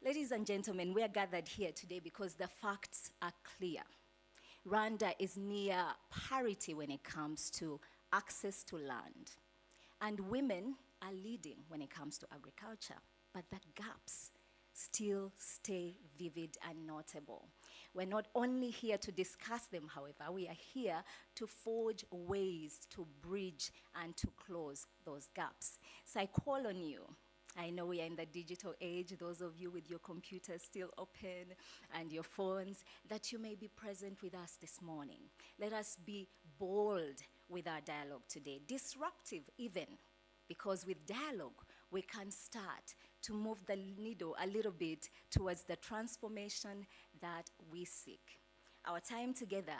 Ladies and gentlemen, we are gathered here today because the facts are clear. Rwanda is near parity when it comes to access to land. And women are leading when it comes to agriculture. But the gaps still stay vivid and notable. We're not only here to discuss them, however, we are here to forge ways to bridge and to close those gaps. So I call on you. I know we are in the digital age, those of you with your computers still open and your phones, that you may be present with us this morning. Let us be bold with our dialogue today, disruptive even, because with dialogue, we can start to move the needle a little bit towards the transformation that we seek. Our time together,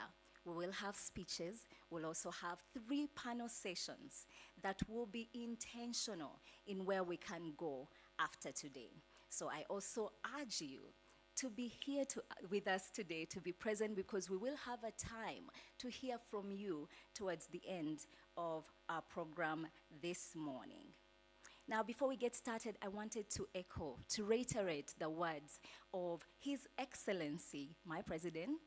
we will have speeches. We'll also have 3 panel sessions that will be intentional in where we can go after today. So I also urge you to be here with us today, to be present, because we will have a time to hear from you towards the end of our program this morning. Now, before we get started, I wanted to reiterate the words of His Excellency, my President,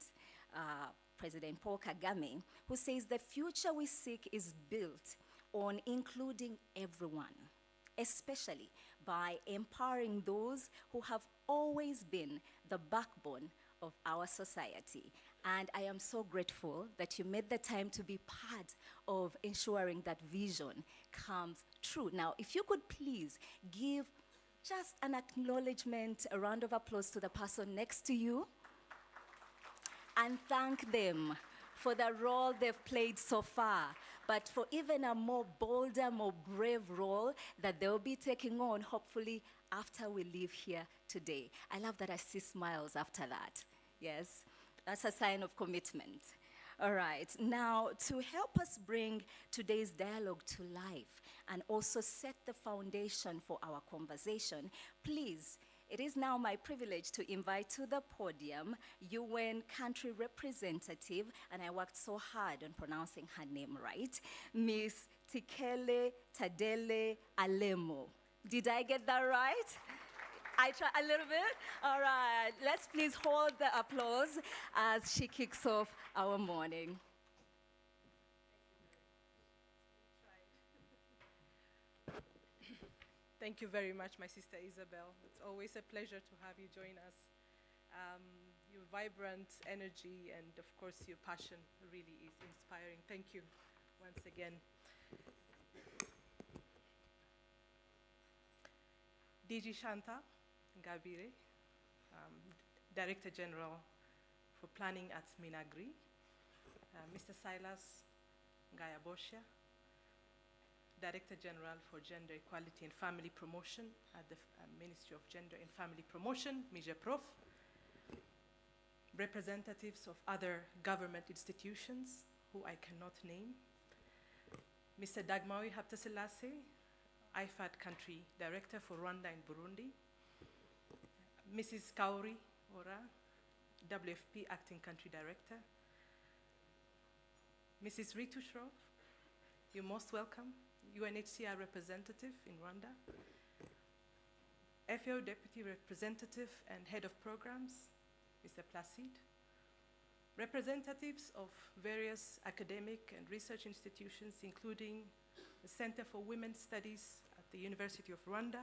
President Paul Kagame, who says the future we seek is built on including everyone, especially by empowering those who have always been the backbone of our society. And I am so grateful that you made the time to be part of ensuring that vision comes true. Now, if you could please give just an acknowledgement, a round of applause to the person next to you, and thank them for the role they've played so far, but for even a more bolder, more brave role that they'll be taking on, hopefully, after we leave here today. I love that I see smiles after that. Yes, that's a sign of commitment. All right, now to help us bring today's dialogue to life and also set the foundation for our conversation, please, it is now my privilege to invite to the podium UN country representative, and I worked so hard on pronouncing her name right, Miss Tikele Tadele Alemo. Did I get that right? I try a little bit? All right, let's please hold the applause as she kicks off our morning. Thank you very much, my sister Isabel. It's always a pleasure to have you join us. Your vibrant energy and, of course, your passion really is inspiring. Thank you once again. DG Shanta Ngabire, Director General for Planning at Minagri, Mr. Silas Ngayabosha, Director General for Gender Equality and Family Promotion at the Ministry of Gender and Family Promotion, MIGEPROF, representatives of other government institutions who I cannot name, Mr. Dagmawi Haptaselassie, IFAD Country Director for Rwanda and Burundi, Mrs. Kauri Ora, WFP Acting Country Director, Mrs. Ritu Shroff, you're most welcome, UNHCR representative in Rwanda, FAO Deputy Representative and Head of Programs, Mr. Placide, representatives of various academic and research institutions, including the Center for Women's Studies at the University of Rwanda.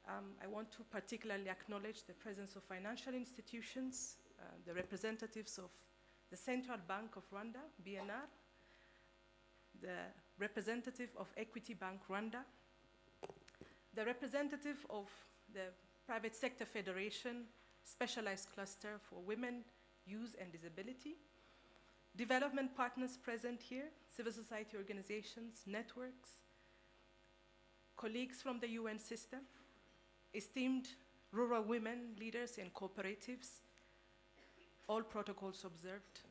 I want to particularly acknowledge the presence of financial institutions, the representatives of the Central Bank of Rwanda, BNR, the representative of Equity Bank Rwanda, the representative of the Private Sector Federation Specialized Cluster for Women, Youth and Disability, development partners present here, civil society organizations, networks, colleagues from the UN system, esteemed rural women leaders and cooperatives, all protocols observed.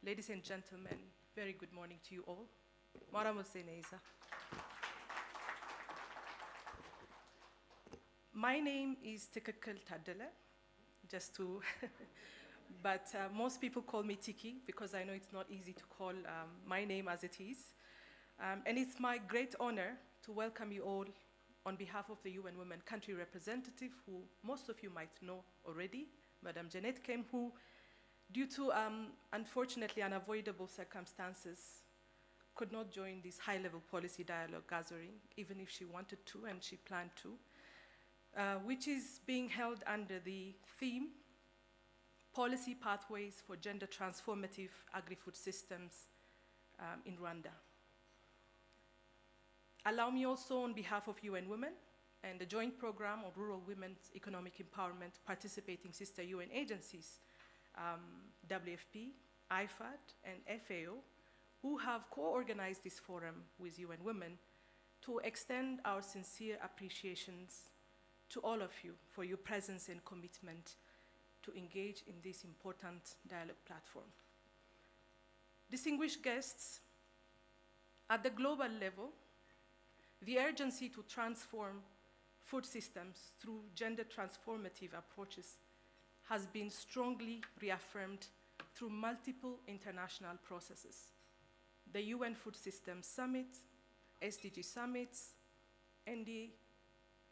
Ladies and gentlemen, very good morning to you all. My name is Tikekele Tadele, just to, but most people call me Tiki because I know it's not easy to call my name as it is. And it's my great honor to welcome you all on behalf of the UN Women Country Representative, who most of you might know already, Madam Jeanette Kem, who, due to unfortunately unavoidable circumstances, could not join this high-level policy dialogue gathering, even if she wanted to and she planned to, which is being held under the theme, Policy Pathways for Gender-Transformative Agri-Food Systems in Rwanda. Allow me also, on behalf of UN Women and the Joint Program on Rural Women's Economic Empowerment participating sister UN agencies, WFP, IFAD, and FAO, who have co-organized this forum with UN Women, to extend our sincere appreciations to all of you for your presence and commitment to engage in this important dialogue platform. Distinguished guests, at the global level, the urgency to transform food systems through gender-transformative approaches has been strongly reaffirmed through multiple international processes. The UN Food Systems Summit, SDG summits, and the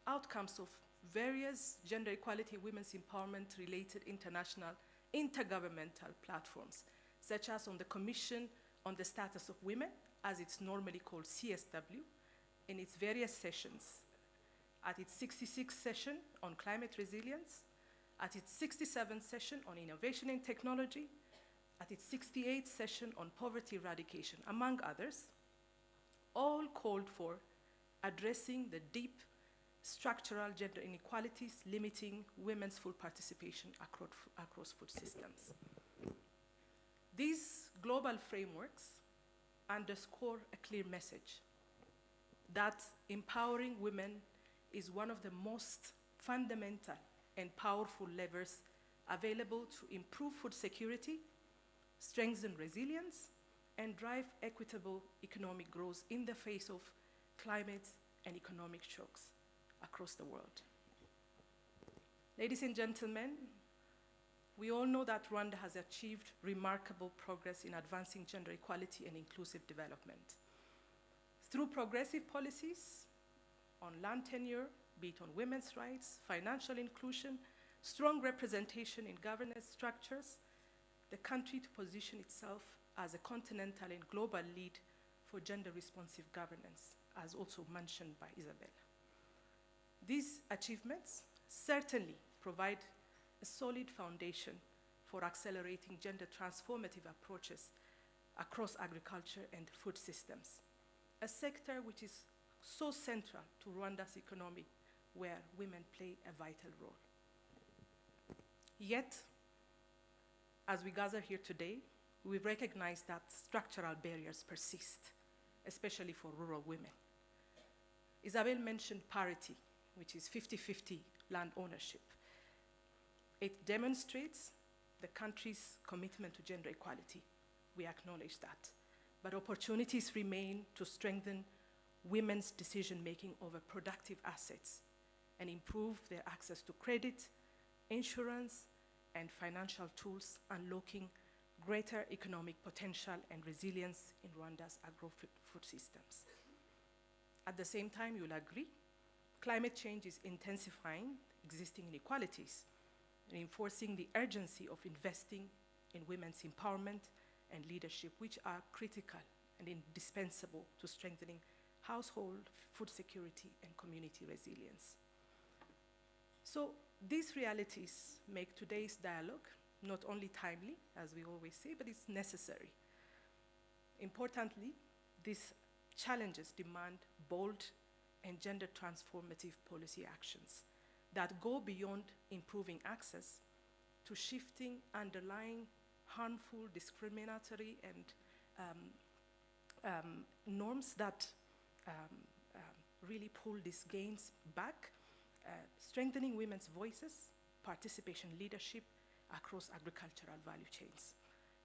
outcomes of various gender equality, women's empowerment-related international intergovernmental platforms, such as on the Commission on the Status of Women, as it's normally called CSW, in its various sessions, at its 66th session on climate resilience, at its 67th session on innovation and technology, at its 68th session on poverty eradication, among others, all called for addressing the deep structural gender inequalities limiting women's full participation across food systems. These global frameworks underscore a clear message that empowering women is one of the most fundamental and powerful levers available to improve food security, strengthen resilience, and drive equitable economic growth in the face of climate and economic shocks across the world. Ladies and gentlemen, we all know that Rwanda has achieved remarkable progress in advancing gender equality and inclusive development. Through progressive policies on land tenure, be it on women's rights, financial inclusion, strong representation in governance structures, the country to position itself as a continental and global lead for gender-responsive governance, as also mentioned by Isabel. These achievements certainly provide a solid foundation for accelerating gender-transformative approaches across agriculture and food systems, a sector which is so central to Rwanda's economy, where women play a vital role. Yet, as we gather here today, we recognize that structural barriers persist, especially for rural women. Isabel mentioned parity, which is 50-50 land ownership. It demonstrates the country's commitment to gender equality. We acknowledge that. But opportunities remain to strengthen women's decision-making over productive assets and improve their access to credit, insurance, and financial tools, unlocking greater economic potential and resilience in Rwanda's agro-food systems. At the same time, you'll agree, climate change is intensifying existing inequalities, reinforcing the urgency of investing in women's empowerment and leadership, which are critical and indispensable to strengthening household, food security, and community resilience. So these realities make today's dialogue not only timely, as we always say, but it's necessary. Importantly, these challenges demand bold and gender-transformative policy actions that go beyond improving access to shifting underlying harmful, discriminatory, and norms that really pull these gains back, strengthening women's voices, participation, leadership across agricultural value chains.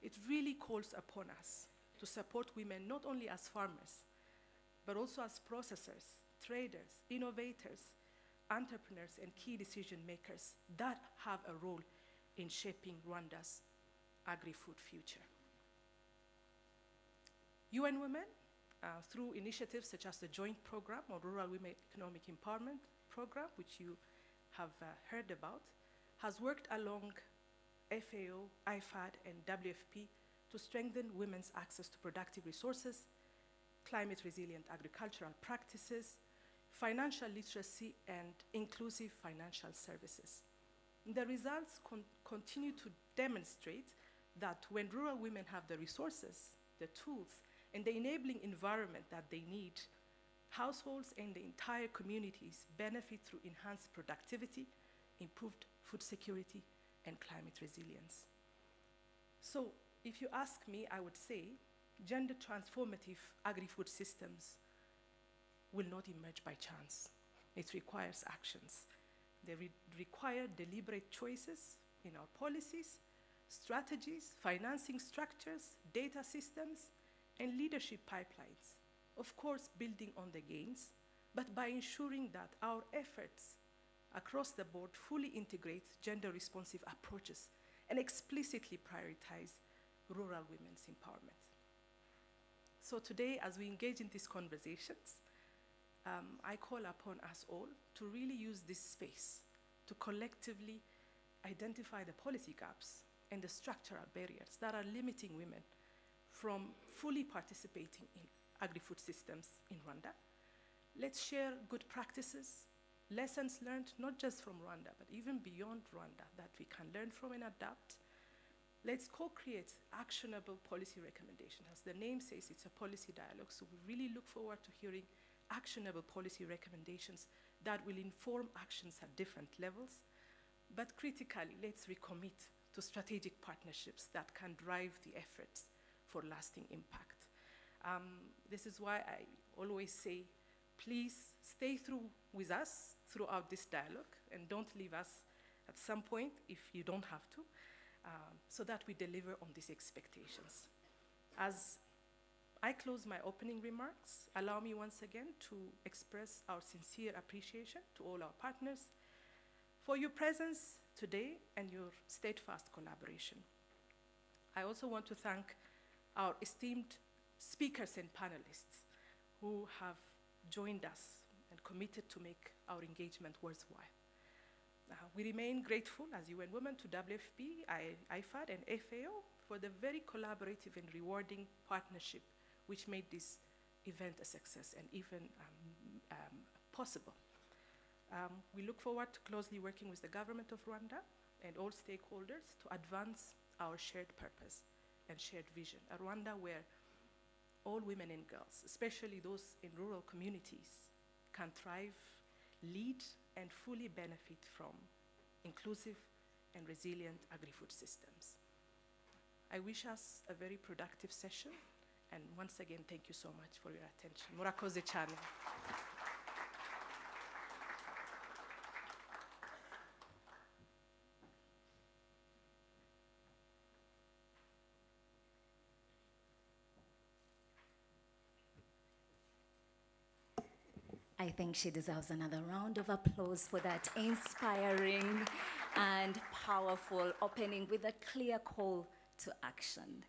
It really calls upon us to support women not only as farmers, but also as processors, traders, innovators, entrepreneurs, and key decision makers that have a role in shaping Rwanda's agri-food future. UN Women through initiatives such as the Joint Program or Rural Women Economic Empowerment Program, which you have heard about, has worked along FAO, IFAD, and WFP to strengthen women's access to productive resources, climate-resilient agricultural practices, financial literacy, and inclusive financial services. The results continue to demonstrate that when rural women have the resources, the tools, and the enabling environment that they need, households and the entire communities benefit through enhanced productivity, improved food security, and climate resilience. So if you ask me, I would say gender-transformative agri-food systems will not emerge by chance. It requires actions. They require deliberate choices in our policies, strategies, financing structures, data systems, and leadership pipelines. Of course, building on the gains, but by ensuring that our efforts across the board fully integrate gender-responsive approaches and explicitly prioritize rural women's empowerment. So today, as we engage in these conversations, I call upon us all to really use this space to collectively identify the policy gaps and the structural barriers that are limiting women from fully participating in agri-food systems in Rwanda. Let's share good practices, lessons learned, not just from Rwanda, but even beyond Rwanda, that we can learn from and adapt. Let's co-create actionable policy recommendations. As the name says, it's a policy dialogue, so we really look forward to hearing actionable policy recommendations that will inform actions at different levels. But critically, let's recommit to strategic partnerships that can drive the efforts for lasting impact. This is why I always say, please stay through with us throughout this dialogue and don't leave us at some point if you don't have to, so that we deliver on these expectations. As I close my opening remarks, allow me once again to express our sincere appreciation to all our partners for your presence today and your steadfast collaboration. I also want to thank our esteemed speakers and panelists who have joined us and committed to make our engagement worthwhile. We remain grateful as UN Women to WFP, IFAD, and FAO for the very collaborative and rewarding partnership which made this event a success and even possible. We look forward to closely working with the government of Rwanda and all stakeholders to advance our shared purpose and shared vision, a Rwanda where all women and girls, especially those in rural communities, can thrive, lead, and fully benefit from inclusive and resilient agri-food systems. I wish us a very productive session, and once again, thank you so much for your attention. Murakoze cyane. I think she deserves another round of applause for that inspiring and powerful opening with a clear call to action.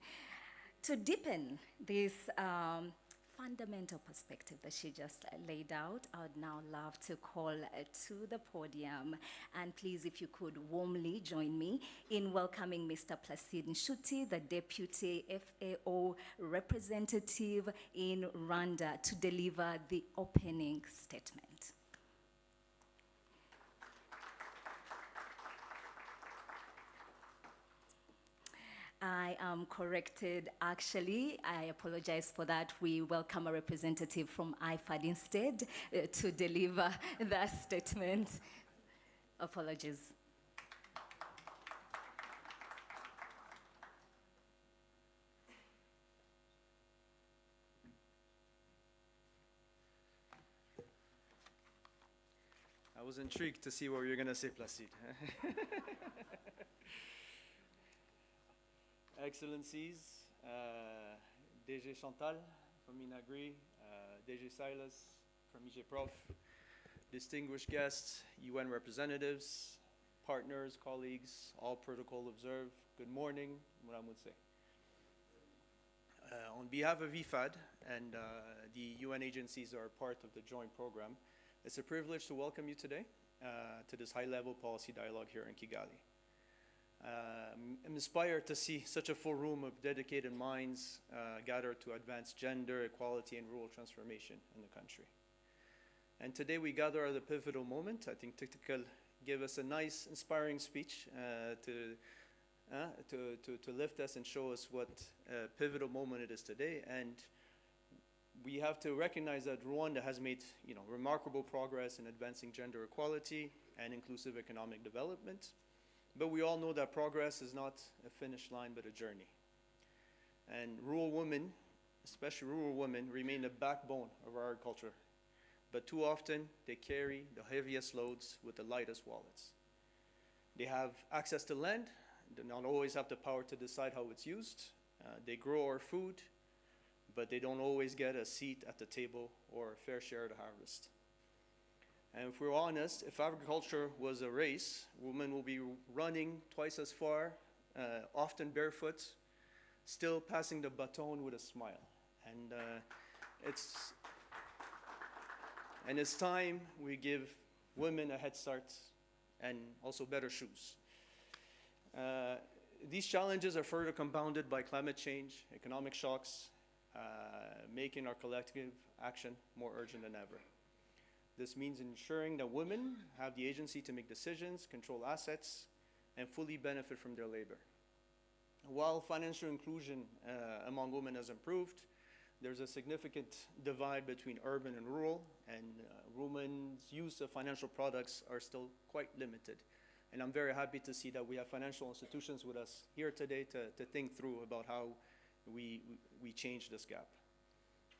To deepen this fundamental perspective that she just laid out, I would now love to call to the podium. And please, if you could warmly join me in welcoming Mr. Placide Nshuti, the Deputy FAO representative in Rwanda, to deliver the opening statement. I am corrected, actually. I apologize for that. We welcome a representative from IFAD instead to deliver that statement. Apologies. I was intrigued to see what you're going to say, Placide. Excellencies, DG Chantal from Agri, DG Silas from JP-RWEE, distinguished guests, UN representatives, partners, colleagues, all protocol observed. Good morning, Muramutse. On behalf of IFAD and the UN agencies that are part of the joint program, it's a privilege to welcome you today to this high-level policy dialogue here in Kigali. I'm inspired to see such a full room of dedicated minds gathered to advance gender equality and rural transformation in the country. And today we gather at a pivotal moment. I think Tiktikal gave us a nice, inspiring speech to lift us and show us what a pivotal moment it is today. And we have to recognize that Rwanda has made, remarkable progress in advancing gender equality and inclusive economic development. But we all know that progress is not a finish line, but a journey. And rural women, especially rural women, remain the backbone of our agriculture. But too often, they carry the heaviest loads with the lightest wallets. They have access to land. They don't always have the power to decide how it's used. They grow our food, but they don't always get a seat at the table or a fair share of the harvest. And if we're honest, if agriculture was a race, women will be running twice as far, often barefoot, still passing the baton with a smile. And it's time we give women a head start and also better shoes. These challenges are further compounded by climate change, economic shocks, making our collective action more urgent than ever. This means ensuring that women have the agency to make decisions, control assets, and fully benefit from their labor. While financial inclusion among women has improved, there's a significant divide between urban and rural, and women's use of financial products are still quite limited. And I'm very happy to see that we have financial institutions with us here today to think through about how we change this gap.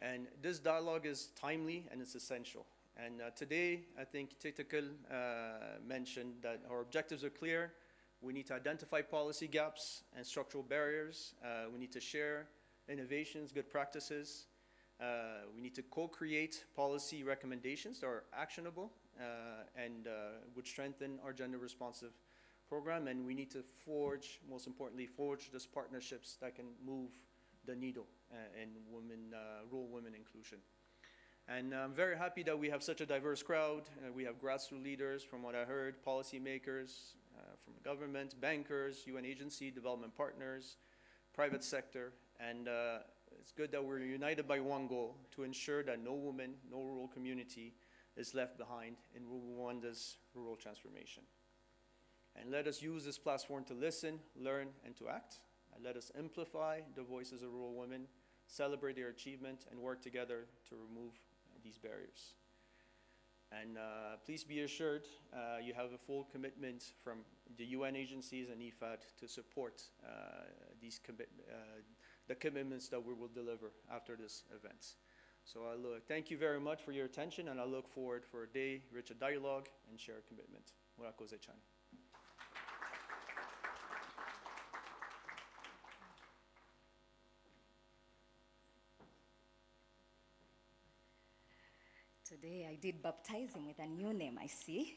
And this dialogue is timely and it's essential. And today, I think Tiktikal mentioned that our objectives are clear. We need to identify policy gaps and structural barriers. We need to share innovations, good practices. We need to co-create policy recommendations that are actionable and would strengthen our gender-responsive program. And we need to forge, most importantly, forge those partnerships that can move the needle in rural women inclusion. And I'm very happy that we have such a diverse crowd. We have grassroots leaders, from what I heard, policymakers, from government, bankers, UN agency, development partners, private sector. And it's good that we're united by one goal, to ensure that no woman, no rural community is left behind in Rwanda's rural transformation. And let us use this platform to listen, learn, and to act. And let us amplify the voices of rural women, celebrate their achievement, and work together to remove these barriers. And please be assured you have a full commitment from the UN agencies and IFAD to support the commitments that we will deliver after this event. So thank you very much for your attention, and I look forward for a day rich of dialogue and shared commitment. Murakoze cyane. Today I did baptizing with a new name, I see.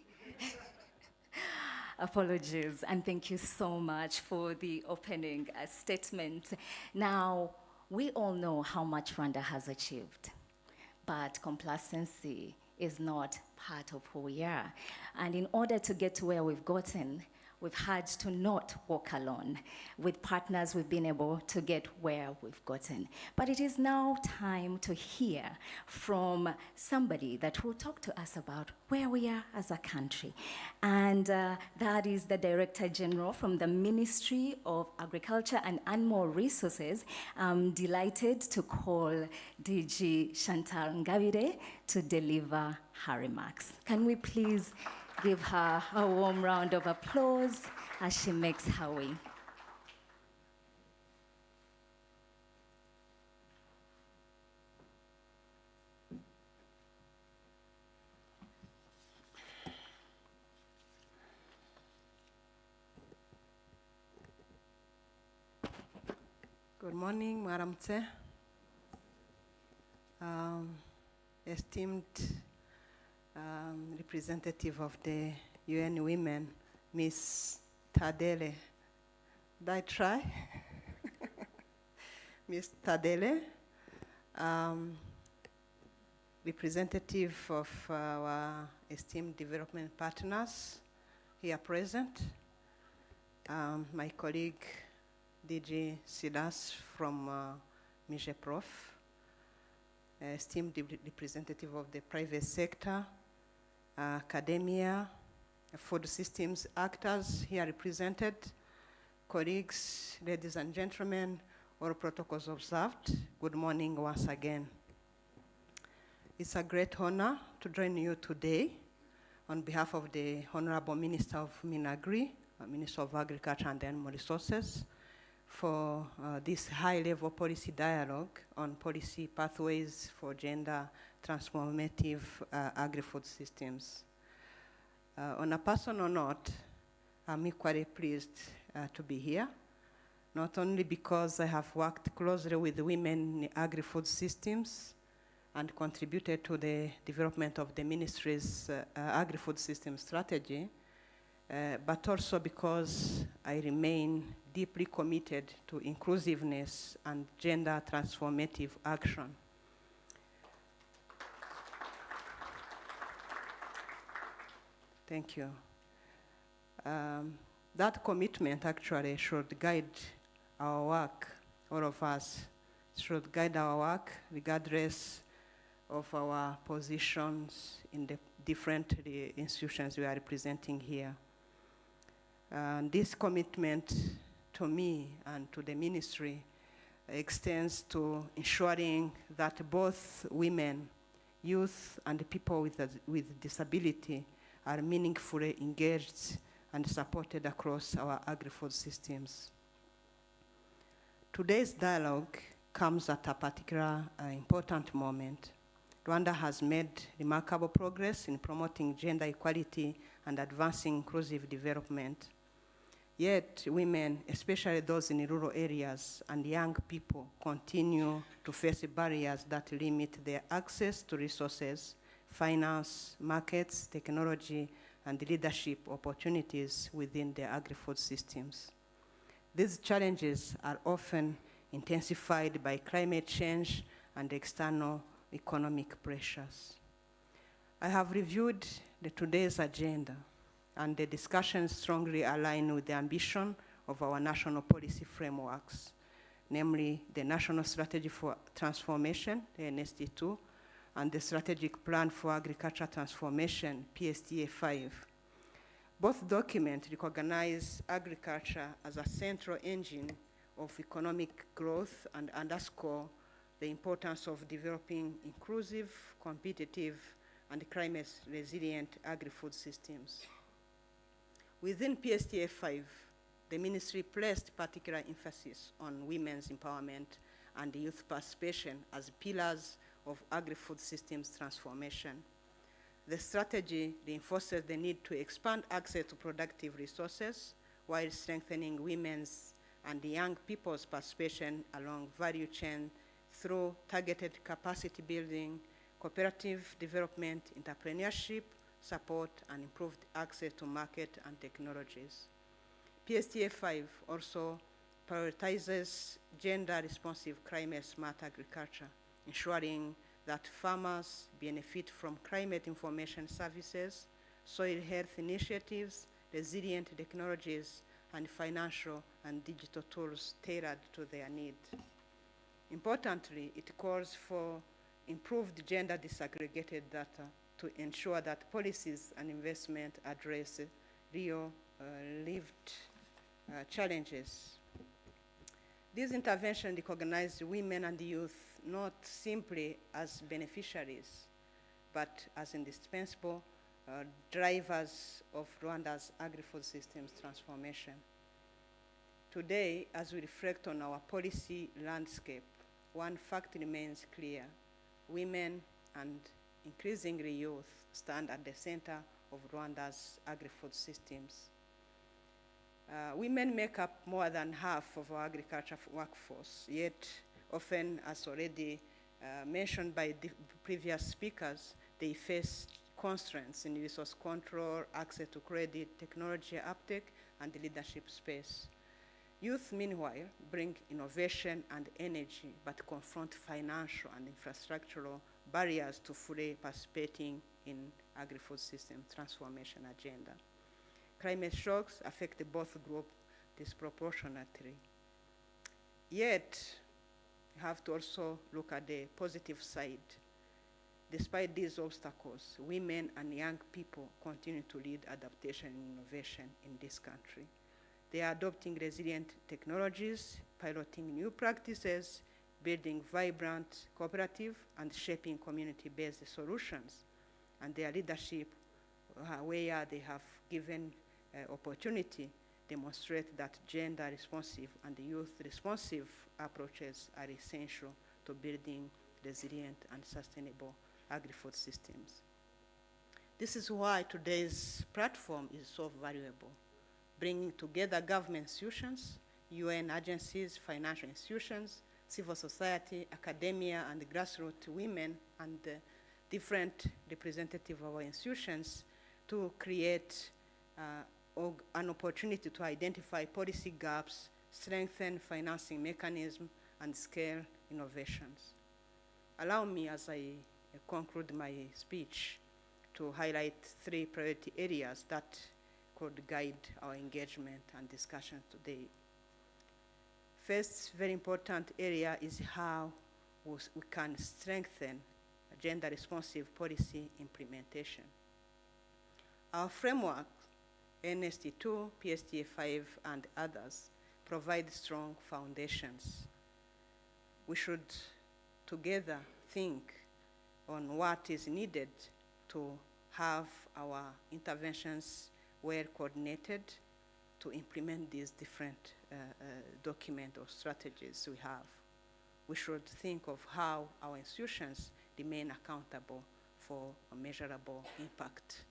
Apologies, and thank you so much for the opening statement. Now, we all know how much Rwanda has achieved, but complacency is not part of who we are. And in order to get to where we've gotten, we've had to not walk alone. With partners, we've been able to get where we've gotten. But it is now time to hear from somebody that will talk to us about where we are as a country. And that is the Director General from the Ministry of Agriculture and Animal Resources. I'm delighted to call DG Chantal Ngabire to deliver her remarks. Can we please give her a warm round of applause as she makes her way. Good morning, Madam Chair. Esteemed representative of the UN Women, Ms. Tadele. Did I try? Ms. Tadele, representative of our esteemed development partners here present, my colleague DG Sidas from MIGEPROF, esteemed representative of the private sector, academia, food systems actors here represented, colleagues, ladies and gentlemen, all protocols observed, good morning once again. It's a great honor to join you today on behalf of the Honorable Minister of Minagri, Minister of Agriculture and Animal Resources, for this high-level policy dialogue on policy pathways for gender-transformative agri-food systems. On a personal note, I'm equally pleased to be here, not only because I have worked closely with women in agri-food systems and contributed to the development of the ministry's agri-food system strategy, but also because I remain deeply committed to inclusiveness and gender-transformative action. Thank you. That commitment actually should guide our work, all of us should guide our work regardless of our positions in the different institutions we are representing here. This commitment to me and to the ministry extends to ensuring that both women, youth, and people with disability are meaningfully engaged and supported across our agri-food systems. Today's dialogue comes at a particular important moment. Rwanda has made remarkable progress in promoting gender equality and advancing inclusive development. Yet, women, especially those in rural areas, and young people continue to face barriers that limit their access to resources, finance, markets, technology, and leadership opportunities within the agri-food systems. These challenges are often intensified by climate change and external economic pressures. I have reviewed today's agenda, and the discussions strongly align with the ambition of our national policy frameworks, namely the National Strategy for Transformation, the NST2, and the Strategic Plan for Agriculture Transformation, PSTA5. Both documents recognize agriculture as a central engine of economic growth and underscore the importance of developing inclusive, competitive, and climate-resilient agri-food systems. Within PSTA5, the ministry placed particular emphasis on women's empowerment and youth participation as pillars of agri-food systems transformation. The strategy reinforces the need to expand access to productive resources while strengthening women's and young people's participation along value chain through targeted capacity building, cooperative development, entrepreneurship, support, and improved access to market and technologies. PSTA5 also prioritizes gender-responsive climate-smart agriculture, ensuring that farmers benefit from climate information services, soil health initiatives, resilient technologies, and financial and digital tools tailored to their needs. Importantly, it calls for improved gender disaggregated data to ensure that policies and investment address real lived challenges. These interventions recognize women and youth not simply as beneficiaries, but as indispensable drivers of Rwanda's agri-food systems transformation. Today, as we reflect on our policy landscape, one fact remains clear: women and increasingly youth stand at the center of Rwanda's agri-food systems. Women make up more than half of our agriculture workforce, yet often, as already mentioned by the previous speakers, they face constraints in resource control, access to credit, technology uptake, and the leadership space. Youth, meanwhile, bring innovation and energy, but confront financial and infrastructural barriers to fully participating in agri-food system transformation agenda. Climate shocks affect both groups disproportionately. Yet, you have to also look at the positive side. Despite these obstacles, women and young people continue to lead adaptation and innovation in this country. They are adopting resilient technologies, piloting new practices, building vibrant cooperative, and shaping community-based solutions. And their leadership, where they have given opportunity, demonstrate that gender-responsive and youth-responsive approaches are essential to building resilient and sustainable agri-food systems. This is why today's platform is so valuable, bringing together government institutions, UN agencies, financial institutions, civil society, academia, and grassroots women, and different representatives of our institutions to create an opportunity to identify policy gaps, strengthen financing mechanisms, and scale innovations. Allow me, as I conclude my speech, to highlight 3 priority areas that could guide our engagement and discussion today. First, very important area is how we can strengthen gender-responsive policy implementation. Our framework, NST2, PSTA5, and others, provide strong foundations. We should together think on what is needed to have our interventions well coordinated to implement these different documents or strategies we have. We should think of how our institutions remain accountable for a measurable impact.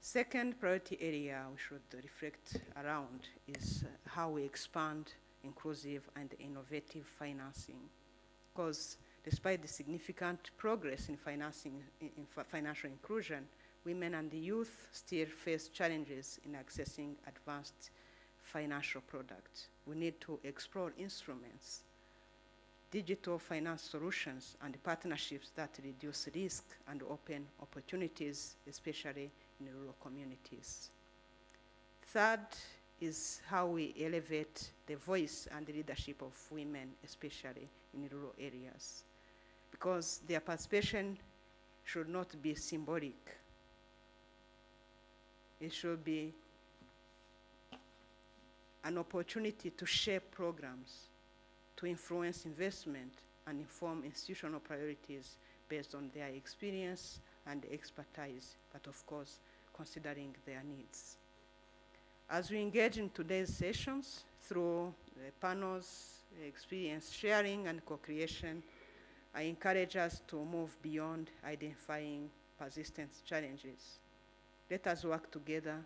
Second priority area we should reflect around is how we expand inclusive and innovative financing. Because despite the significant progress in financial inclusion, women and the youth still face challenges in accessing advanced financial products. We need to explore instruments, digital finance solutions, and partnerships that reduce risk and open opportunities, especially in rural communities. Third is how we elevate the voice and the leadership of women, especially in rural areas, because their participation should not be symbolic. It should be an opportunity to shape programs, to influence investment, and inform institutional priorities based on their experience and expertise, but of course, considering their needs. As we engage in today's sessions through panels, experience sharing, and co-creation, I encourage us to move beyond identifying persistent challenges. Let us work together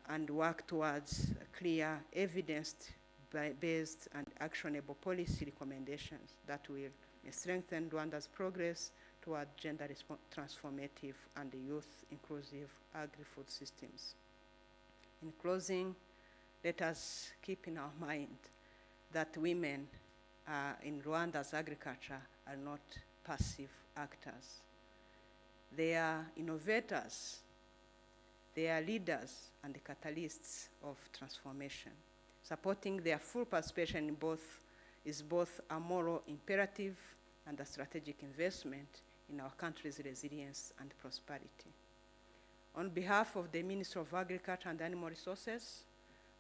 and work towards clear, evidence-based and actionable policy recommendations that will strengthen Rwanda's progress toward gender-transformative and youth-inclusive agri-food systems. In closing, let us keep in our mind that women in Rwanda's agriculture are not passive actors. They are innovators, they are leaders and the catalysts of transformation. Supporting their full participation in is both a moral imperative and a strategic investment in our country's resilience and prosperity. On behalf of the Ministry of Agriculture and Animal Resources,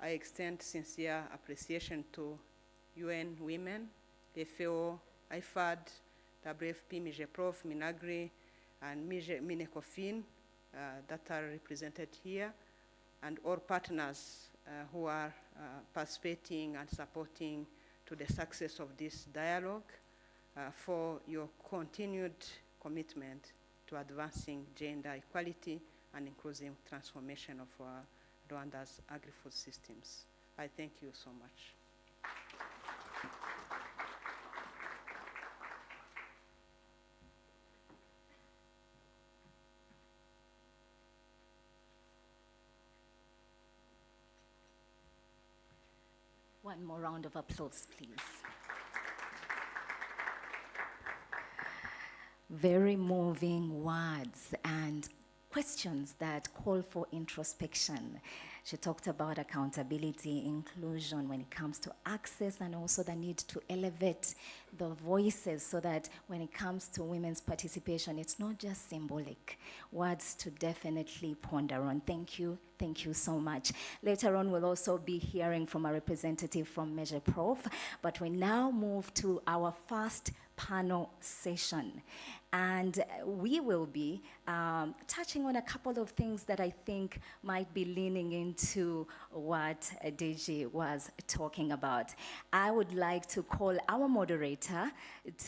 I extend sincere appreciation to UN Women, FAO, IFAD, WFP, MIGEPROF, MINAGRI, and MINECOFIN that are represented here, and all partners who are participating and supporting to the success of this dialogue for your continued commitment to advancing gender equality and inclusive transformation of Rwanda's agri-food systems. I thank you so much. One more round of applause, please. Very moving words and questions that call for introspection. She talked about accountability, inclusion when it comes to access, and also the need to elevate the voices so that when it comes to women's participation, it's not just symbolic. Words to definitely ponder on. Thank you so much. Later on, we'll also be hearing from a representative from Measure Prof, but we now move to our first panel session. And we will be touching on a couple of things that I think might be leaning into what DG was talking about. I would like to call our moderator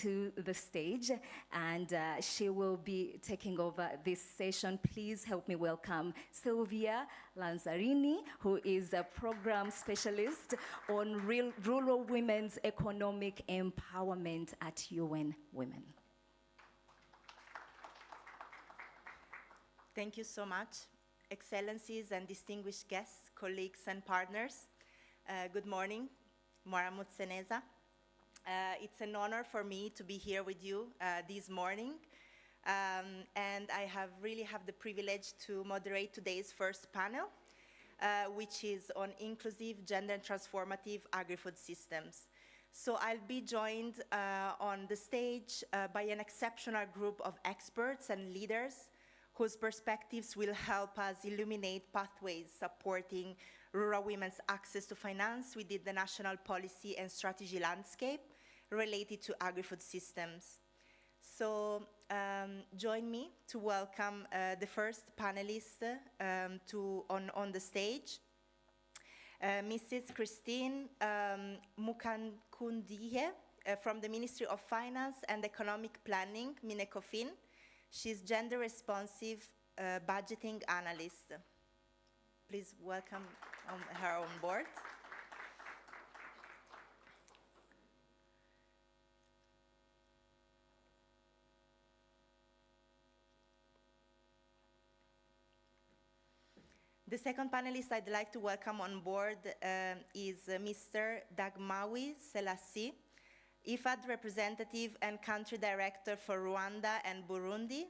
to the stage, and she will be taking over this session. Please help me welcome Sylvia Lanzarini, who is a program specialist on rural women's economic empowerment at UN Women. Thank you so much, Excellencies and distinguished guests, colleagues and partners. Good morning, Moara Mutseneza. It's an honor for me to be here with you this morning. And I really have the privilege to moderate today's first panel, which is on inclusive, gender-transformative agri-food systems. So I'll be joined on the stage by an exceptional group of experts and leaders whose perspectives will help us illuminate pathways supporting rural women's access to finance within the national policy and strategy landscape related to agri-food systems. So join me to welcome the first panelist on the stage, Mrs. Christine Mukankundihe from the Ministry of Finance and Economic Planning, Minecofin. She's gender-responsive budgeting analyst. Please welcome her on board. The second panelist I'd like to welcome on board is Mr. Dagmawi Selassie, IFAD representative and country director for Rwanda and Burundi.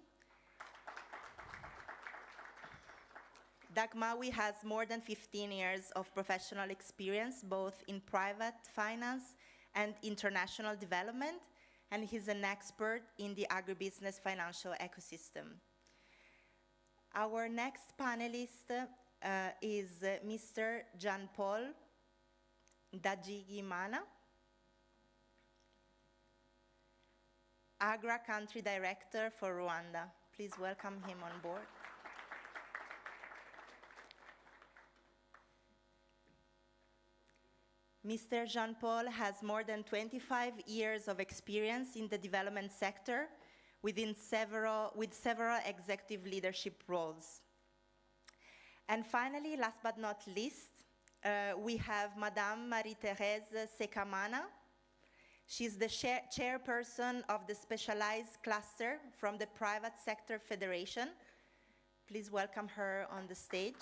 Dagmawi has more than 15 years of professional experience, both in private finance and international development, and he's an expert in the agribusiness financial ecosystem. Our next panelist is Mr. Jean-Paul Ndagijimana, Agra Country Director for Rwanda. Please welcome him on board. Mr. Jean-Paul has more than 25 years of experience in the development sector with several executive leadership roles. And finally, last but not least, we have Madame Marie-Thérèse Sekamana. She's the chairperson of the Specialized Cluster from the Private Sector Federation. Please welcome her on the stage.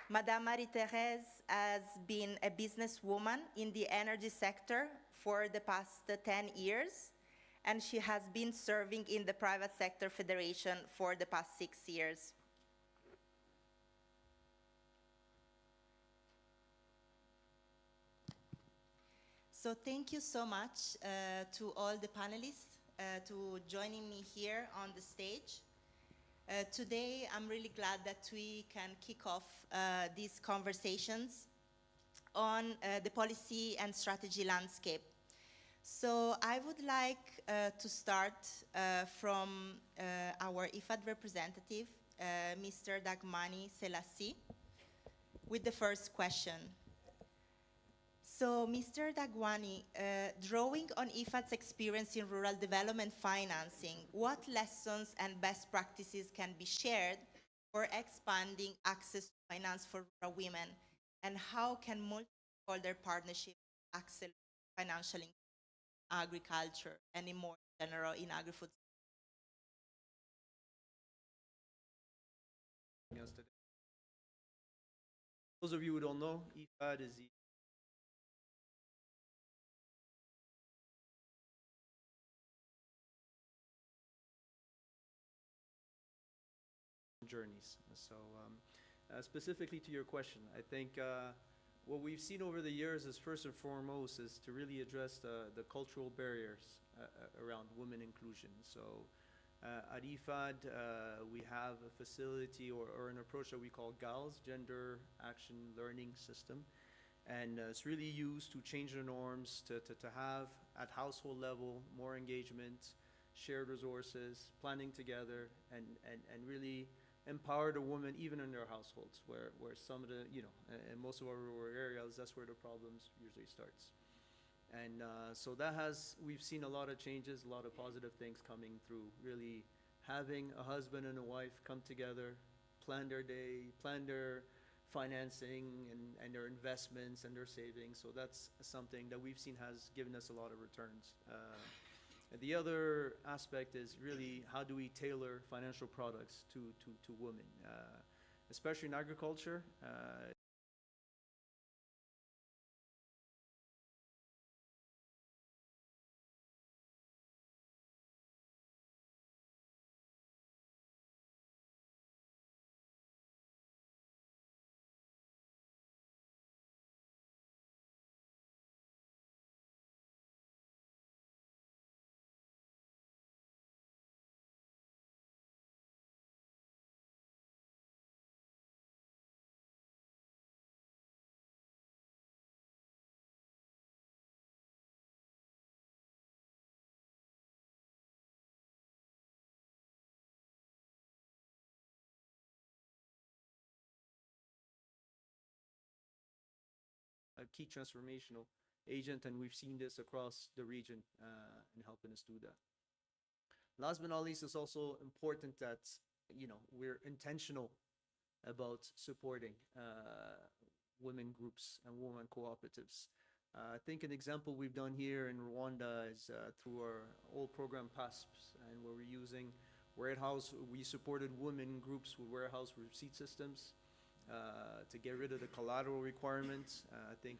Madame Marie-Thérèse has been a businesswoman in the energy sector for the past 10 years, and she has been serving in the Private Sector Federation for the past 6 years. So thank you so much to all the panelists to joining me here on the stage. Today, I'm really glad that we can kick off these conversations on the policy and strategy landscape. So I would like to start from our IFAD representative, Mr. Dagmani Selassie, with the first question. So, Mr. Dagwani, drawing on IFAD's experience in rural development financing, what lessons and best practices can be shared for expanding access to finance for rural women? And how can multi-stakeholder partnerships accelerate financial inclusion in agriculture and in more general in agri-food? those of you who don't know, IFAD is the journeys. So specifically to your question, I think what we've seen over the years is first and foremost is to really address the cultural barriers around women inclusion. So at IFAD, we have a facility or an approach that we call GALS, Gender Action Learning System. And it's really used to change the norms, to have at household level more engagement, shared resources, planning together, and really empower the women even in their households, where some of the, in most of our rural areas, that's where the problems usually starts. And so we've seen a lot of changes, a lot of positive things coming through, really having a husband and a wife come together, plan their day, plan their financing and their investments and their savings. So that's something that we've seen has given us a lot of returns. The other aspect is really how do we tailor financial products to women, especially in agriculture. A key transformational agent, and we've seen this across the region in helping us do that. Last but not least, it's also important that we're intentional about supporting women groups and women cooperatives. I think an example we've done here in Rwanda is through our old program PASPs, and where we're using we supported women groups with warehouse receipt systems to get rid of the collateral requirements. I think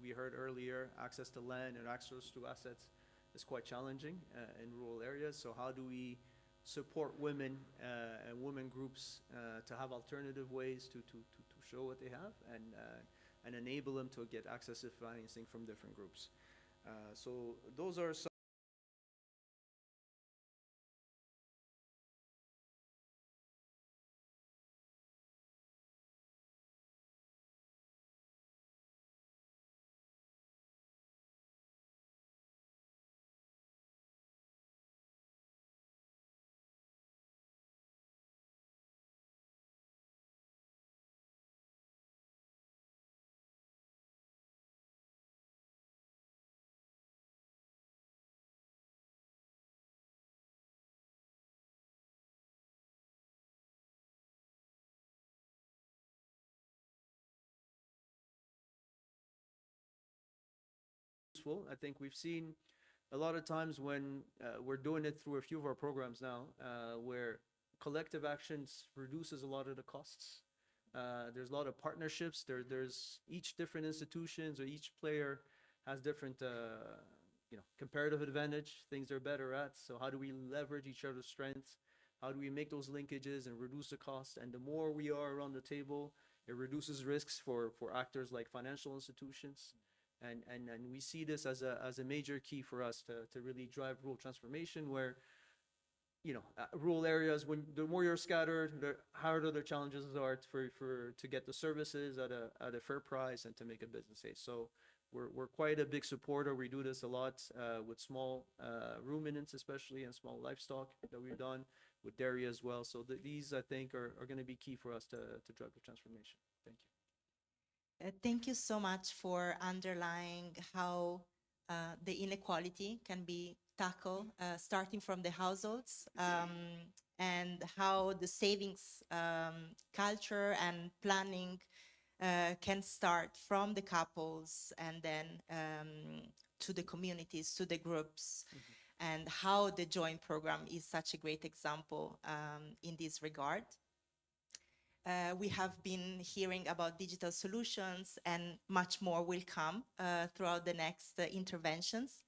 we heard earlier, access to land and access to assets is quite challenging in rural areas. So how do we support women and women groups to have alternative ways to show what they have and enable them to get access to financing from different groups. So those are some useful. I think we've seen a lot of times when we're doing it through a few of our programs now, where collective actions reduces a lot of the costs. There's a lot of partnerships. There's each different institutions or each player has different comparative advantage, things they're better at. So how do we leverage each other's strengths? How do we make those linkages and reduce the cost? And the more we are around the table, it reduces risks for actors like financial institutions. And we see this as a major key for us to really drive rural transformation, where rural areas, when the more you're scattered, the harder the challenges are to get the services at a fair price and to make a business case. So we're quite a big supporter. We do this a lot with small ruminants, especially, and small livestock that we've done with dairy as well. So these, I think, are going to be key for us to drive the transformation. Thank you. Thank you so much for underlying how the inequality can be tackled, starting from the households, and how the savings culture and planning can start from the couples and then to the communities, to the groups, and how the joint program is such a great example in this regard. We have been hearing about digital solutions, and much more will come throughout the next interventions.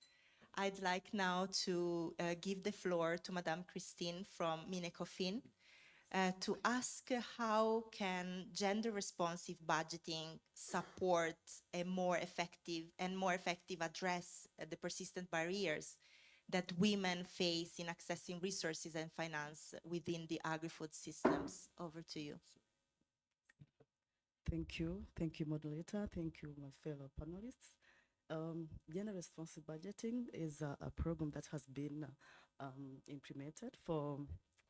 I'd like now to give the floor to Madame Christine from Minecofin to ask how can gender-responsive budgeting support a more effective address the persistent barriers that women face in accessing resources and finance within the agri-food systems. Over to you. Thank you, moderator. Thank you, my fellow panelists. Gender-responsive budgeting is a program that has been implemented for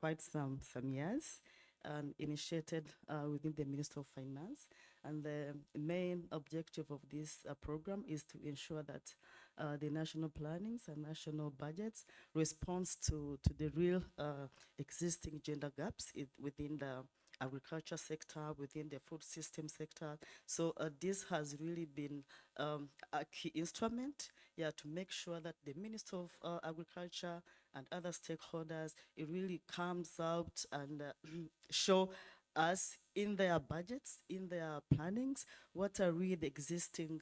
quite some years and initiated within the Ministry of Finance. And the main objective of this program is to ensure that the national plannings and national budgets responds to the real existing gender gaps within the agriculture sector, within the food system sector. So this has really been a key instrument, to make sure that the Minister of Agriculture and other stakeholders, it really comes out and show us in their budgets, in their plannings, what are really the existing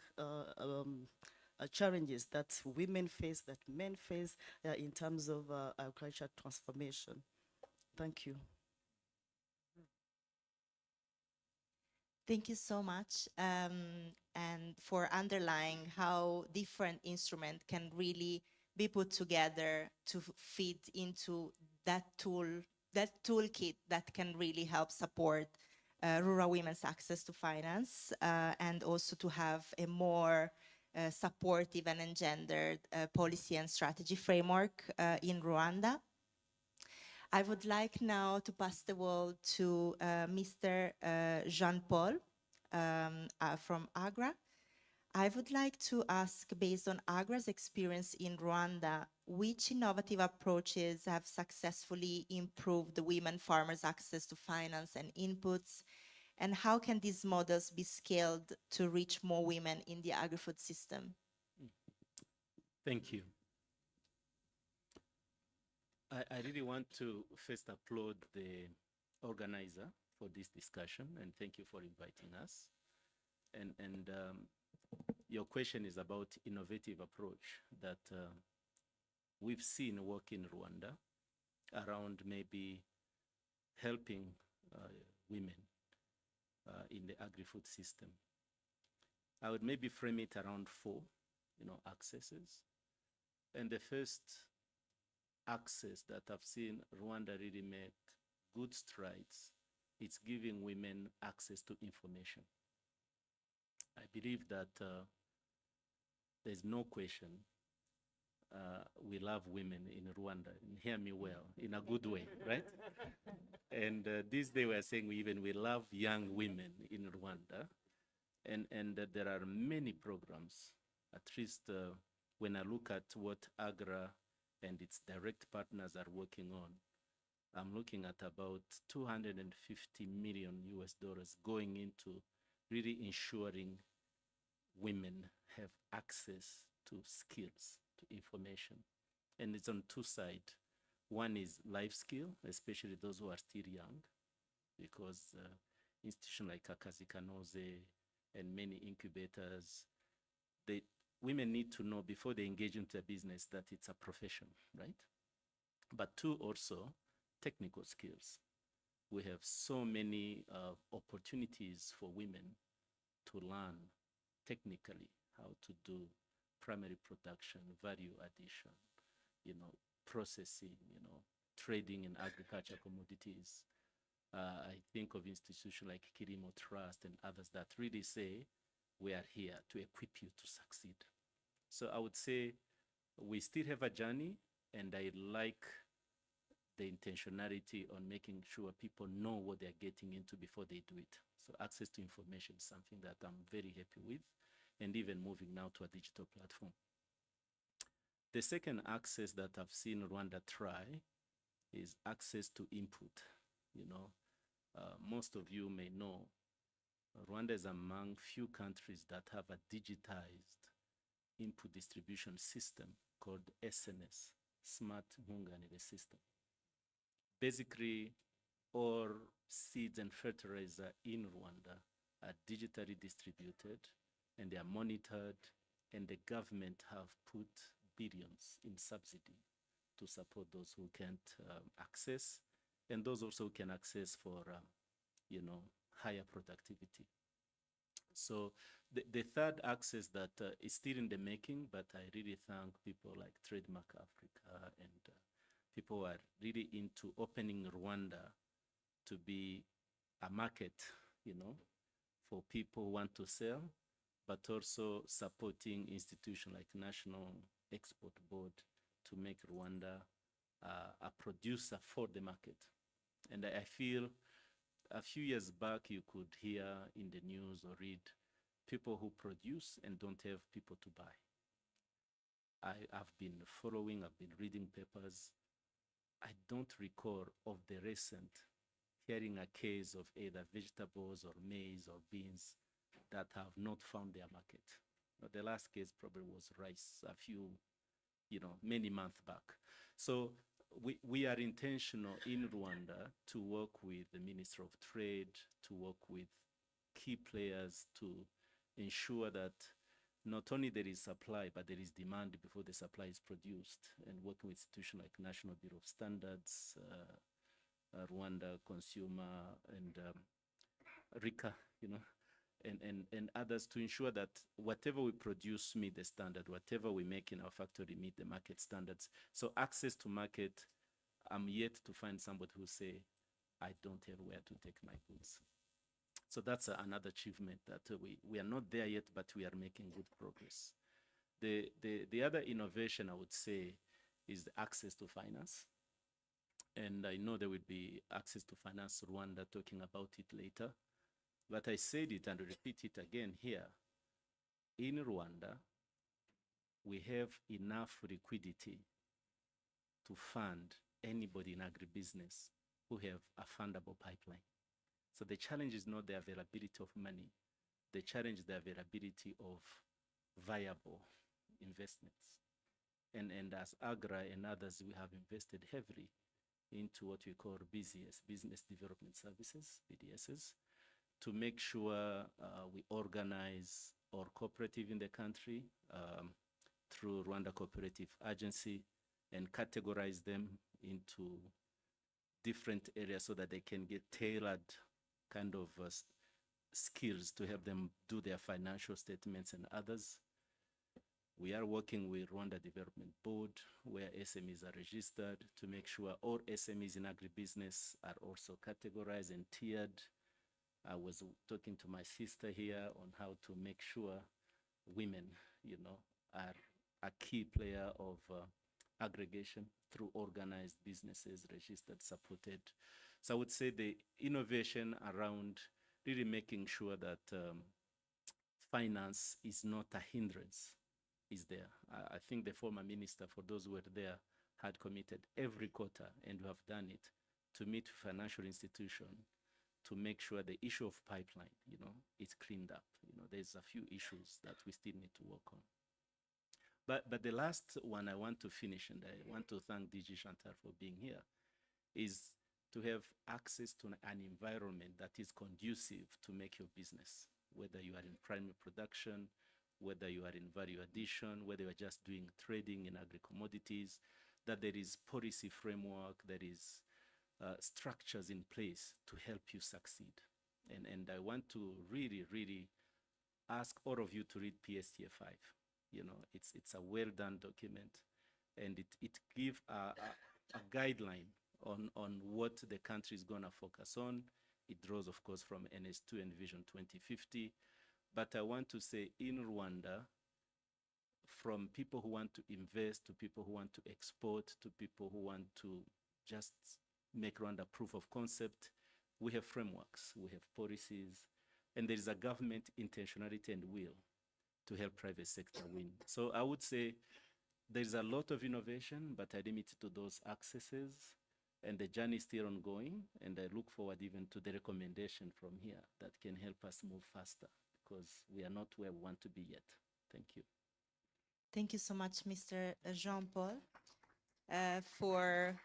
challenges that women face, that men face in terms of agriculture transformation. Thank you. Thank you so much, and for underlying how different instruments can really be put together to fit into that toolkit that can really help support rural women's access to finance, and also to have a more supportive and engendered policy and strategy framework in Rwanda. I would like now to pass the word to Mr. Jean-Paul from AGRA. I would like to ask, based on AGRA's experience in Rwanda, which innovative approaches have successfully improved the women farmers' access to finance and inputs, and how can these models be scaled to reach more women in the agri-food system? Thank you. I really want to first applaud the organizer for this discussion, and thank you for inviting us. And your question is about innovative approach that we've seen work in Rwanda around maybe helping women in the agri-food system. I would maybe frame it around four, accesses. And the first access that I've seen Rwanda really make good strides, it's giving women access to information. I believe that there's no question we love women in Rwanda, and hear me well, in a good way, right? And this day we're saying we love young women in Rwanda, and there are many programs, at least when I look at what AGRA and its direct partners are working on, I'm looking at about $250 million going into really ensuring women have access to skills, to information. And it's on two sides. One is life skill, especially those who are still young, because institutions like Akazi Kanoze and many incubators, women need to know before they engage into a business that it's a profession, right? But two, also technical skills. We have so many opportunities for women to learn technically how to do primary production, value addition, processing, trading in agriculture commodities. I think of institutions like Kirimo Trust and others that really say, we are here to equip you to succeed. So I would say we still have a journey, and I like the intentionality on making sure people know what they're getting into before they do it. So access to information is something that I'm very happy with, and even moving now to a digital platform. The second access that I've seen Rwanda try is access to input. Most of you may know Rwanda is among few countries that have a digitized input distribution system called SNS, Smart Nkunganire System. Basically, all seeds and fertilizer in Rwanda are digitally distributed and they are monitored, and the government have put billions in subsidy to support those who can't access, and those also who can access for, higher productivity. So the third access that is still in the making, but I really thank people like Trademark Africa and people who are really into opening Rwanda to be a market, for people who want to sell, but also supporting institutions like National Export Board to make Rwanda a producer for the market. And I feel a few years back, you could hear in the news or read people who produce and don't have people to buy. I've been following, I've been reading papers. I don't recall of the recent hearing a case of either vegetables or maize or beans that have not found their market. The last case probably was rice a few, many months back. So we are intentional in Rwanda to work with the Minister of Trade, to work with key players to ensure that not only there is supply, but there is demand before the supply is produced, and working with institutions like National Bureau of Standards, Rwanda Consumer, and RICA, and others to ensure that whatever we produce meet the standard, whatever we make in our factory meet the market standards. So access to market, I'm yet to find somebody who say, I don't have where to take my goods. So that's another achievement that we are not there yet, but we are making good progress. The other innovation I would say is the access to finance. And I know there will be access to finance Rwanda, talking about it later. But I said it and repeat it again here. In Rwanda, we have enough liquidity to fund anybody in agribusiness who have a fundable pipeline. So the challenge is not the availability of money. The challenge is the availability of viable investments. And as AGRA and others, we have invested heavily into what we call BDS, Business Development Services, BDSs, to make sure we organize our cooperative in the country through Rwanda Cooperative Agency and categorize them into different areas so that they can get tailored kind of skills to help them do their financial statements and others. We are working with Rwanda Development Board, where SMEs are registered, to make sure all SMEs in agribusiness are also categorized and tiered. I was talking to my sister here on how to make sure women, are a key player of aggregation through organized businesses, registered, supported. So I would say the innovation around really making sure that finance is not a hindrance is there. I think the former minister, for those who were there, had committed every quarter, and we have done it, to meet financial institution to make sure the issue of pipeline, is cleaned up. There's a few issues that we still need to work on. But the last one I want to finish, and I want to thank DG Chantal for being here, is to have access to an environment that is conducive to make your business, whether you are in primary production, whether you are in value addition, whether you are just doing trading in agri-commodities, that there is policy framework, there is structures in place to help you succeed. And I want to really, really ask all of you to read PSTA 5. It's a well-done document, and it gives a guideline on what the country is going to focus on. It draws, of course, from NS2 and Vision 2050. But I want to say in Rwanda, from people who want to invest to people who want to export to people who want to just make Rwanda proof of concept, we have frameworks, we have policies, and there is a government intentionality and will to help private sector win. So I would say there's a lot of innovation, but I limit it to those accesses, and the journey is still ongoing, and I look forward even to the recommendation from here that can help us move faster, because we are not where we want to be yet. Thank you. Thank you so much, Mr. Jean-Paul, for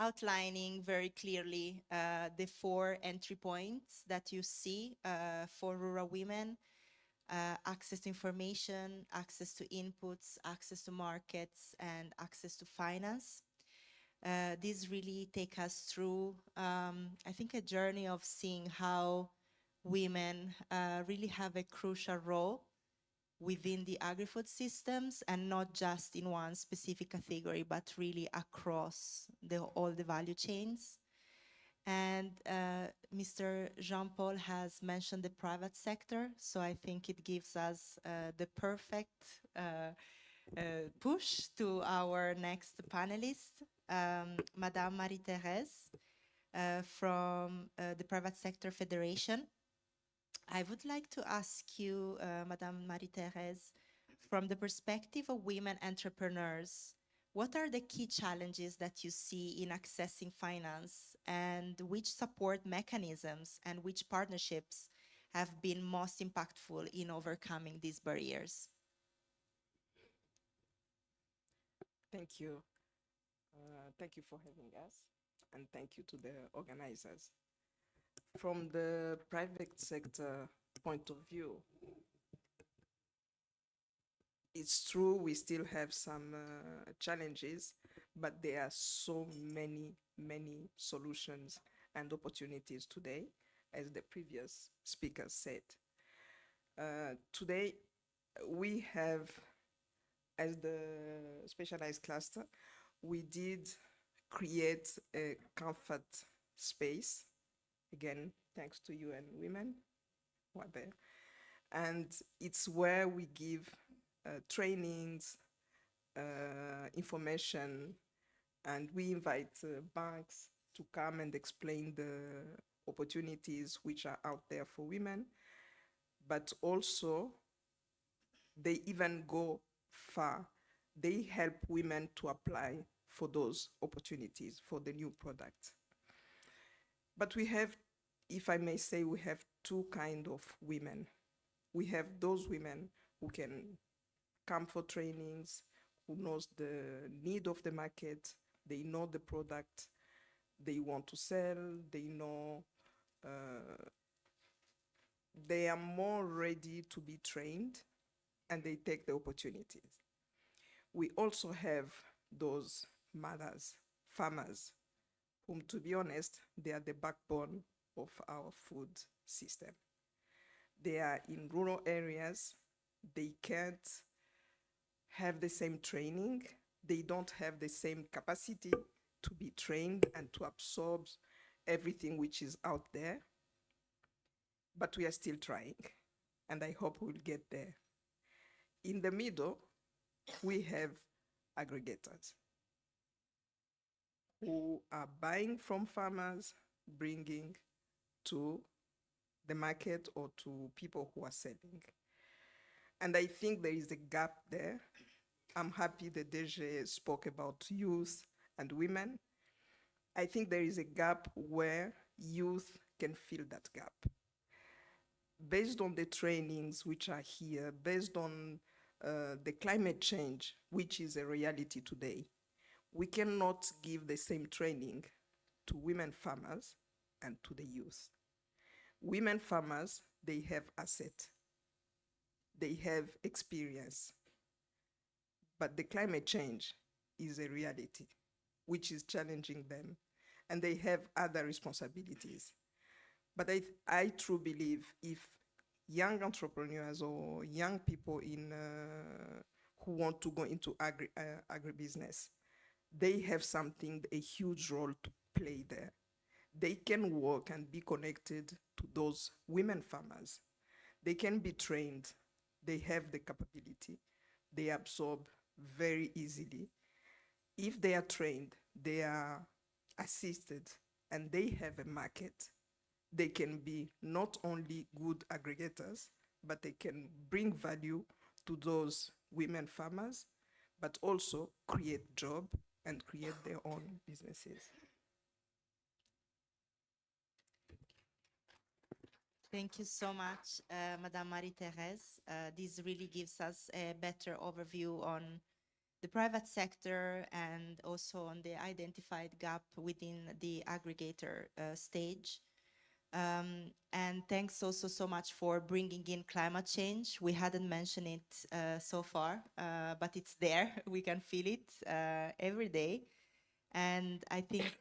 outlining very clearly the 4 entry points that you see for rural women: access to information, access to inputs, access to markets, and access to finance. These really take us through, I think, a journey of seeing how women really have a crucial role within the agri-food systems, and not just in one specific category, but really across all the value chains. And Mr. Jean-Paul has mentioned the private sector, so I think it gives us the perfect push to our next panelist, Madame Marie-Thérèse from the Private Sector Federation. I would like to ask you, Madame Marie-Thérèse, from the perspective of women entrepreneurs, what are the key challenges that you see in accessing finance, and which support mechanisms and which partnerships have been most impactful in overcoming these barriers? Thank you. Thank you for having us, and thank you to the organizers. From the private sector point of view, it's true we still have some challenges, but there are so many solutions and opportunities today, as the previous speaker said. Today, we have, as the specialized cluster, we did create a comfort space, again, thanks to UN Women who are there. And it's where we give trainings, information, and we invite banks to come and explain the opportunities which are out there for women. But also, they even go far. They help women to apply for those opportunities for the new product. But we have, if I may say, we have two kinds of women. We have those women who can come for trainings, who knows the need of the market, they know the product they want to sell, they know, they are more ready to be trained, and they take the opportunities. We also have those mothers, farmers, whom, to be honest, they are the backbone of our food system. They are in rural areas, they can't have the same training, they don't have the same capacity to be trained and to absorb everything which is out there. But we are still trying, and I hope we'll get there. In the middle, we have aggregators who are buying from farmers, bringing to the market or to people who are selling. And I think there is a gap there. I'm happy the DG spoke about youth and women. I think there is a gap where youth can fill that gap. Based on the trainings which are here, based on the climate change, which is a reality today, we cannot give the same training to women farmers and to the youth. Women farmers, they have asset, they have experience, but the climate change is a reality which is challenging them, and they have other responsibilities. But I truly believe if young entrepreneurs or young people who want to go into agribusiness, they have something, a huge role to play there. They can work and be connected to those women farmers. They can be trained. They have the capability. They absorb very easily. If they are trained, they are assisted, and they have a market. They can be not only good aggregators, but they can bring value to those women farmers, but also create jobs and create their own businesses. Thank you so much, Madame Marie-Thérèse. This really gives us a better overview on the private sector and also on the identified gap within the aggregator stage. And thanks also so much for bringing in climate change. We hadn't mentioned it so far, but it's there. We can feel it every day. And I think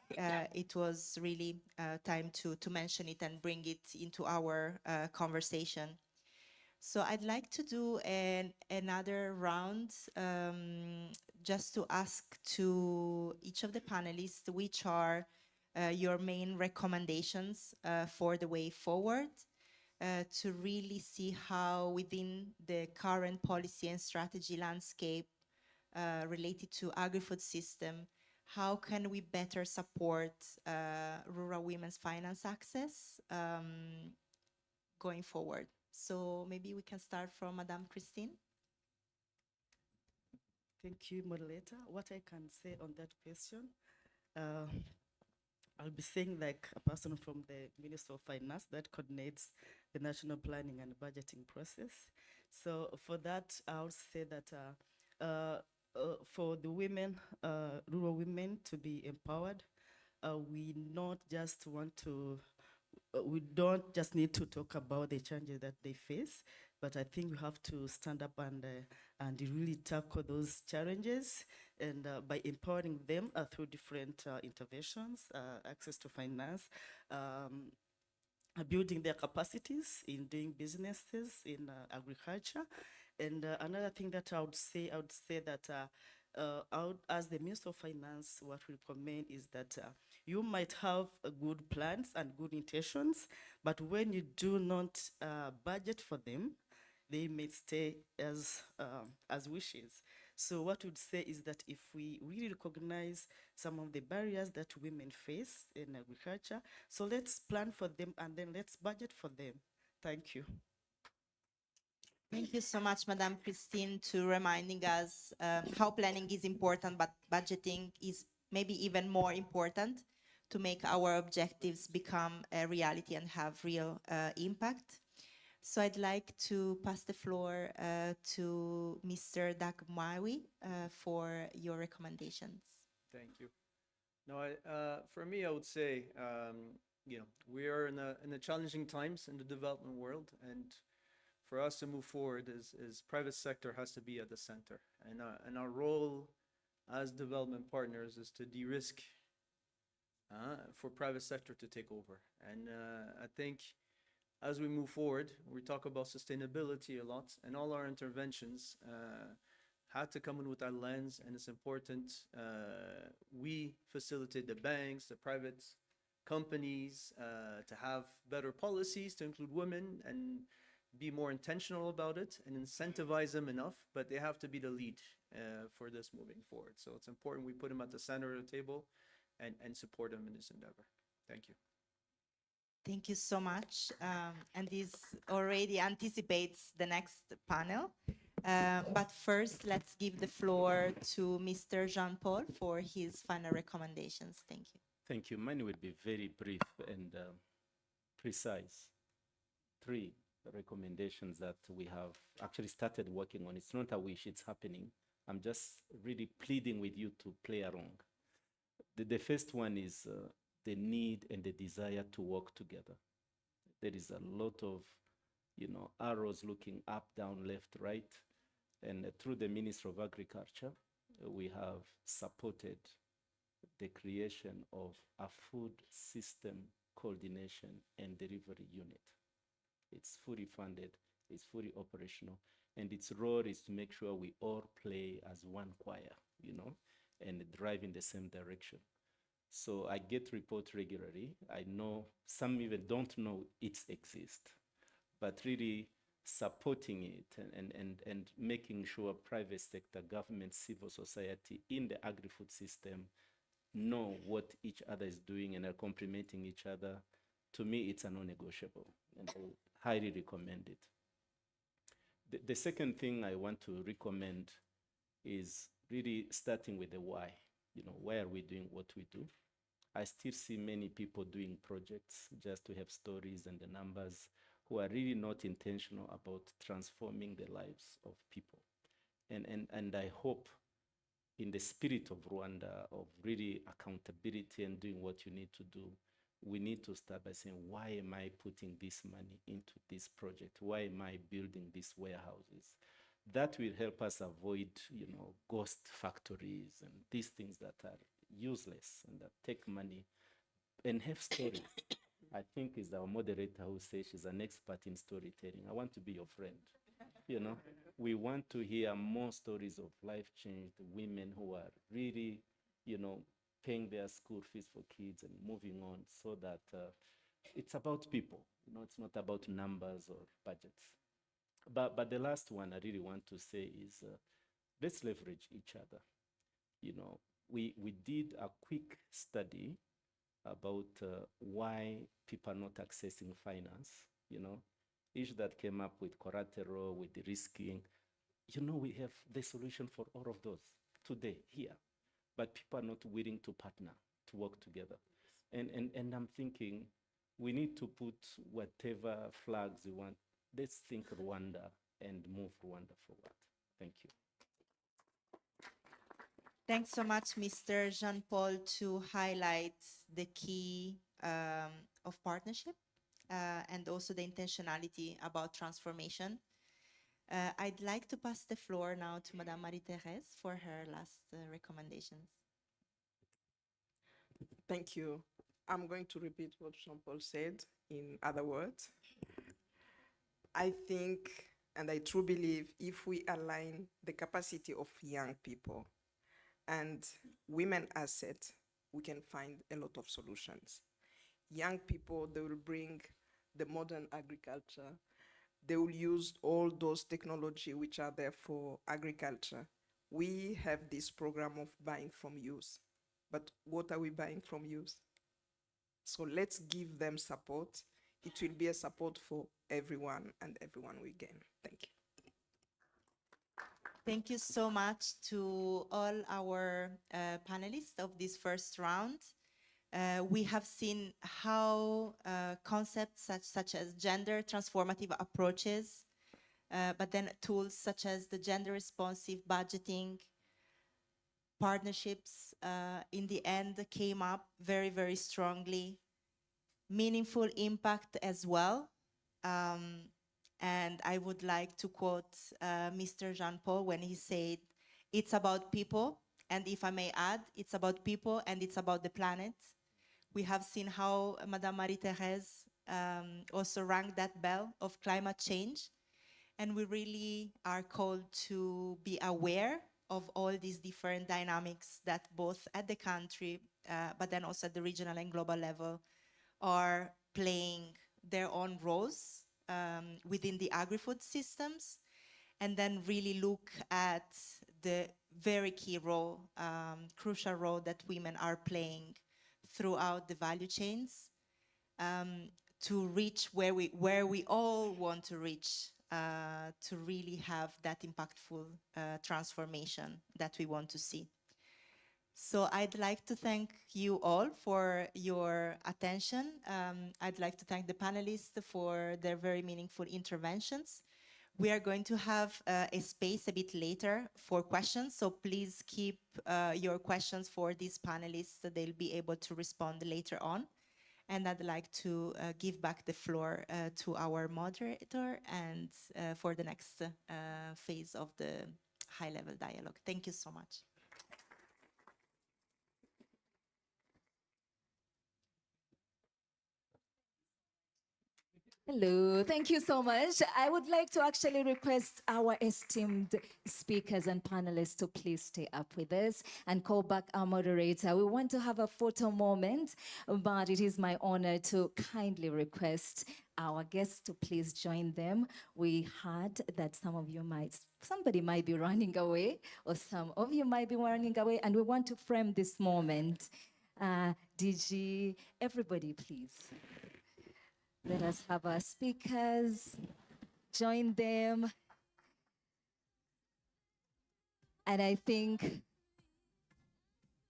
it was really time to mention it and bring it into our conversation. So I'd like to do another round just to ask to each of the panelists which are your main recommendations for the way forward to really see how within the current policy and strategy landscape related to agri-food system, how can we better support rural women's finance access going forward? So maybe we can start from Madame Christine. Thank you, moderator. What I can say on that question, I'll be saying like a person from the Ministry of Finance that coordinates the national planning and budgeting process. So for that, I would say that for the women, rural women to be empowered, we not just want to we don't just need to talk about the challenges that they face, but I think we have to stand up and really tackle those challenges, and by empowering them through different interventions, access to finance, building their capacities in doing businesses in agriculture. And another thing that I would say that as the Minister of Finance, what we recommend is that you might have good plans and good intentions, but when you do not budget for them, they may stay as wishes. So what we'd say is that if we really recognize some of the barriers that women face in agriculture, so let's plan for them and then let's budget for them. Thank you. Thank you so much, Madame Christine, to reminding us how planning is important, but budgeting is maybe even more important to make our objectives become a reality and have real impact. So I'd like to pass the floor to Mr. JP-RWEE for your recommendations. Thank you. No, for me, I would say, we are in a challenging times in the development world, and for us to move forward is private sector has to be at the center, and our role as development partners is to de-risk for private sector to take over. And I think as we move forward, we talk about sustainability a lot, and all our interventions had to come in with that lens, and it's important we facilitate the banks, the private companies to have better policies to include women and be more intentional about it and incentivize them enough, but they have to be the lead for this moving forward. So it's important we put them at the center of the table and support them in this endeavor. Thank you. Thank you so much. And this already anticipates the next panel. But first, let's give the floor to Mr. Jean-Paul for his final recommendations. Thank you. Thank you. Mine will be very brief and precise. 3 recommendations that we have actually started working on. It's not a wish, it's happening. I'm just really pleading with you to play along. The first one is the need and the desire to work together. There is a lot of, arrows looking up, down, left, right. And through the Ministry of Agriculture, we have supported the creation of a food system coordination and delivery unit. It's fully funded, it's fully operational, and its role is to make sure we all play as one choir, and drive in the same direction. So I get reports regularly. I know some even don't know it exists, but really supporting it and making sure private sector, government, civil society in the agri-food system know what each other is doing and are complementing each other. To me, it's a non-negotiable, and I highly recommend it. The second thing I want to recommend is really starting with the why. Why are we doing what we do? I still see many people doing projects just to have stories and the numbers, who are really not intentional about transforming the lives of people. And I hope in the spirit of Rwanda, of really accountability and doing what you need to do, we need to start by saying, why am I putting this money into this project? Why am I building these warehouses? That will help us avoid, ghost factories and these things that are useless and that take money, and have stories. I think is our moderator who says she's an expert in storytelling. I want to be your friend. We want to hear more stories of life-changed women who are really, paying their school fees for kids and moving on, so that it's about people. It's not about numbers or budgets. But the last one I really want to say is let's leverage each other. We did a quick study about why people are not accessing finance, issue that came up with collateral, with the risking. We have the solution for all of those today here, but people are not willing to partner, to work together. And I'm thinking we need to put whatever flags we want. Let's think Rwanda and move Rwanda forward. Thank you. Thanks so much, Mr. Jean-Paul, to highlight the key of partnership and also the intentionality about transformation. I'd like to pass the floor now to Madame Marie-Thérèse for her last recommendations. Thank you. I'm going to repeat what Jean-Paul said in other words. I think, and I truly believe, if we align the capacity of young people and women assets, we can find a lot of solutions. Young people, they will bring the modern agriculture. They will use all those technology which are there for agriculture. We have this program of buying from youth, but what are we buying from youth? So let's give them support. It will be a support for everyone, and everyone will gain. Thank you. Thank you so much to all our panelists of this first round. We have seen how concepts such as gender-transformative approaches, but then tools such as the gender-responsive budgeting, partnerships, in the end came up very, very strongly. Meaningful impact as well. And I would like to quote Mr. Jean-Paul when he said, it's about people, and if I may add, it's about people and it's about the planet. We have seen how Madame Marie-Thérèse also rang that bell of climate change, and we really are called to be aware of all these different dynamics that both at the country, but then also at the regional and global level, are playing their own roles within the agri-food systems, and then really look at the very key role, crucial role that women are playing throughout the value chains to reach where we all want to reach, to really have that impactful transformation that we want to see. So I'd like to thank you all for your attention. I'd like to thank the panelists for their very meaningful interventions. We are going to have a space a bit later for questions, so please keep your questions for these panelists. So they'll be able to respond later on. And I'd like to give back the floor to our moderator and for the next phase of the high-level dialogue. Thank you so much. Hello, thank you so much. I would like to actually request our esteemed speakers and panelists to please stay up with us and call back our moderator. We want to have a photo moment, but it is my honor to kindly request our guests to please join them. We heard that somebody might be running away, or some of you might be running away, and we want to frame this moment. DG, everybody please. Let us have our speakers, join them. And I think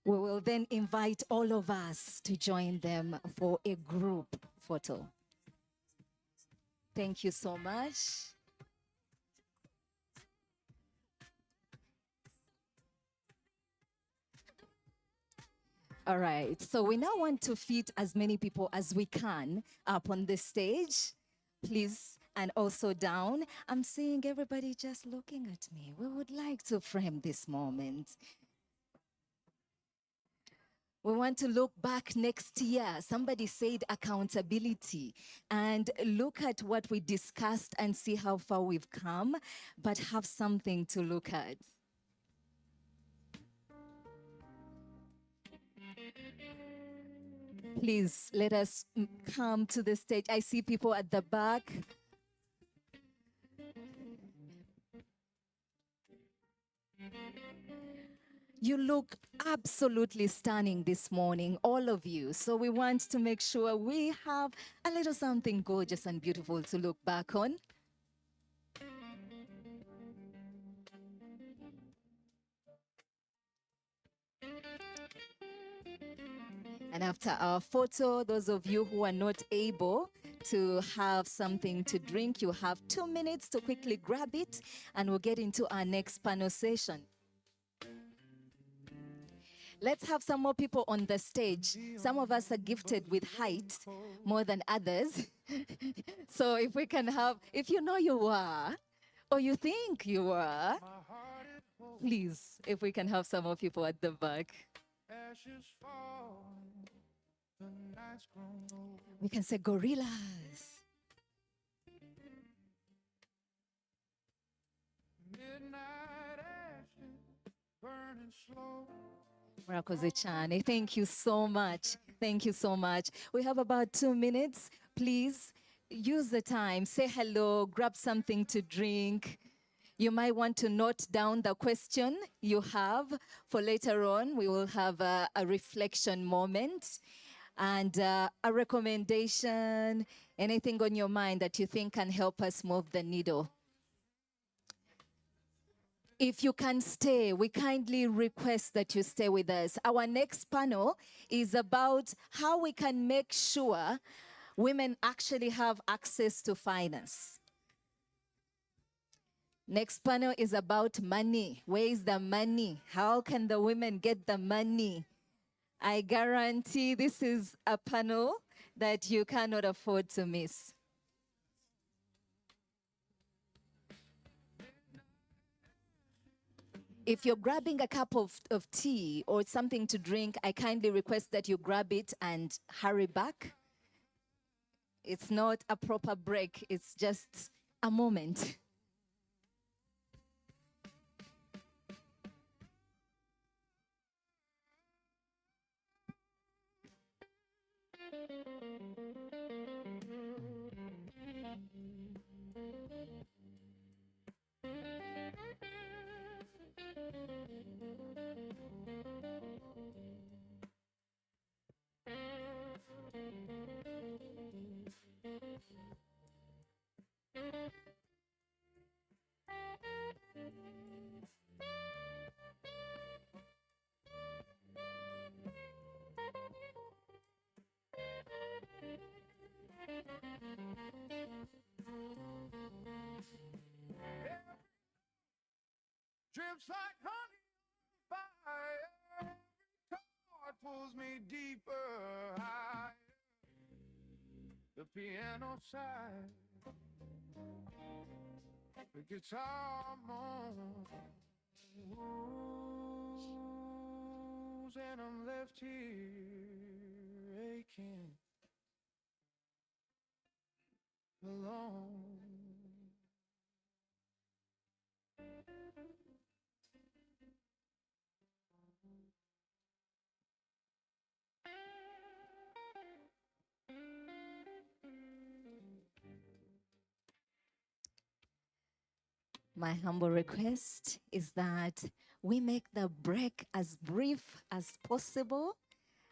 we will then invite all of us to join them for a group photo. Thank you so much. All right, so we now want to fit as many people as we can up on the stage, please, and also down. I'm seeing everybody just looking at me. We would like to frame this moment. We want to look back next year. Somebody said accountability, and look at what we discussed and see how far we've come, but have something to look at. Please let us come to the stage. I see people at the back. You look absolutely stunning this morning, all of you. So we want to make sure we have a little something gorgeous and beautiful to look back on. And after our photo, those of you who are not able to have something to drink, you have 2 minutes to quickly grab it, and we'll get into our next panel session. Let's have some more people on the stage. Some of us are gifted with height more than others. So if we can have, if you know you are, or you think you are, please, if we can have some more people at the back. We can say gorillas. Midnight ashes burning slow. Murakoze cyane. Thank you so much. Thank you so much. We have about 2 minutes. Please use the time. Say hello, grab something to drink. You might want to note down the question you have for later on. We will have a reflection moment and a recommendation, anything on your mind that you think can help us move the needle. If you can stay, we kindly request that you stay with us. Our next panel is about how we can make sure women actually have access to finance. Next panel is about money. Where is the money? How can the women get the money? I guarantee this is a panel that you cannot afford to miss. If you're grabbing a cup of tea or something to drink, I kindly request that you grab it and hurry back. It's not a proper break, it's just a moment. Drips like honey on fire, every chord pulls me deeper, higher. The piano side, the guitar moans, and I'm left here aching, alone. My humble request is that we make the break as brief as possible.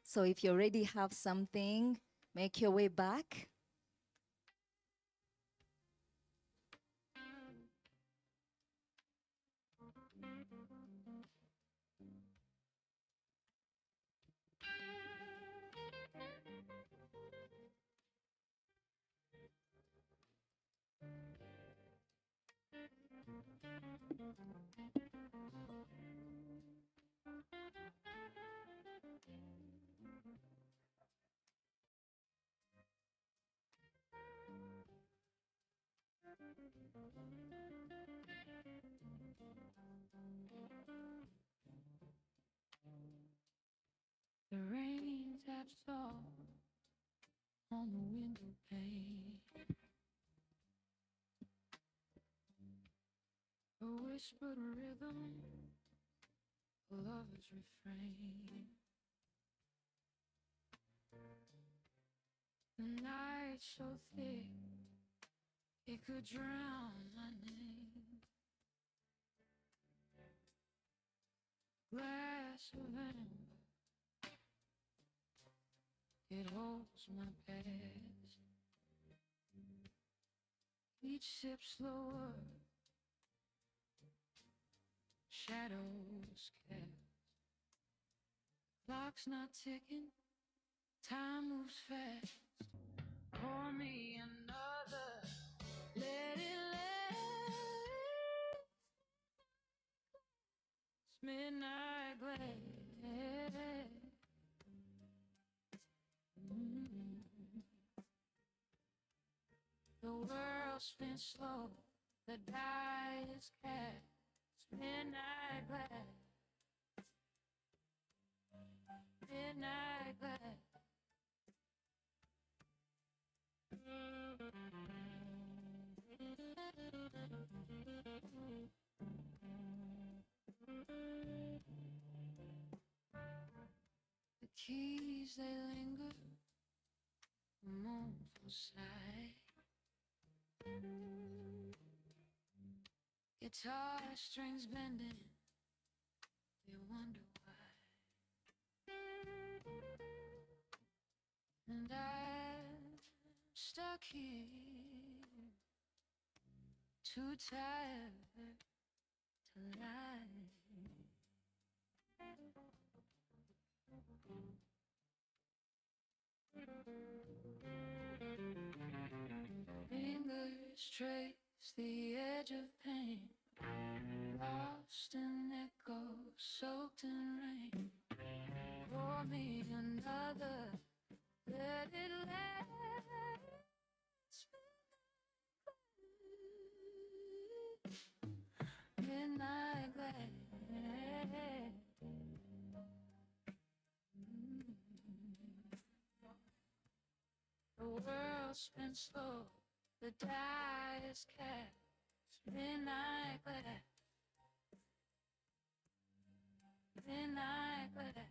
So if you already have something, make your way back. The rain taps fall on the window pane. A whispered rhythm, a lover's refrain. The night so thick it could drown my name. Glass of amber, it holds my past. Each sip slower, shadows cast. Clock's not ticking, time moves fast. Pour me another, let it last. Midnight glare. The world spins slow, the die is cast. Midnight glare. Midnight glare. The keys they linger, a mournful sigh. Guitar strings bending, they wonder why. And I'm stuck here, too tired to lie. Fingers trace the edge of pain, lost in echo, soaked in rain. Pour me another, let it last. Midnight glare. The world spins slow, the die is cast. Midnight glare. Midnight glare.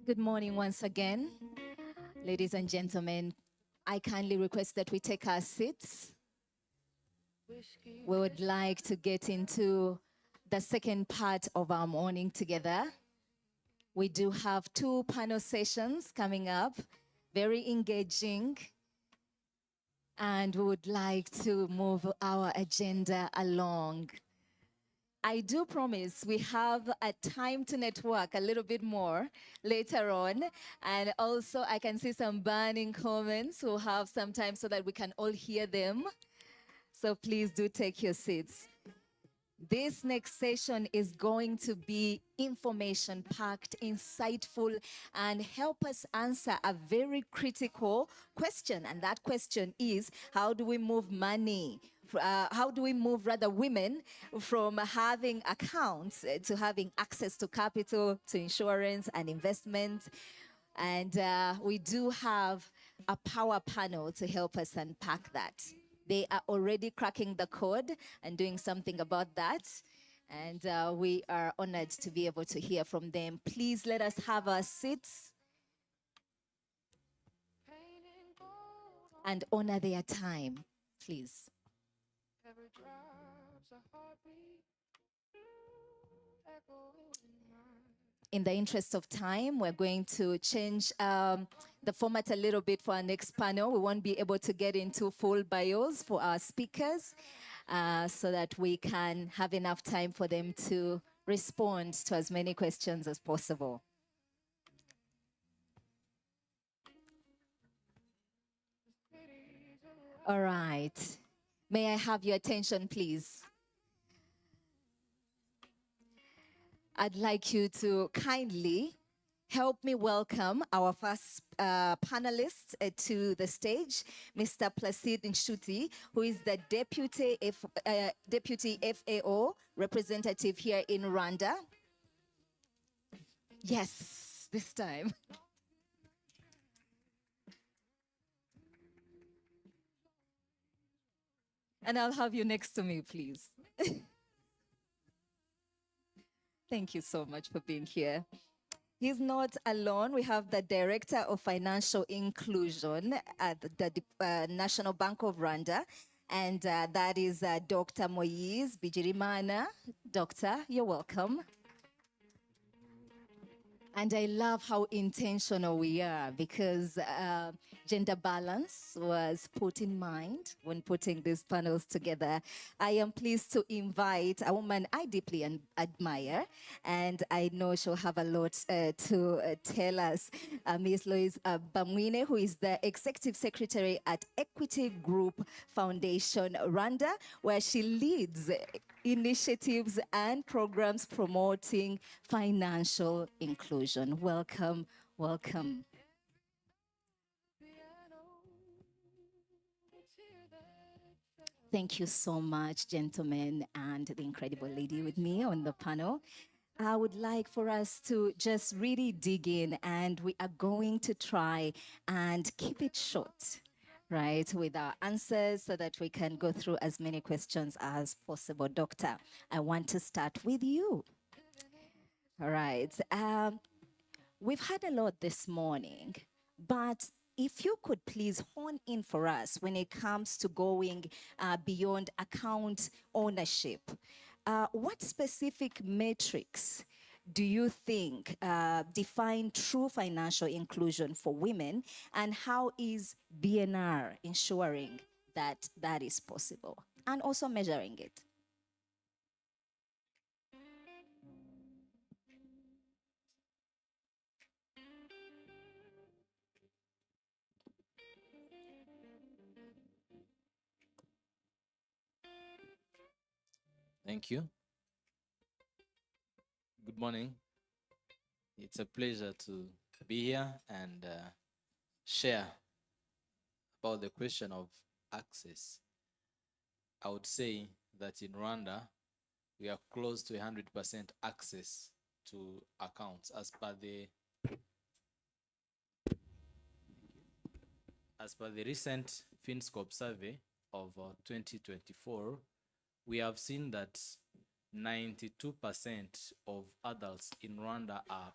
Good morning once again, ladies and gentlemen. I kindly request that we take our seats. We would like to get into the second part of our morning together. We do have 2 panel sessions coming up, very engaging. and we would like to move our agenda along. I do promise we have a time to network a little bit more later on. And also I can see some burning comments. We'll have some time so that we can all hear them. So please do take your seats. This next session is going to be information-packed, insightful, and help us answer a very critical question. And that question is, how do we move money? How do we move, rather, women from having accounts to having access to capital, to insurance and investment? And we do have a power panel to help us unpack that. They are already cracking the code and doing something about that. And we are honored to be able to hear from them. Please let us have our seats and honor their time, please. In the interest of time, we're going to change the format a little bit for our next panel. We won't be able to get into full bios for our speakers so that we can have enough time for them to respond to as many questions as possible. All right. May I have your attention, please? I'd like you to kindly help me welcome our first panelist to the stage, Mr. Placide Nshuti, who is the Deputy FAO representative here in Rwanda. Yes, this time. And I'll have you next to me, please. Thank you so much for being here. He's not alone. We have the Director of Financial Inclusion at the National Bank of Rwanda, and that is Dr. Moise Bigirimana. Doctor, you're welcome. And I love how intentional we are, because gender balance was put in mind when putting these panels together. I am pleased to invite a woman I deeply admire, and I know she'll have a lot to tell us. Ms. Lois Bamwine, who is the Executive Secretary at Equity Group Foundation Rwanda, where she leads initiatives and programs promoting financial inclusion. Welcome, welcome. Thank you so much, gentlemen, and the incredible lady with me on the panel. I would like for us to just really dig in, and we are going to try and keep it short, right, with our answers so that we can go through as many questions as possible. Doctor, I want to start with you. All right. We've had a lot this morning, but if you could please hone in for us when it comes to going beyond account ownership, what specific metrics do you think define true financial inclusion for women, and how is BNR ensuring that that is possible and also measuring it? Thank you. Good morning. It's a pleasure to be here and share about the question of access. I would say that in Rwanda, we are close to 100% access to accounts as per the recent FinScope survey of 2024. We have seen that 92% of adults in Rwanda are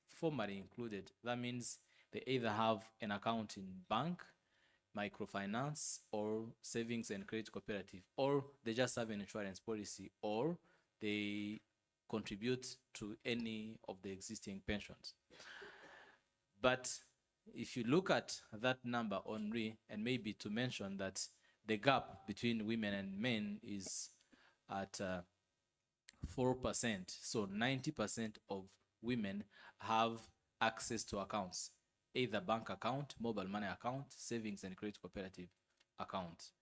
formally included. That means they either have an account in bank, microfinance, or savings and credit cooperative, or they just have an insurance policy, or they contribute to any of the existing pensions. But if you look at that number only, and maybe to mention that the gap between women and men is at 4%. So 90% of women have access to accounts, either bank account, mobile money account, savings and credit cooperative account.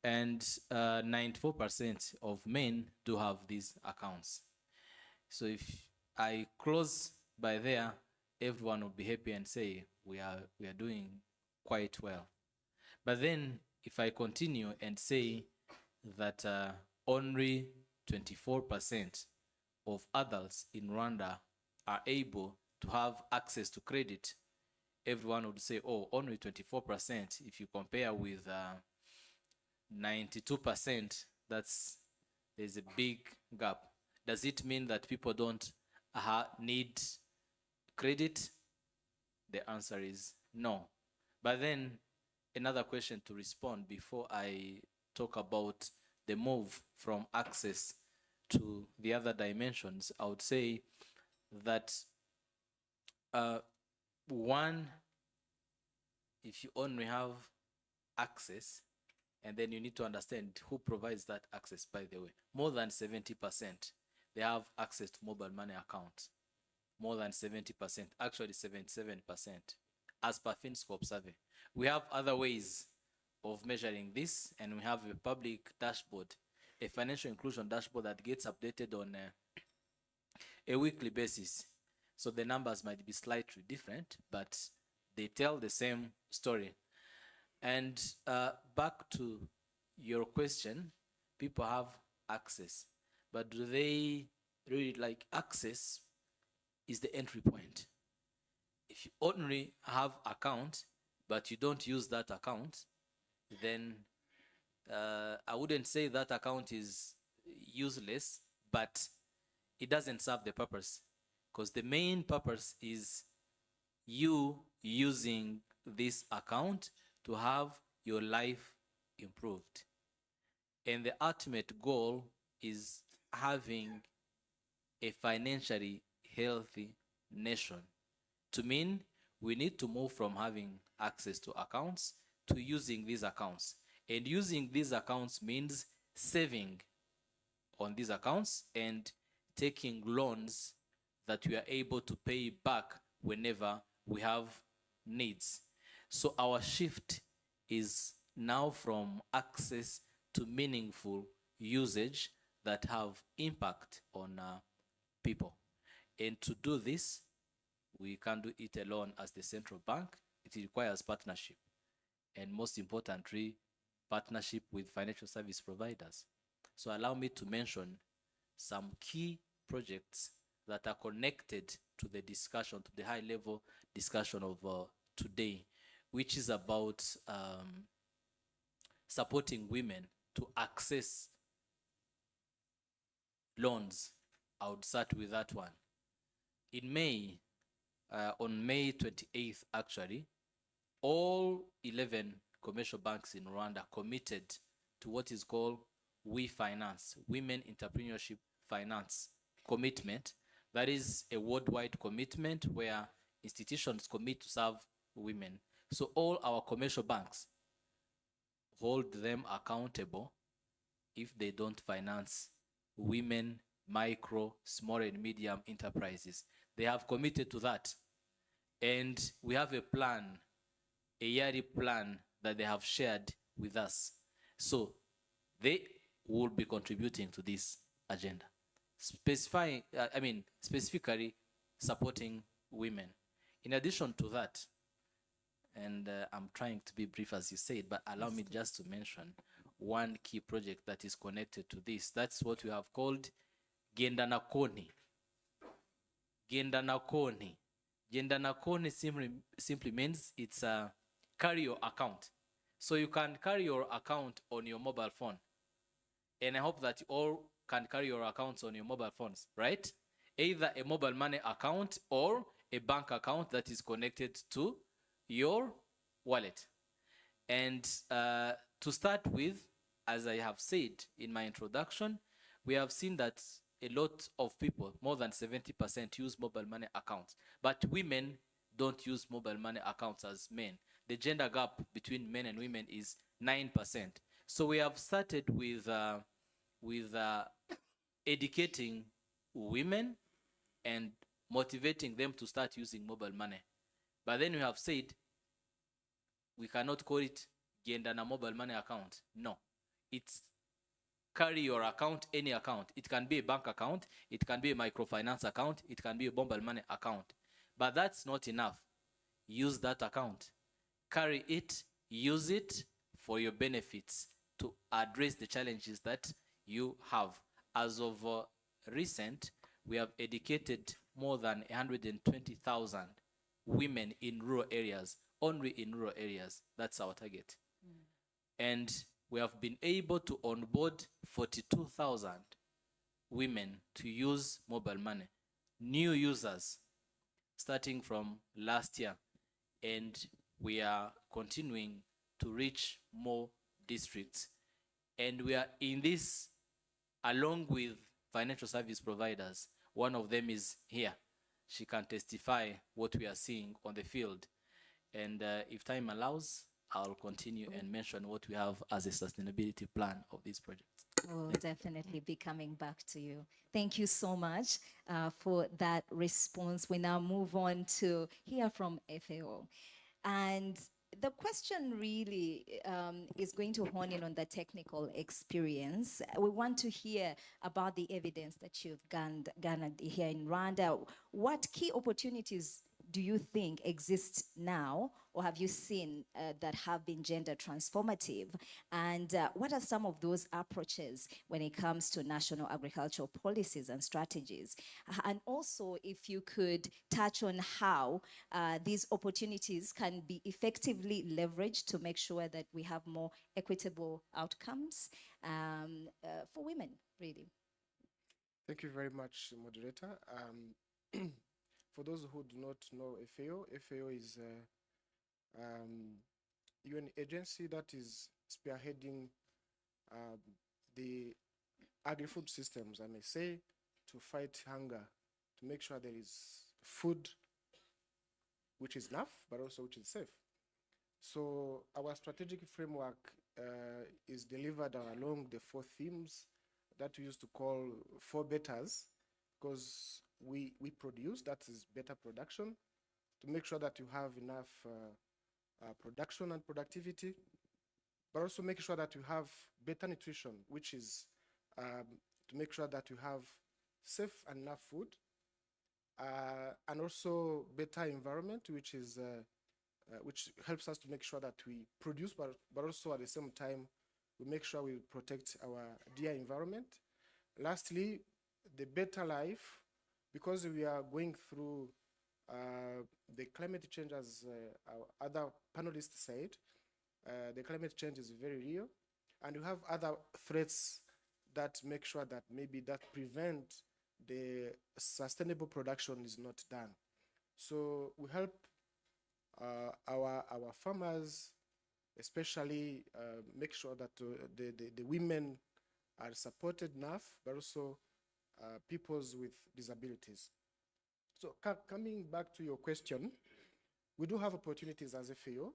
And 94% of men do have these accounts. So if I close by there, everyone will be happy and say we are doing quite well. But then if I continue and say that only 24% of adults in Rwanda are able to have access to credit, everyone would say, oh, only 24%. If you compare with 92%, there's a big gap. Does it mean that people don't need credit? The answer is no. But then another question to respond before I talk about the move from access to the other dimensions, I would say that one, if you only have access, and then you need to understand who provides that access, by the way. More than 70%, they have access to mobile money accounts. More than 70%, actually 77%, as per FinScope survey. We have other ways of measuring this, and we have a public dashboard, a financial inclusion dashboard that gets updated on a weekly basis. So the numbers might be slightly different, but they tell the same story. And back to your question, people have access, but do they really like access is the entry point? If you only have account, but you don't use that account, then I wouldn't say that account is useless, but it doesn't serve the purpose, because the main purpose is you using this account to have your life improved. And the ultimate goal is having a financially healthy nation. To mean we need to move from having access to accounts to using these accounts. And using these accounts means saving on these accounts and taking loans that we are able to pay back whenever we have needs. So our shift is now from access to meaningful usage that have impact on people. And to do this, we can't do it alone as the central bank. It requires partnership. And most importantly, partnership with financial service providers. So allow me to mention some key projects that are connected to the discussion, to the high level discussion of today, which is about supporting women to access loans. I would start with that one. In May, on May 28th, actually, all 11 commercial banks in Rwanda committed to what is called We Finance, Women Entrepreneurship Finance Commitment. That is a worldwide commitment where institutions commit to serve women. So all our commercial banks hold them accountable if they don't finance women, micro, small and medium enterprises. They have committed to that. And we have a plan, a yearly plan that they have shared with us. So they will be contributing to this agenda, specifically supporting women. In addition to that, and I'm trying to be brief as you said, but allow me just to mention one key project that is connected to this. That's what we have called Gender-Nakoni. Gender-Nakoni. Gender-Nakoni simply means it's a carry your account. So you can carry your account on your mobile phone. And I hope that you all can carry your accounts on your mobile phones, right? Either a mobile money account or a bank account that is connected to your wallet. And to start with, as I have said in my introduction, we have seen that a lot of people, more than 70%, use mobile money accounts. But women don't use mobile money accounts as men. The gender gap between men and women is 9%. So we have started with educating women and motivating them to start using mobile money. But then we have said we cannot call it gender na mobile money account. No, it's carry your account, any account. It can be a bank account, it can be a microfinance account, it can be a mobile money account. But that's not enough. Use that account. Carry it, use it for your benefits to address the challenges that you have. As of recent, we have educated more than 120,000 women in rural areas, only in rural areas. That's our target. And we have been able to onboard 42,000 women to use mobile money, new users, starting from last year. And we are continuing to reach more districts. And we are in this along with financial service providers. One of them is here. She can testify what we are seeing on the field. And if time allows, I'll continue and mention what we have as a sustainability plan of these projects. We'll definitely be coming back to you. Thank you so much for that response. We now move on to hear from FAO. And the question really is going to hone in on the technical experience. We want to hear about the evidence that you've garnered here in Rwanda. What key opportunities do you think exist now, or have you seen that have been gender transformative? And what are some of those approaches when it comes to national agricultural policies and strategies? And also, if you could touch on how these opportunities can be effectively leveraged to make sure that we have more equitable outcomes for women, really. Thank you very much, moderator. For those who do not know FAO is a UN agency that is spearheading the agri-food systems, I may say, to fight hunger, to make sure there is food which is enough, but also which is safe. So our strategic framework is delivered along the 4 themes that we used to call 4 betters, because we produce, that is better production, to make sure that you have enough production and productivity, but also make sure that you have better nutrition, which is to make sure that you have safe and enough food, and also better environment, which is which helps us to make sure that we produce, but also at the same time we make sure we protect our dear environment. Lastly, the better life, because we are going through the climate change, as our other panelists said, the climate change is very real, and you have other threats that make sure that maybe that prevent the sustainable production is not done. So we help our farmers, especially make sure that the women are supported enough, but also peoples with disabilities. So coming back to your question, we do have opportunities as FAO.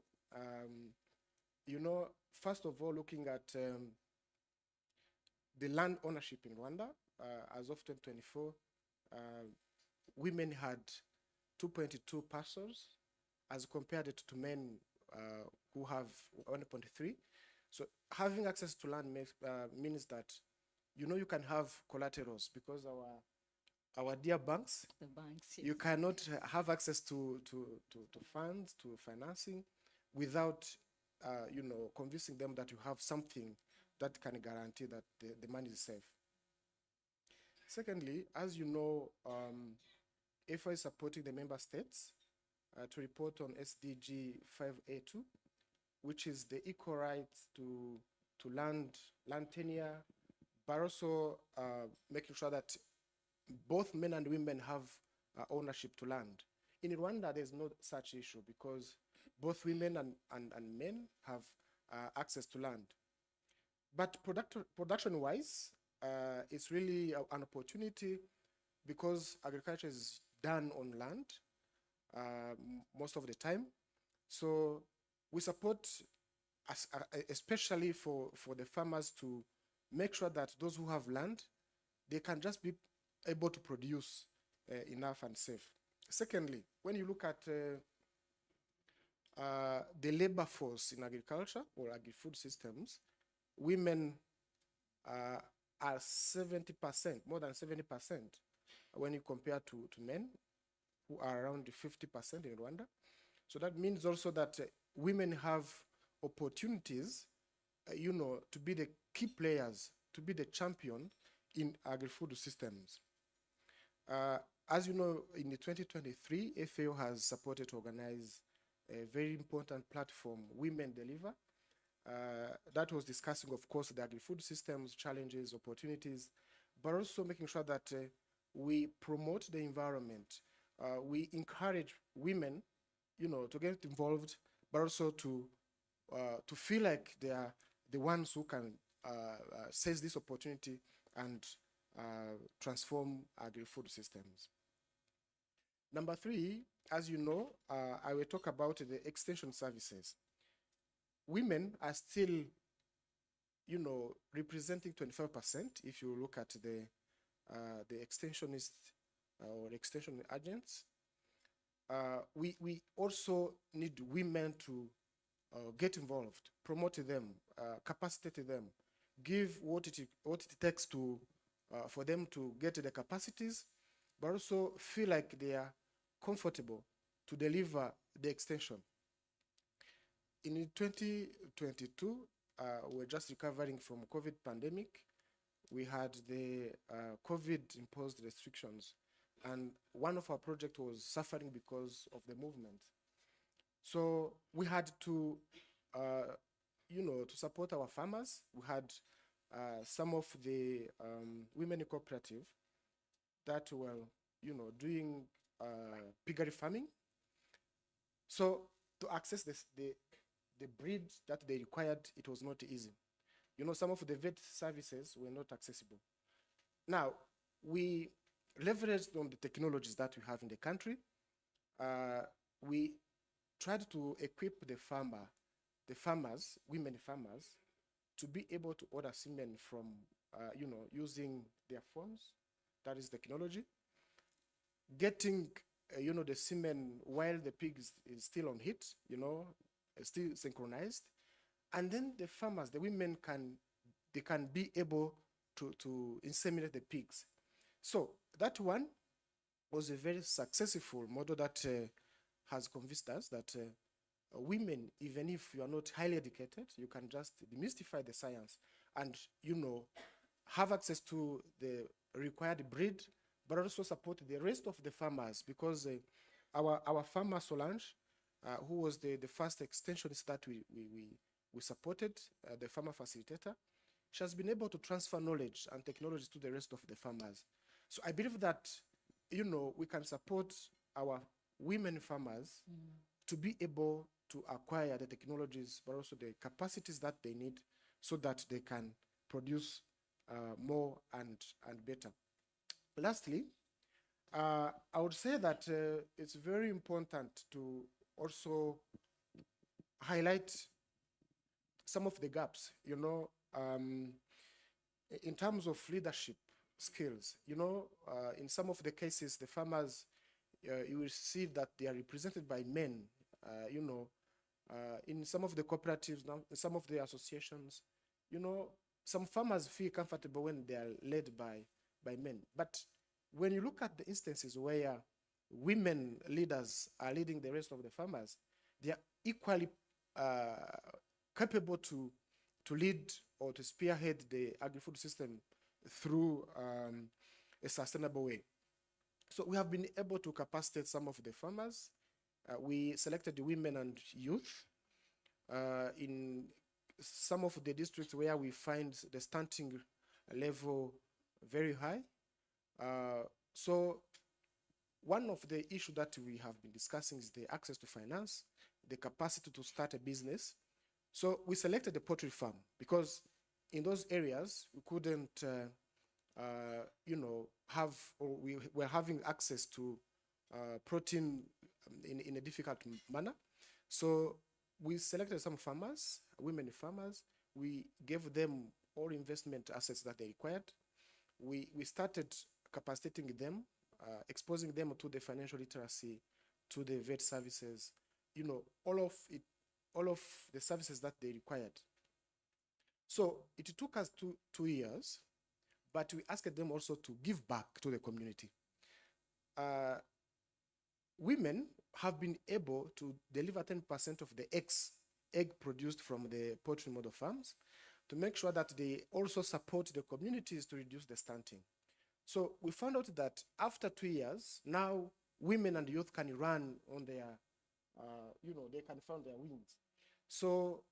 You know, first of all, looking at the land ownership in Rwanda, as of 2024, women had 2.2 parcels as compared to men who have 1.3. So having access to land means that, you know, you can have collaterals, because our dear banks, yes. You cannot have access to funds, to financing, without you know, convincing them that you have something that can guarantee that the money is safe. Secondly, as you know, FAO is supporting the member states to report on SDG 5A2, which is the equal rights to land tenure, but also making sure that both men and women have ownership to land. In Rwanda, there's no such issue, because both women and men have access to land. But production-wise, it's really an opportunity, because agriculture is done on land, most of the time. So we support, especially for the farmers, to make sure that those who have land, they can just be able to produce enough and safe. Secondly, when you look at the labor force in agriculture or agri-food systems, women are 70%, more than 70% when you compare to men, who are around 50% in Rwanda. So that means also that women have opportunities, to be the key players, to be the champion in agri-food systems. As you know, in the 2023, FAO has supported to organize a very important platform, Women Deliver, that was discussing, of course, the agri-food systems, challenges, opportunities, but also making sure that we promote the environment. We encourage women, to get involved, but also to feel like they are the ones who can seize this opportunity and transform agri-food systems. Number 3, as you know, I will talk about the extension services. Women are still, representing 25% if you look at the extensionist or extension agents. We also need women to get involved, promote them, capacitate them, give what it takes to for them to get the capacities, but also feel like they are comfortable to deliver the extension. In 2022, we're just recovering from COVID pandemic. We had the COVID-imposed restrictions, and one of our projects was suffering because of the movement. So we had to, to support our farmers. We had some of the women cooperative that were, doing piggery farming. So to access the breed that they required, it was not easy. Some of the vet services were not accessible. Now, we leveraged on the technologies that we have in the country. We tried to equip the farmers, women farmers, to be able to order semen from, using their phones. That is technology. Getting, the semen while the pig is still on heat, still synchronized. And then the farmers, the women can be able to inseminate the pigs. So that one was a very successful model that has convinced us that women, even if you are not highly educated, you can just demystify the science and, have access to the required breed, but also support the rest of the farmers, because our farmer Solange, who was the first extensionist that we supported, the farmer facilitator, she has been able to transfer knowledge and technology to the rest of the farmers. So I believe that, we can support our women farmers to be able to acquire the technologies, but also the capacities that they need so that they can produce more and better. Lastly, I would say that it's very important to also highlight some of the gaps, in terms of leadership skills. In some of the cases, the farmers, you will see that they are represented by men, in some of the cooperatives, in some of the associations, some farmers feel comfortable when they are led by men. But when you look at the instances where women leaders are leading the rest of the farmers, they are equally capable to lead or to spearhead the agri-food system through a sustainable way. So we have been able to capacitate some of the farmers. We selected the women and youth in some of the districts where we find the stunting level very high. So one of the issues that we have been discussing is the access to finance, the capacity to start a business. So we selected the poultry farm because in those areas we couldn't, have, or we were having access to protein in a difficult manner. So we selected some farmers, women farmers. We gave them all investment assets that they required. We started capacitating them, exposing them to the financial literacy, to the vet services, you know, all of the services that they required. So it took us 2 years, but we asked them also to give back to the community. Women have been able to deliver 10% of the egg produced from the poultry model farms to make sure that they also support the communities to reduce the stunting. So we found out that after 2 years, now women and youth can run on their, you know, they can find their wings. So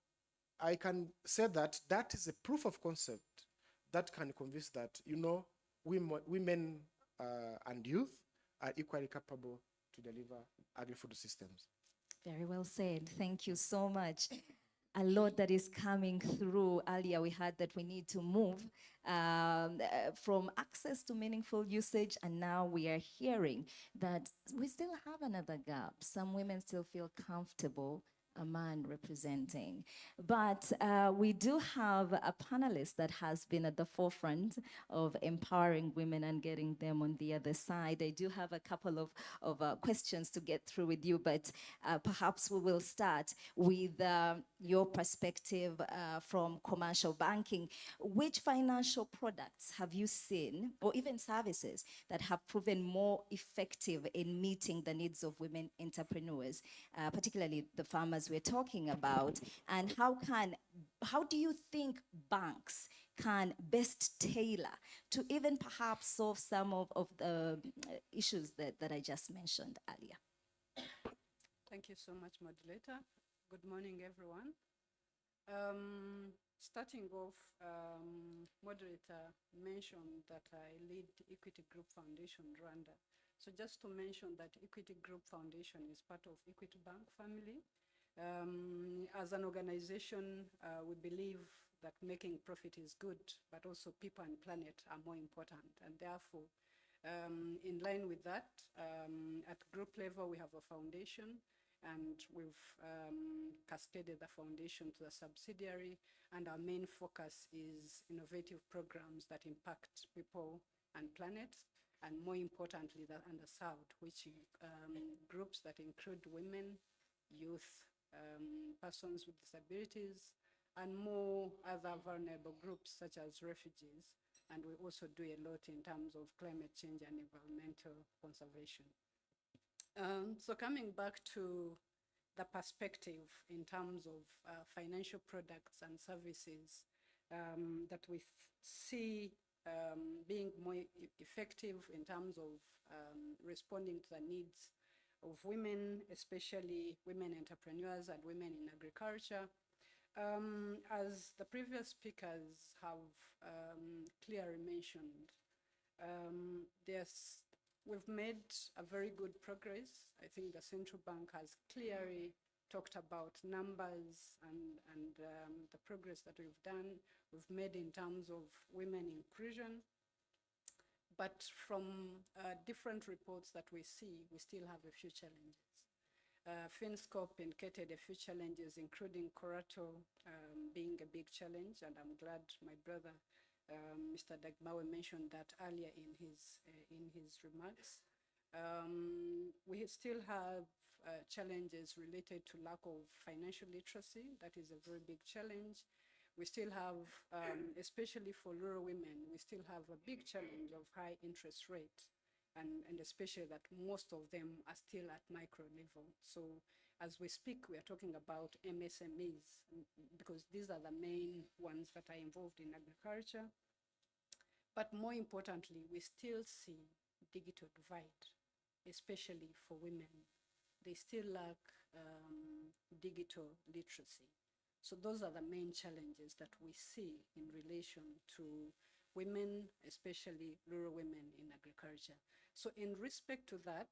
I can say that that is a proof of concept that can convince that, you know, women and youth are equally capable to deliver agri-food systems. Very well said. Thank you so much. A lot that is coming through. Earlier, we heard that we need to move from access to meaningful usage, and now we are hearing that we still have another gap. Some women still feel comfortable a man representing. But we do have a panelist that has been at the forefront of empowering women and getting them on the other side. I do have a couple of questions to get through with you, but perhaps we will start with your perspective from commercial banking. Which financial products have you seen, or even services, that have proven more effective in meeting the needs of women entrepreneurs, particularly the farmers we're talking about? And how do you think banks can best tailor to even perhaps solve some of the issues that I just mentioned earlier? Thank you so much, moderator. Good morning, everyone. Starting off, moderator mentioned that I lead Equity Group Foundation Rwanda. So just to mention that Equity Group Foundation is part of Equity Bank family. As an organization, we believe that making profit is good, but also people and planet are more important. And therefore, in line with that, at group level, we have a foundation, and we've cascaded the foundation to the subsidiary, and our main focus is innovative programs that impact people and planet, and more importantly, the underserved, which groups that include women, youth, persons with disabilities, and more other vulnerable groups such as refugees. And we also do a lot in terms of climate change and environmental conservation. So coming back to the perspective in terms of financial products and services that we see being more effective in terms of responding to the needs of women, especially women entrepreneurs and women in agriculture. As the previous speakers have clearly mentioned, we've made a very good progress. I think the central bank has clearly talked about numbers and the progress that we've made in terms of women inclusion. But from different reports that we see, we still have a few challenges. FinScope indicated a few challenges, including collateral being a big challenge, and I'm glad my brother, Mr. Dagmawe, mentioned that earlier in his remarks. We still have challenges related to lack of financial literacy. That is a very big challenge. We still have, especially for rural women, we still have a big challenge of high interest rate, and especially that most of them are still at micro level. So as we speak, we are talking about MSMEs, because these are the main ones that are involved in agriculture. But more importantly, we still see digital divide, especially for women. They still lack digital literacy. So those are the main challenges that we see in relation to women, especially rural women in agriculture. So in respect to that,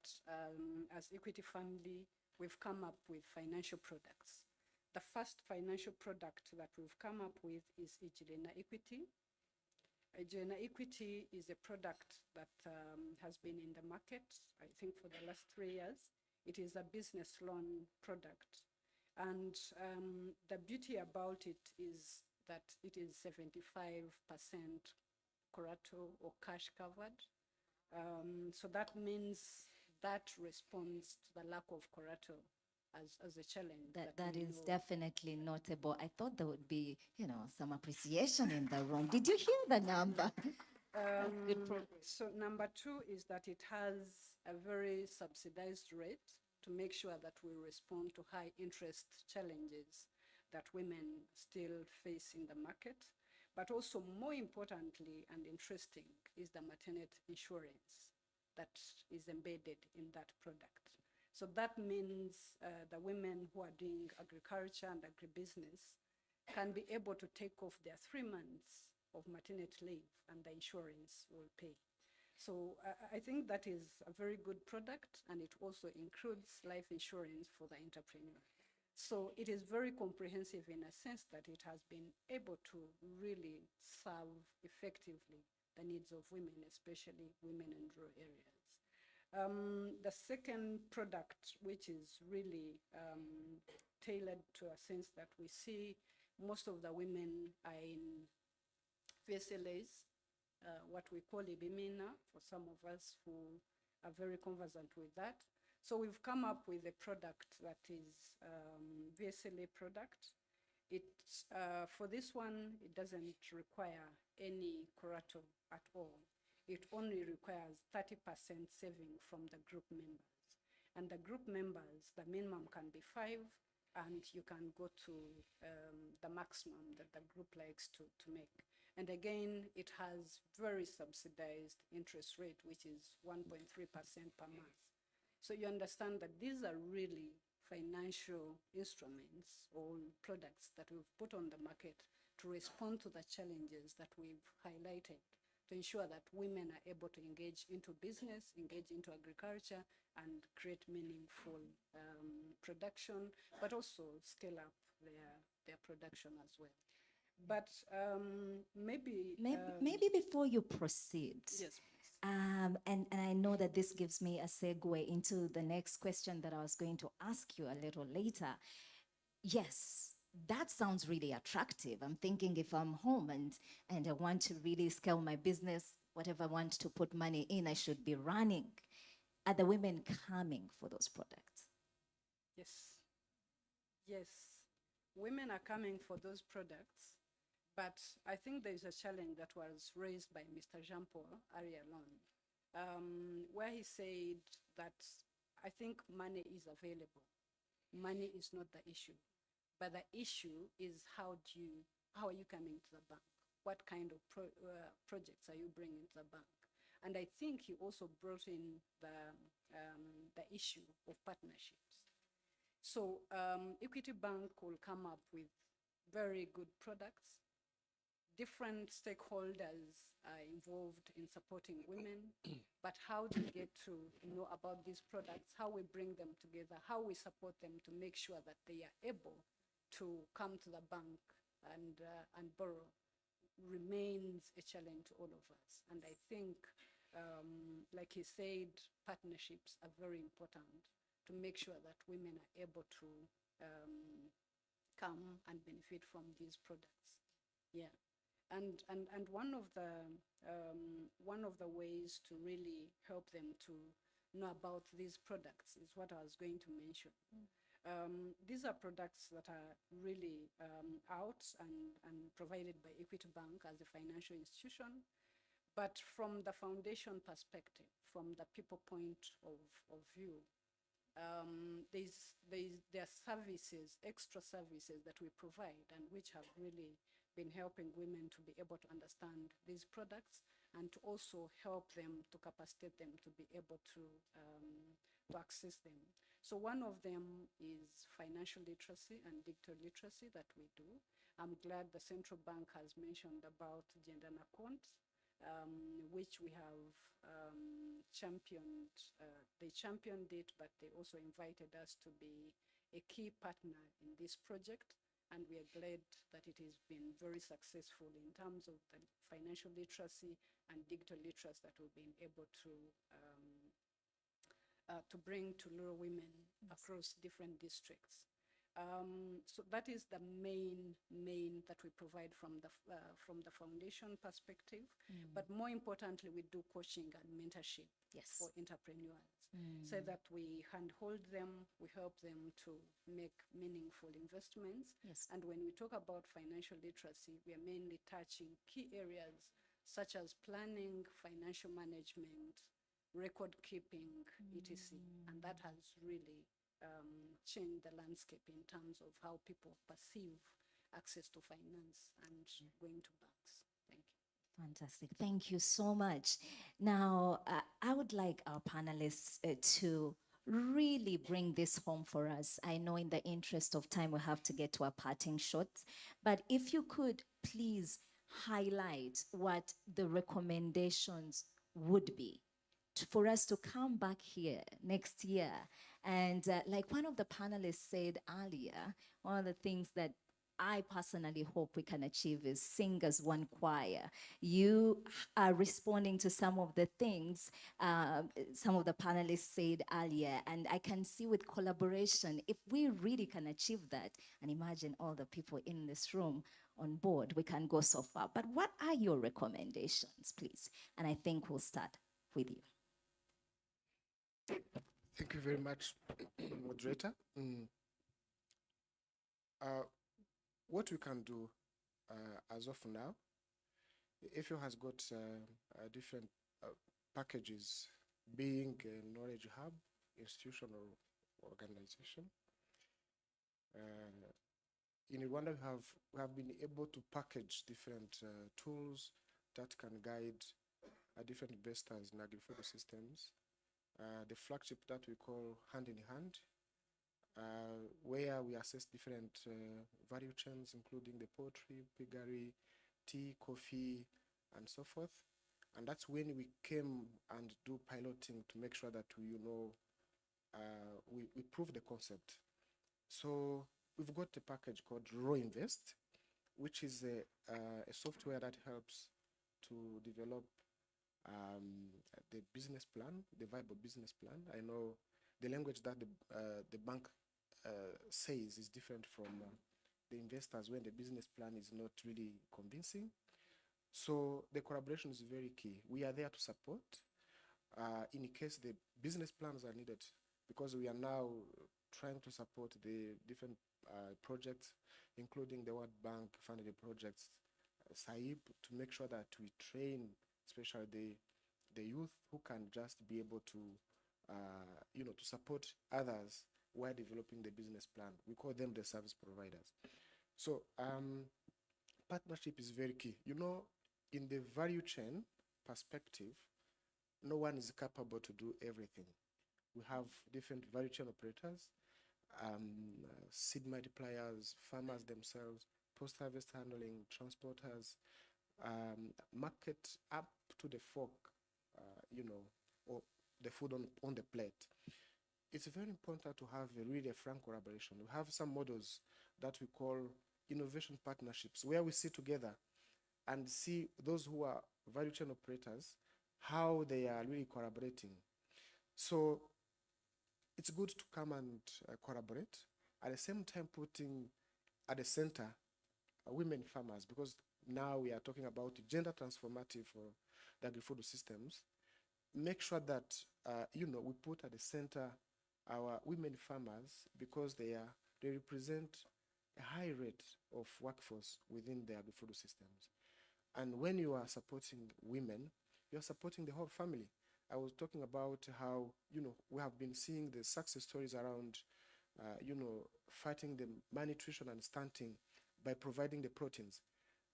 as Equity Family, we've come up with financial products. The first financial product that we've come up with is Ijilena Equity. Ijilena Equity is a product that has been in the market, I think, for the last 3 years. It is a business loan product. And the beauty about it is that it is 75% collateral or cash covered. So that means that responds to the lack of collateral as a challenge. That we is know. definitely notable. I thought there would be, you know, some appreciation in the room. Did you hear the number? Good progress. So number two is that it has a very subsidized rate to make sure that we respond to high interest challenges that women still face in the market. But also more importantly and interesting is the maternity insurance that is embedded in that product. So that means the women who are doing agriculture and agribusiness can be able to take off their 3 months of maternity leave and the insurance will pay. So I think that is a very good product, and it also includes life insurance for the entrepreneur. So it is very comprehensive in a sense that it has been able to really serve effectively the needs of women, especially women in rural areas. The second product, which is really tailored to a sense that we see most of the women are in VSLAs, what we call Ibimina, for some of us who are very conversant with that. So we've come up with a product that is VSLA product. For this one, it doesn't require any collateral at all. It only requires 30% saving from the group members. And the group members, the minimum can be 5, and you can go to the maximum that the group likes to make. And again, it has very subsidized interest rate, which is 1.3% per month. So you understand that these are really financial instruments or products that we've put on the market to respond to the challenges that we've highlighted, to ensure that women are able to engage into business, engage into agriculture, and create meaningful production, but also scale up their production as well. But maybe before you proceed. Yes. And I know that this gives me a segue into the next question that I was going to ask you a little later. Yes, that sounds really attractive. I'm thinking if I'm home and I want to really scale my business, whatever I want to put money in, I should be running. Are the women coming for those products? Yes. Yes, women are coming for those products. But I think there's a challenge that was raised by Mr. Jean-Paul earlier on, where he said that I think money is available. Money is not the issue. But the issue is how are you coming to the bank? What kind of projects are you bringing to the bank? And I think he also brought in the issue of partnerships. So Equity Bank will come up with very good products. Different stakeholders are involved in supporting women, but how do we get to know about these products, how we bring them together, how we support them to make sure that they are able to come to the bank and borrow remains a challenge to all of us. And I think, like he said, partnerships are very important to make sure that women are able to come and benefit from these products. Yeah. And one of the ways to really help them to know about these products is what I was going to mention. These are products that are really out and provided by Equity Bank as a financial institution, but from the foundation perspective, from the people point of view, there are services, extra services that we provide and which have really been helping women to be able to understand these products and to also help them, to capacitate them to be able to access them. So one of them is financial literacy and digital literacy that we do. I'm glad the central bank has mentioned about gender account, which we have championed. They championed it, but they also invited us to be a key partner in this project. And we are glad that it has been very successful in terms of the financial literacy and digital literacy that we've been able to to bring to rural women across different districts. So that is the main that we provide from the foundation perspective. But more importantly, we do coaching and mentorship for entrepreneurs, so that we handhold them, we help them to make meaningful investments. And when we talk about financial literacy, we are mainly touching key areas such as planning, financial management, record keeping, etc. And that has really change the landscape in terms of how people perceive access to finance and going to banks. Thank you. Fantastic. Thank you so much. Now, I would like our panelists to really bring this home for us. I know in the interest of time, we have to get to our parting shots, but if you could please highlight what the recommendations would be for us to come back here next year. And like one of the panelists said earlier, one of the things that I personally hope we can achieve is sing as one choir. You are responding to some of the things some of the panelists said earlier, and I can see with collaboration, if we really can achieve that, and imagine all the people in this room on board, we can go so far. But what are your recommendations, please? And I think we'll start with you. Thank you very much, moderator. What we can do as of now, IFEO has got different packages, being a knowledge hub, institution or organization. In Rwanda, we have been able to package different tools that can guide different investors in agri-food systems. The flagship that we call Hand in Hand, where we assess different value chains, including the poultry, piggery, tea, coffee, and so forth. And that's when we came and do piloting to make sure that we prove the concept. So we've got a package called RWEE, which is a software that helps to develop the business plan, the viable business plan. I know the language that the bank says is different from the investors when the business plan is not really convincing. So the collaboration is very key. We are there to support in case the business plans are needed, because we are now trying to support the different projects, including the World Bank funded projects, SAIB, to make sure that we train especially the youth who can just be able to, to support others while developing the business plan. We call them the service providers. So partnership is very key. In the value chain perspective, no one is capable to do everything. We have different value chain operators, seed multipliers, farmers themselves, post-harvest handling, transporters, market up to the fork, or the food on the plate. It's very important to have really a frank collaboration. We have some models that we call innovation partnerships, where we sit together and see those who are value chain operators, how they are really collaborating. So it's good to come and collaborate, at the same time putting at the center women farmers, because now we are talking about gender-transformative for the agri-food systems. Make sure that we put at the center our women farmers, because they represent a high rate of workforce within the agri-food systems. And when you are supporting women, you are supporting the whole family. I was talking about how we have been seeing the success stories around fighting the malnutrition and stunting by providing the proteins.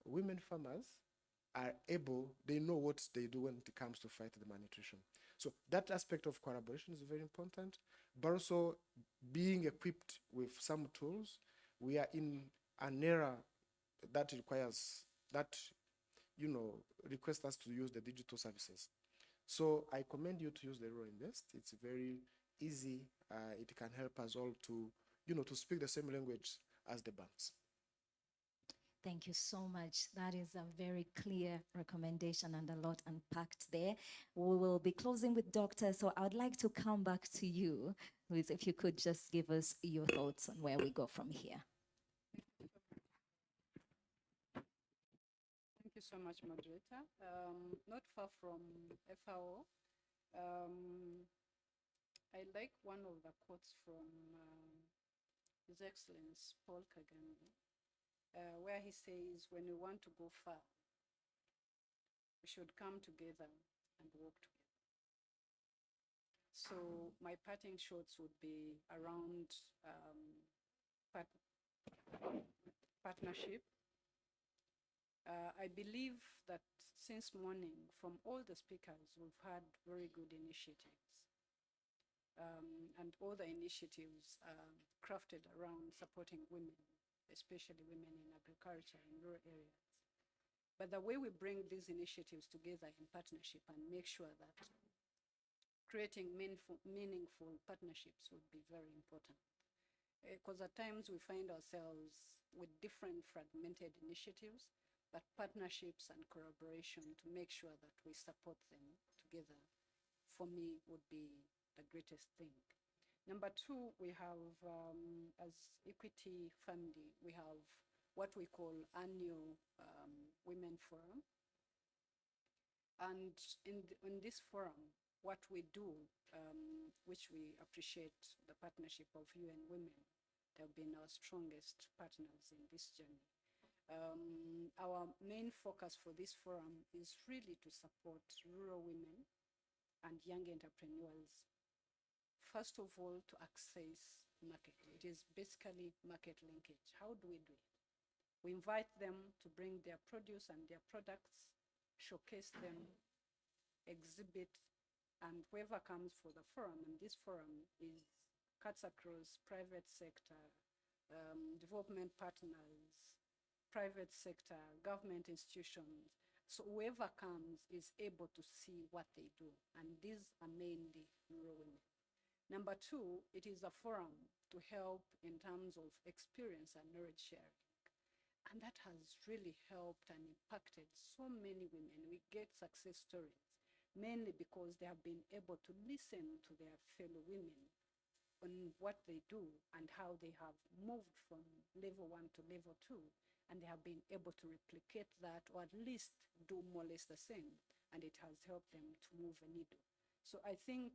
Women farmers are able, they know what they do when it comes to fight the malnutrition. So that aspect of collaboration is very important, but also being equipped with some tools. We are in an era that requires, requests us to use the digital services. So I commend you to use the RWEE. It's very easy. It can help us all to, to speak the same language as the banks. Thank you so much. That is a very clear recommendation and a lot unpacked there. We will be closing with Doctor, so I would like to come back to you, Louise, if you could just give us your thoughts on where we go from here. Thank you so much, moderator. Not far from FAO, I like one of the quotes from His Excellency Paul Kagame, where he says, when we want to go far, we should come together and work together. So my parting shots would be around partnership. I believe that since morning, from all the speakers, we've had very good initiatives. And all the initiatives are crafted around supporting women, especially women in agriculture in rural areas. But the way we bring these initiatives together in partnership and make sure that creating meaningful partnerships would be very important. Because at times we find ourselves with different fragmented initiatives, but partnerships and collaboration to make sure that we support them together, for me, would be the greatest thing. Number two, we have, as Equity Family, we have what we call annual Women Forum. And in this forum, what we do, which we appreciate the partnership of UN Women, they've been our strongest partners in this journey. Our main focus for this forum is really to support rural women and young entrepreneurs. First of all, to access market. It is basically market linkage. How do we do it? We invite them to bring their produce and their products, showcase them, exhibit, and whoever comes for the forum, and this forum cuts across private sector, development partners, private sector, government institutions. So whoever comes is able to see what they do, and these are mainly rural women. Number two, it is a forum to help in terms of experience and knowledge sharing. And that has really helped and impacted so many women. We get success stories, mainly because they have been able to listen to their fellow women on what they do and how they have moved from level 1 to level 2. And they have been able to replicate that, or at least do more or less the same. And it has helped them to move a needle. So I think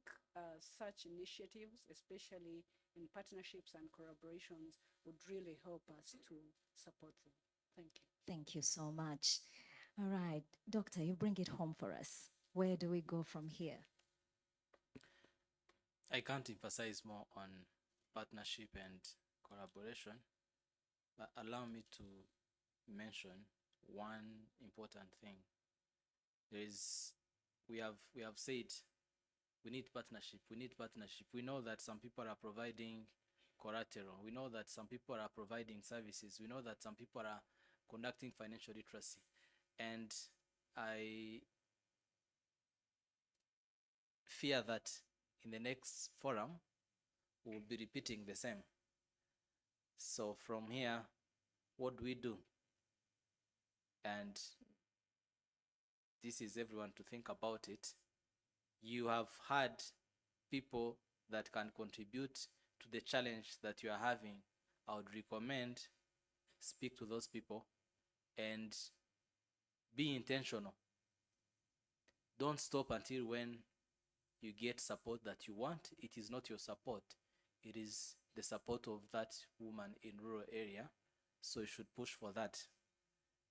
such initiatives, especially in partnerships and collaborations, would really help us to support them. Thank you. Thank you so much. All right, Doctor, you bring it home for us. Where do we go from here? I can't emphasize more on partnership and collaboration, but allow me to mention one important thing. We have said we need partnership, we need partnership. We know that some people are providing collateral. We know that some people are providing services. We know that some people are conducting financial literacy. And I fear that in the next forum, we will be repeating the same. So from here, what do we do? And this is everyone to think about it. You have had people that can contribute to the challenge that you are having. I would recommend speak to those people and be intentional. Don't stop until when you get support that you want. It is not your support. It is the support of that woman in rural area. So you should push for that.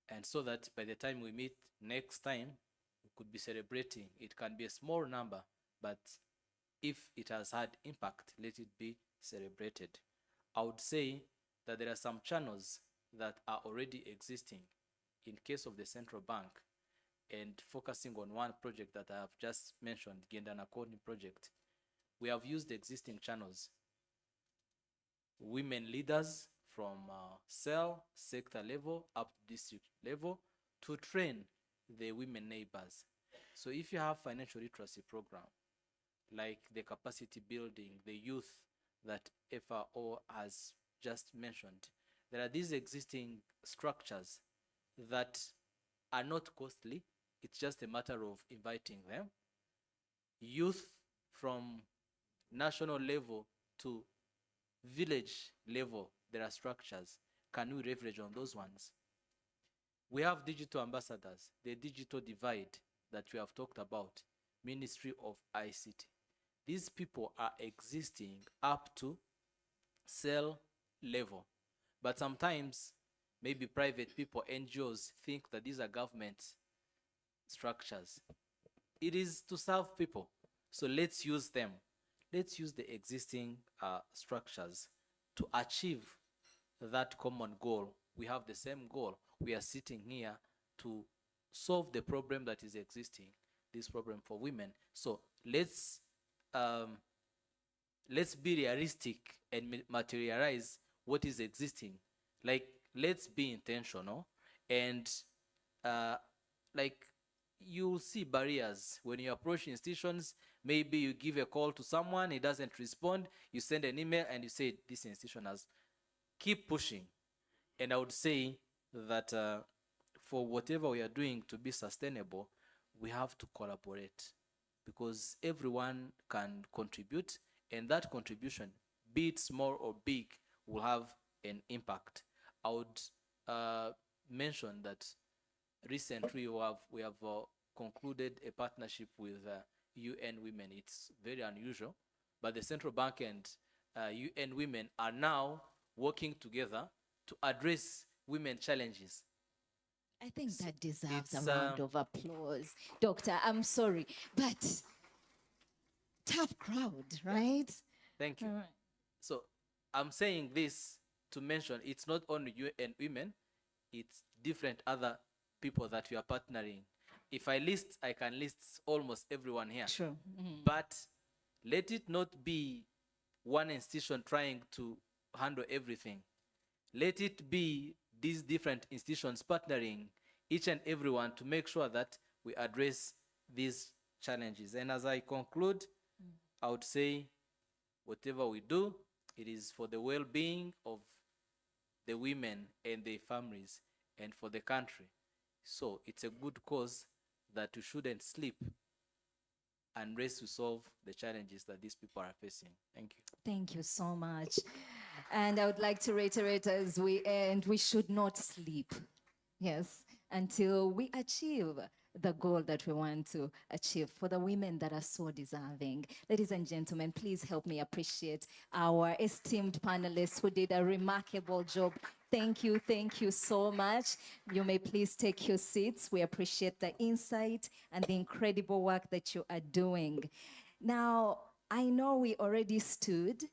And so that by the time we meet next time, we could be celebrating. It can be a small number, but if it has had impact, let it be celebrated. I would say that there are some channels that are already existing in case of the central bank, and focusing on one project that I have just mentioned, Gender-Transformative project. We have used existing channels. Women leaders from cell, sector level up to district level to train the women neighbors. So if you have financial literacy program, like the capacity building, the youth that FAO has just mentioned, there are these existing structures that are not costly. It's just a matter of inviting them. Youth from national level to village level, there are structures. Can we leverage on those ones? We have digital ambassadors, the digital divide that we have talked about, Ministry of ICT. These people are existing up to cell level. But sometimes, maybe private people, NGOs, think that these are government structures. It is to serve people. So let's use them. Let's use the existing structures to achieve that common goal. We have the same goal. We are sitting here to solve the problem that is existing, this problem for women. So let's be realistic and materialize what is existing. Like, let's be intentional, and like, you'll see barriers when you approach institutions. Maybe you give a call to someone, he doesn't respond, you send an email and you say, this institution has. Keep pushing. And I would say that for whatever we are doing to be sustainable, we have to collaborate, because everyone can contribute, and that contribution, be it small or big, will have an impact. I would mention that recently we have concluded a partnership with UN Women. It's very unusual, but the central bank and UN Women are now working together to address women challenges. I think that deserves a round of applause. Doctor, I'm sorry, but tough crowd, right? Thank you. All right. So I'm saying this to mention it's not only UN Women, it's different other people that we are partnering. If I list, I can list almost everyone here. Sure. But let it not be one institution trying to handle everything. Let it be these different institutions partnering each and everyone to make sure that we address these challenges. And as I conclude, I would say whatever we do, it is for the well-being of the women and their families and for the country. So it's a good cause that we shouldn't sleep unless we solve the challenges that these people are facing. Thank you. Thank you so much. And I would like to reiterate as we end, we should not sleep, yes, until we achieve the goal that we want to achieve for the women that are so deserving. Ladies and gentlemen, please help me appreciate our esteemed panelists who did a remarkable job. Thank you so much. You may please take your seats. We appreciate the insight and the incredible work that you are doing. Now, I know we already stood.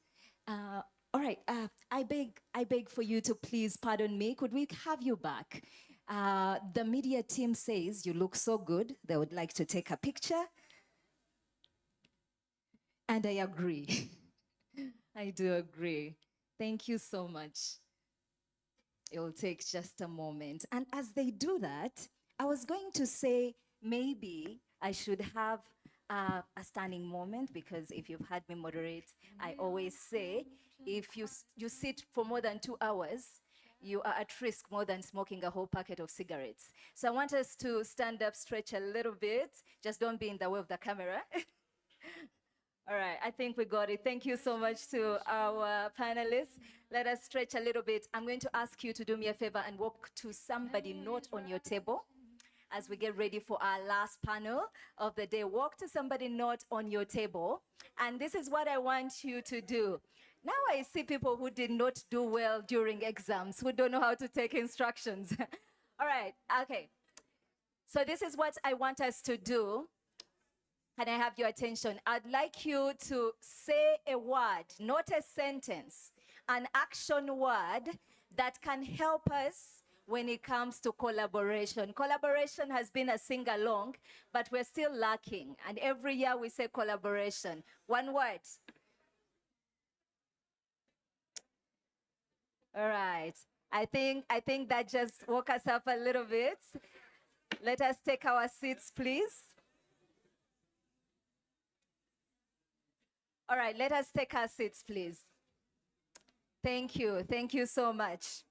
All right, I beg for you to please pardon me. Could we have you back? The media team says you look so good. They would like to take a picture. And I agree. I do agree. Thank you so much. It will take just a moment. And as they do that, I was going to say maybe I should have a standing moment, because if you've had me moderate, I always say if you sit for more than 2 hours, you are at risk more than smoking a whole packet of cigarettes. So I want us to stand up, stretch a little bit. Just don't be in the way of the camera. All right, I think we got it. Thank you so much to our panelists. Let us stretch a little bit. I'm going to ask you to do me a favor and walk to somebody not on your table as we get ready for our last panel of the day. Walk to somebody not on your table. And this is what I want you to do. Now I see people who did not do well during exams, who don't know how to take instructions. All right, okay. So this is what I want us to do. Can I have your attention? I'd like you to say a word, not a sentence, an action word that can help us when it comes to collaboration. Collaboration has been a sing-along, but we're still lacking. And every year we say collaboration. One word. All right. I think that just woke us up a little bit. Let us take our seats, please. All right, let us take our seats, please. Thank you so much.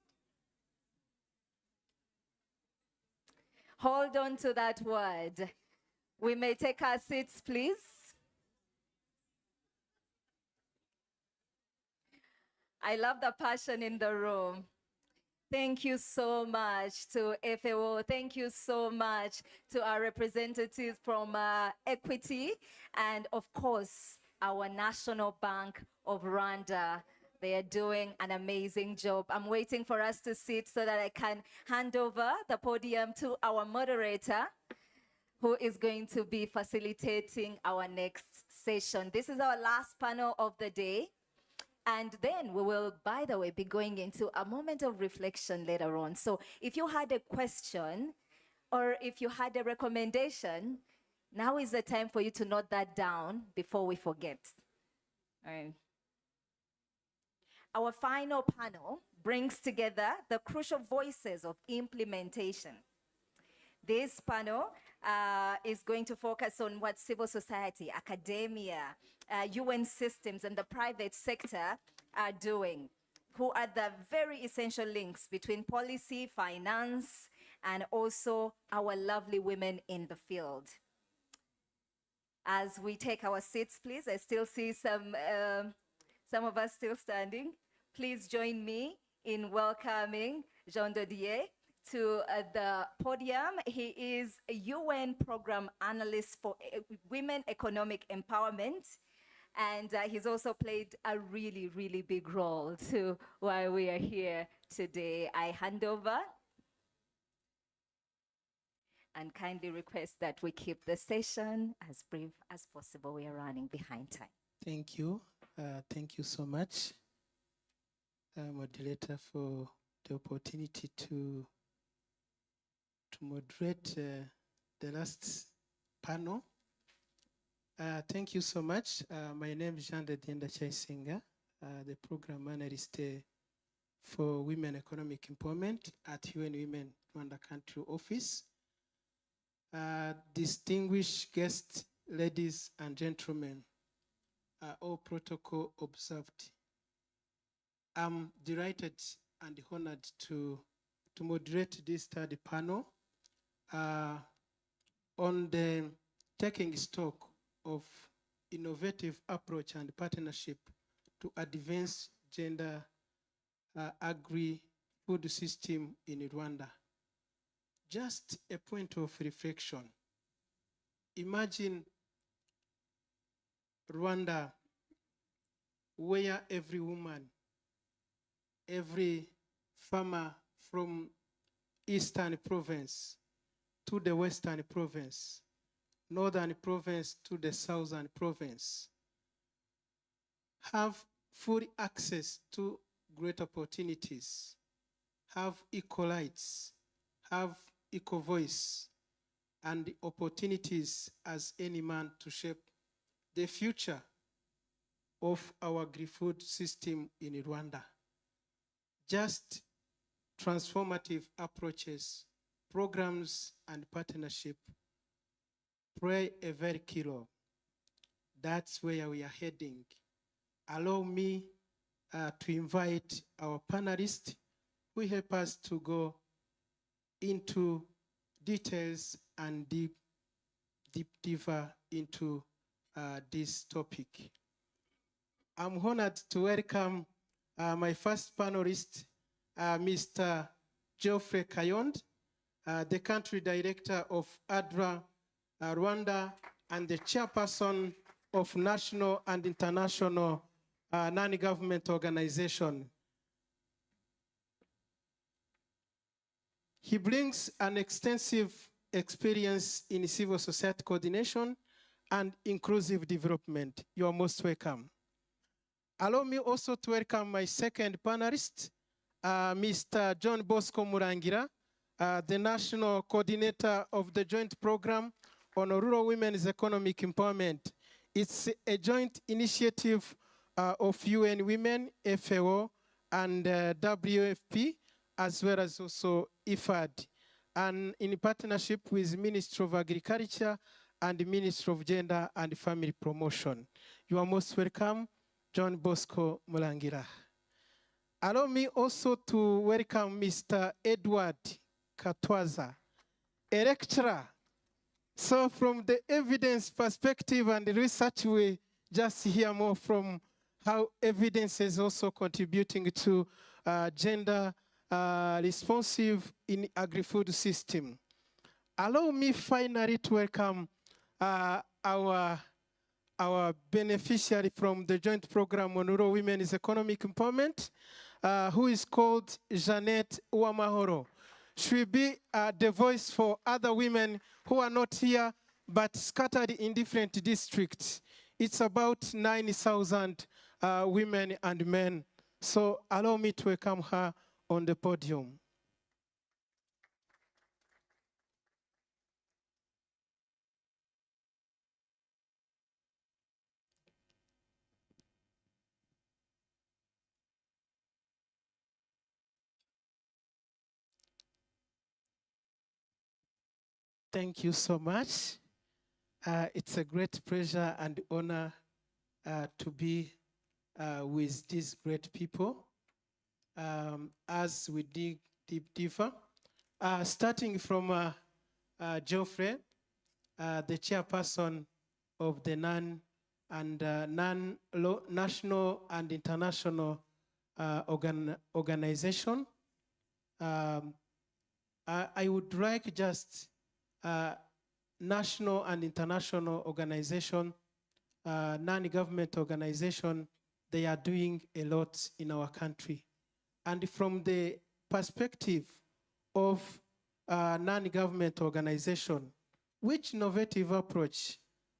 Hold on to that word. We may take our seats, please. I love the passion in the room. Thank you so much to FAO. Thank you so much to our representatives from Equity and, of course, our National Bank of Rwanda. They are doing an amazing job. I'm waiting for us to sit so that I can hand over the podium to our moderator, who is going to be facilitating our next session. This is our last panel of the day. And then we will, by the way, be going into a moment of reflection later on. So if you had a question or if you had a recommendation, now is the time for you to note that down before we forget. All right. Our final panel brings together the crucial voices of implementation. This panel is going to focus on what civil society, academia, UN systems, and the private sector are doing, who are the very essential links between policy, finance, and also our lovely women in the field. As we take our seats, please, I still see some of us still standing. Please join me in welcoming Jean Dodier to the podium. He is a UN program analyst for women economic empowerment. And he's also played a really, really big role to why we are here today. I hand over and kindly request that we keep the session as brief as possible. We are running behind time. Thank you. Thank you so much, moderator, for the opportunity to moderate the last panel. Thank you so much. My name is Jean Dodier Chaisinga, the program analyst for Women Economic Empowerment at UN Women Rwanda Country Office. Distinguished guests, ladies and gentlemen, all protocol observed. I'm delighted and honored to moderate this third panel on the taking stock of innovative approach and partnership to advance gender agri-food system in Rwanda. Just a point of reflection. Imagine Rwanda, where every woman, every farmer from Eastern province to the Western province, Northern province to the Southern province, have full access to great opportunities, have equal rights, have equal voice, and the opportunities as any man to shape the future of our agri-food system in Rwanda. Just transformative approaches, programs, and partnership play a very key role. That's where we are heading. Allow me to invite our panelists who help us to go into details and deeper into this topic. I'm honored to welcome my first panelist, Mr. Geoffrey Kayond, the country director of ADRA Rwanda and the chairperson of national and international non-government organization. He brings an extensive experience in civil society coordination and inclusive development. You are most welcome. Allow me also to welcome my second panelist, Mr. John Bosco Murangira, the national coordinator of the joint program on rural women's economic empowerment. It's a joint initiative of UN Women, FAO, and WFP, as well as also IFAD, and in partnership with Ministry of Agriculture and Ministry of Gender and Family Promotion. You are most welcome, John Bosco Murangira. Allow me also to welcome Mr. Edward Katwaza. a lecturer. So from the evidence perspective and the research, we just hear more from how evidence is also contributing to gender responsive in agri-food system. Allow me finally to welcome our beneficiary from the joint program on rural women's economic empowerment, who is called Jeanette Uwamahoro. She will be the voice for other women who are not here, but scattered in different districts. It's about 9,000 women and men. So allow me to welcome her on the podium. Thank you so much. It's a great pleasure and honor to be with these great people as we dig deep deeper. Starting from Geoffrey, the chairperson of the national and international organization. I would like just national and international organization, non-government organization, they are doing a lot in our country. And from the perspective of non-government organization, which innovative approach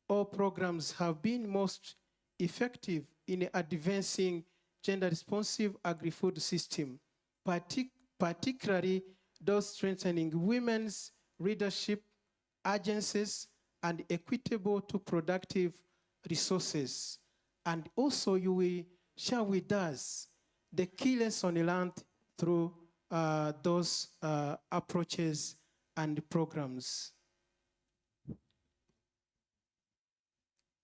or programs have been most effective in advancing gender-responsive agri-food system, particularly those strengthening women's leadership, agencies, and equitable to productive resources. And also you will share with us the key lessons learned through those approaches and programs.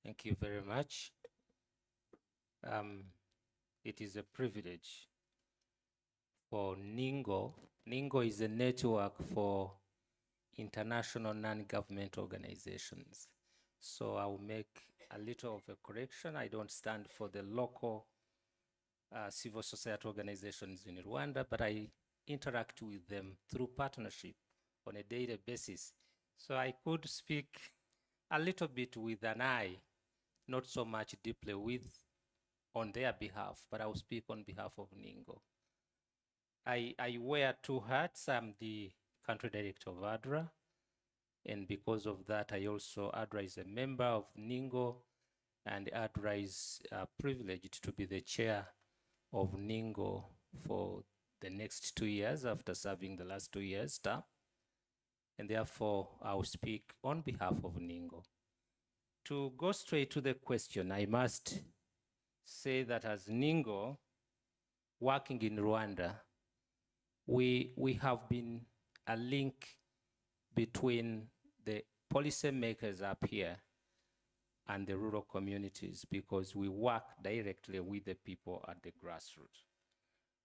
Thank you very much. It is a privilege for NINGO. NINGO is a network for international non-government organizations. So I will make a little of a correction. I don't stand for the local civil society organizations in Rwanda, but I interact with them through partnership on a daily basis. So I could speak a little bit with an eye, not so much deeply with on their behalf, but I will speak on behalf of NINGO. I wear two hats. I'm the country director of ADRA, and because of that, I also, ADRA is a member of NINGO, and ADRA is privileged to be the chair of NINGO for the next 2 years after serving the last 2 years term. And therefore, I will speak on behalf of NINGO. To go straight to the question, I must say that as NINGO, working in Rwanda, we have been a link between the policymakers up here and the rural communities, because we work directly with the people at the grassroots.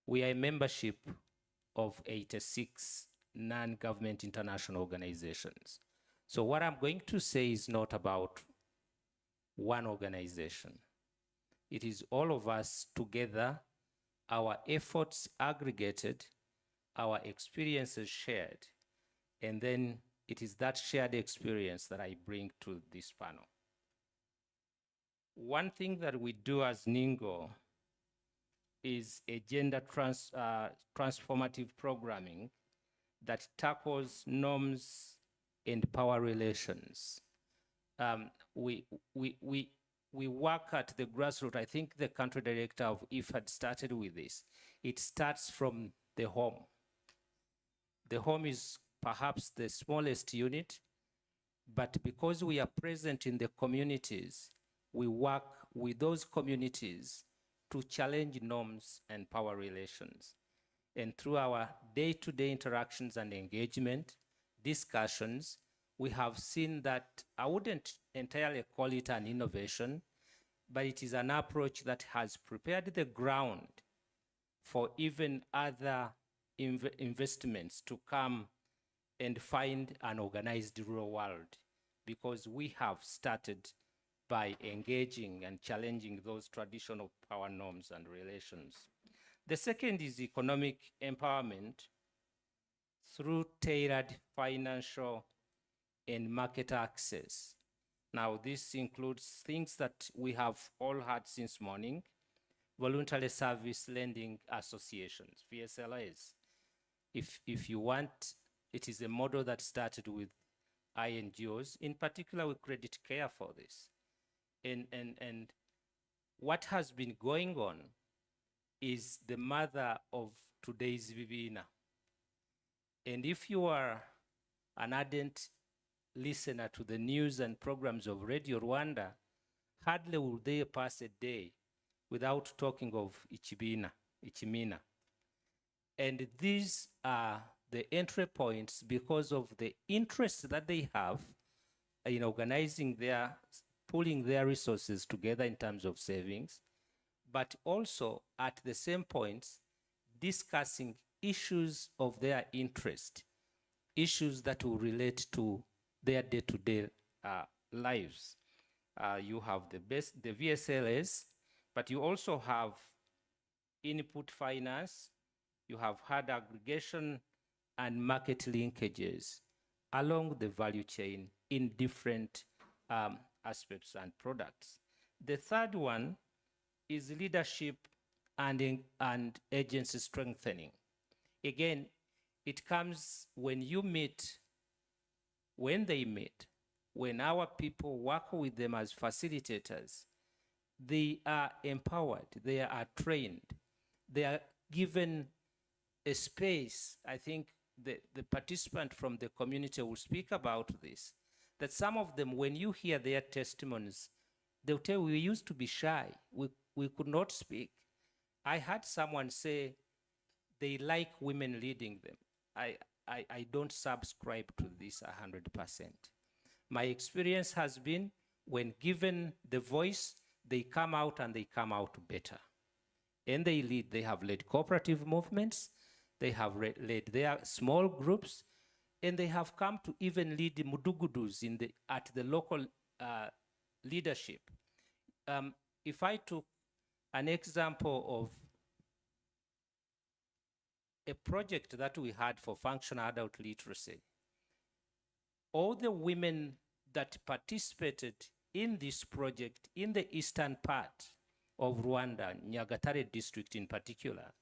We are a membership of 86 non-government international organizations. So what I'm going to say is not about one organization. It is all of us together, our efforts aggregated, our experiences shared, and then it is that shared experience that I bring to this panel. One thing that we do as NINGO is a gender-transformative programming that tackles norms and power relations. We work at the grassroots. I think the country director of IFAD started with this. It starts from the home. The home is perhaps the smallest unit, but because we are present in the communities, we work with those communities to challenge norms and power relations. And through our day-to-day interactions and engagement, discussions, we have seen that I wouldn't entirely call it an innovation, but it is an approach that has prepared the ground for even other investments to come and find an organized rural world, because we have started by engaging and challenging those traditional power norms and relations. The second is economic empowerment through tailored financial and market access. Now, this includes things that we have all heard since morning: voluntary service lending associations, VSLAs. If you want, it is a model that started with INGOs, in particular with Credit Care for this. And what has been going on is the mother of today's Bibina. And if you are an ardent listener to the news and programs of Radio Rwanda, hardly will they pass a day without talking of Ichimina. And these are the entry points because of the interest that they have in organizing pulling their resources together in terms of savings, but also at the same points discussing issues of their interest, issues that will relate to their day-to-day lives. You have the VSLS, but you also have input finance, you have hard aggregation and market linkages along the value chain in different aspects and products. The third one is leadership and agency strengthening. Again, it comes when you meet, when they meet, when our people work with them as facilitators, they are empowered, they are trained, they are given a space. I think the participant from the community will speak about this, that some of them, when you hear their testimonies, they'll tell you, we used to be shy, we could not speak. I had someone say they like women leading them. I don't subscribe to this 100%. My experience has been when given the voice, they come out and they come out better. And they lead, they have led cooperative movements, they have led their small groups, and they have come to even lead the mudugudus at the local leadership. If I took an example of a project that we had for functional adult literacy, all the women that participated in this project in the eastern part of Rwanda, Nyagatare district in particular,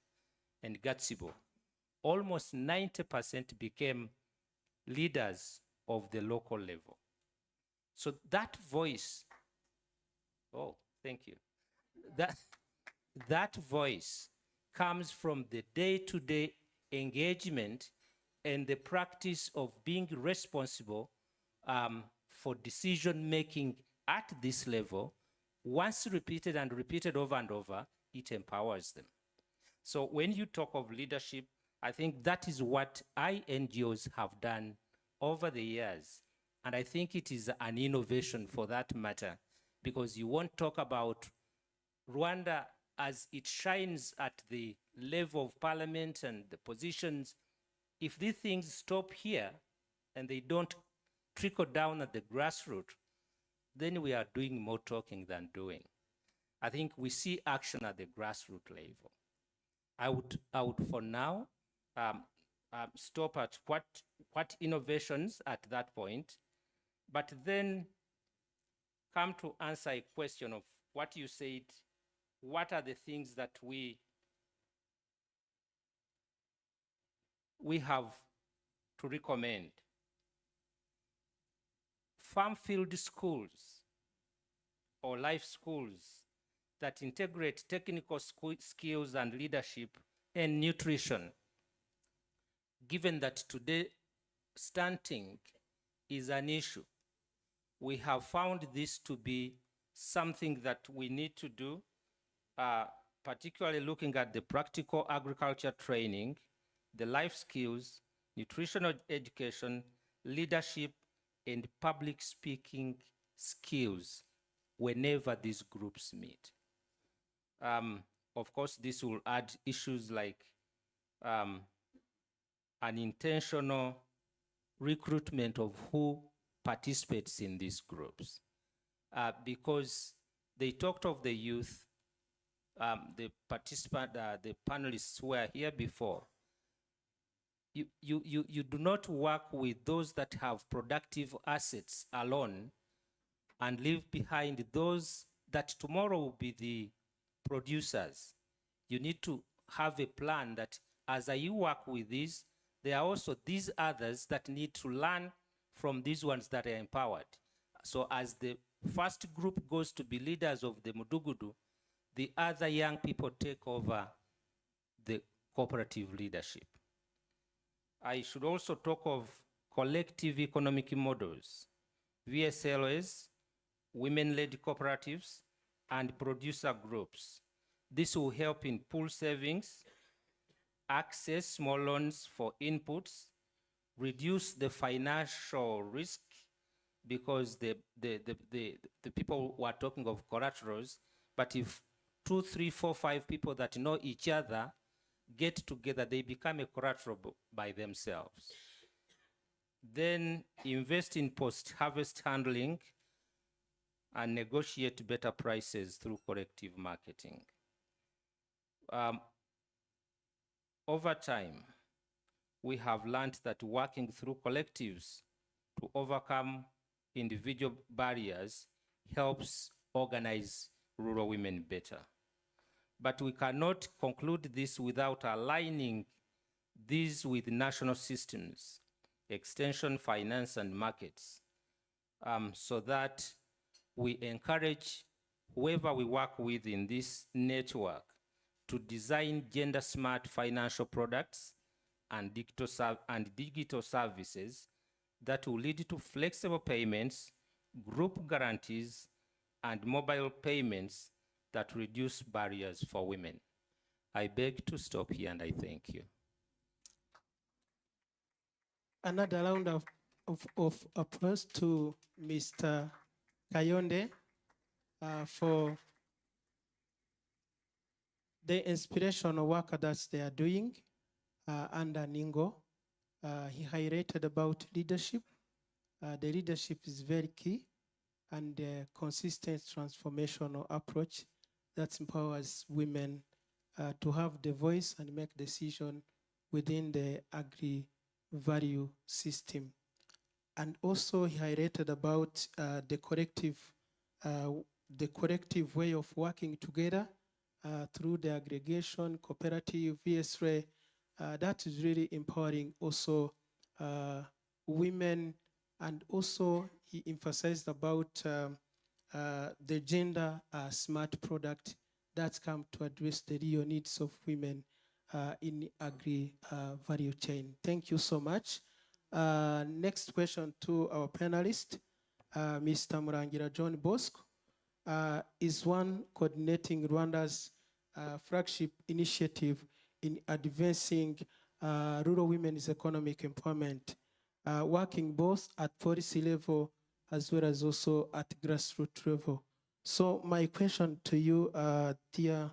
and Gatsibo, almost 90% became leaders of the local level. So that voice, oh, thank you. That voice comes from the day-to-day engagement and the practice of being responsible for decision-making at this level. Once repeated and repeated over and over, it empowers them. So when you talk of leadership, I think that is what NGOs have done over the years. And I think it is an innovation for that matter, because you won't talk about Rwanda as it shines at the level of parliament and the positions. If these things stop here and they don't trickle down at the grassroots, then we are doing more talking than doing. I think we see action at the grassroots level. I would for now stop at what innovations at that point, but then come to answer a question of what you said. What are the things that we have to recommend? Farm field schools or life schools that integrate technical skills and leadership and nutrition. Given that today stunting is an issue, we have found this to be something that we need to do, particularly looking at the practical agriculture training, the life skills, nutritional education, leadership, and public speaking skills whenever these groups meet. Of course, this will add issues like unintentional recruitment of who participates in these groups. Because they talked of the youth, the panelists who were here before. You do not work with those that have productive assets alone and leave behind those that tomorrow will be the producers. You need to have a plan that as you work with these, there are also these others that need to learn from these ones that are empowered. So as the first group goes to be leaders of the Mudugudu, the other young people take over the cooperative leadership. I should also talk of collective economic models, VSLs, women-led cooperatives, and producer groups. This will help in pool savings, access small loans for inputs, reduce the financial risk, because the people were talking of collaterals, but if 2, 3, 4, 5 people that know each other get together, they become a collateral by themselves. Then invest in post-harvest handling and negotiate better prices through collective marketing. Over time, we have learned that working through collectives to overcome individual barriers helps organize rural women better. But we cannot conclude this without aligning these with national systems, extension, finance, and markets, so that we encourage whoever we work with in this network to design gender-smart financial products and digital services that will lead to flexible payments, group guarantees, and mobile payments that reduce barriers for women. I beg to stop here, and I thank you. Another round of applause to Mr. Kayonde for the inspirational work that they are doing under Ningo. He highlighted about leadership. The leadership is very key, and the consistent transformational approach that empowers women to have the voice and make decisions within the agri-value system. And also he highlighted about the corrective way of working together through the aggregation, cooperative, VSRE. That is really empowering also women, and also he emphasized about the gender smart product that come to address the real needs of women in the agri-value chain. Thank you so much. Next question to our panelist, Mr. Murangira John Bosco, is one coordinating Rwanda's flagship initiative in advancing rural women's economic empowerment, working both at policy level as well as also at grassroots level. So my question to you, dear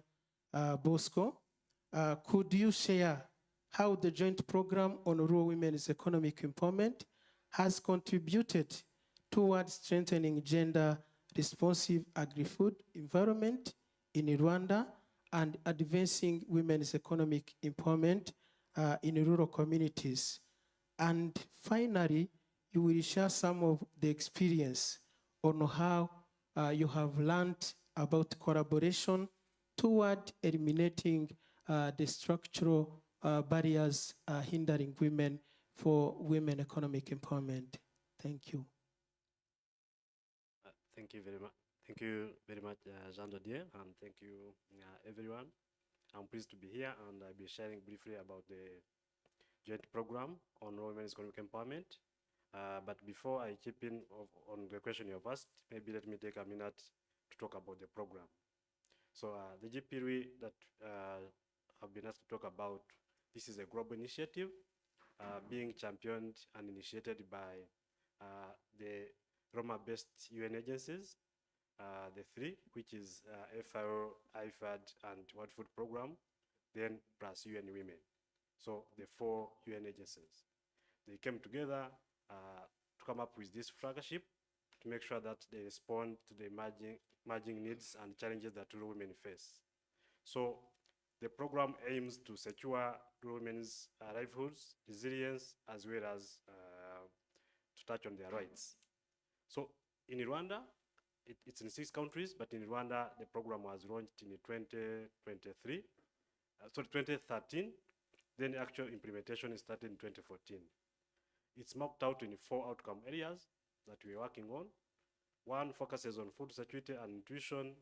Bosco, could you share how the joint program on rural women's economic empowerment has contributed towards strengthening gender-responsive agri-food environment in Rwanda and advancing women's economic empowerment in rural communities? And finally, you will share some of the experience on how you have learned about collaboration toward eliminating the structural barriers hindering women for women economic empowerment. Thank you. Thank you very much. Thank you very much, Jean Dodier, and thank you, everyone. I'm pleased to be here, and I'll be sharing briefly about the joint program on women's economic empowerment. But before I chip in on the question you've asked, maybe let me take a minute to talk about the program. So the JP-RWEE that I've been asked to talk about, this is a global initiative being championed and initiated by the Roma-based UN agencies, the three, which is FAO, IFAD, and World Food Program, then plus UN Women. So the 4 UN agencies. They came together to come up with this flagship to make sure that they respond to the emerging needs and challenges that rural women face. So the program aims to secure rural women's livelihoods, resilience, as well as to touch on their rights. So in Rwanda, it's in 6 countries, but in Rwanda, the program was launched in 2013. Then actual implementation started in 2014. It's mapped out in 4 outcome areas that we're working on. 1 focuses on food security and nutrition.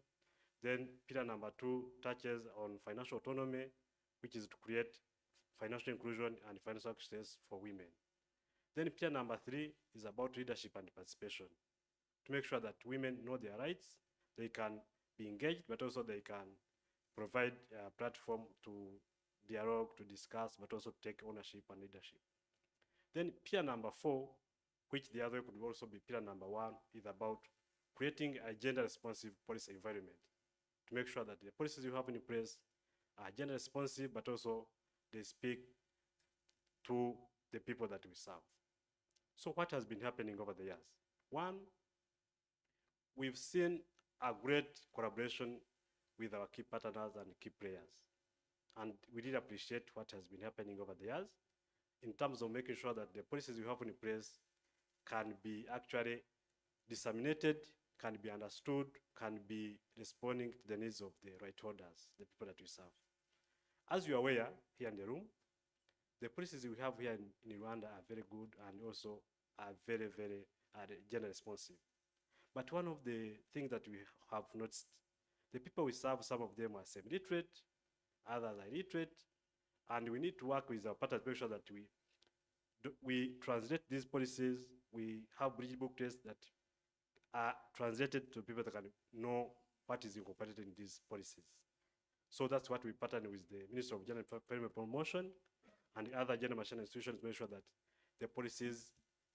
Then pillar number 2 touches on financial autonomy, which is to create financial inclusion and financial access for women. Then pillar number 3 is about leadership and participation, to make sure that women know their rights, they can be engaged, but also they can provide a platform to dialogue, to discuss, but also to take ownership and leadership. Then pillar number 4, which the other could also be pillar number 1, is about creating a gender-responsive policy environment, to make sure that the policies you have in place are gender-responsive, but also they speak to the people that we serve. So what has been happening over the years? 1, we've seen a great collaboration with our key partners and key players. And we did appreciate what has been happening over the years in terms of making sure that the policies we have in place can be actually disseminated, can be understood, can be responding to the needs of the right holders, the people that we serve. As you are aware here in the room, the policies we have here in Rwanda are very good and also are very, very gender responsive. But one of the things that we have noticed, the people we serve, some of them are semi-literate, others are illiterate, and we need to work with our partners to make sure that we translate these policies. We have bridge book tests that are translated to people that can know what is incorporated in these policies. So that's what we partner with the Ministry of Gender and Family Promotion and the other gender machine institutions to make sure that the policies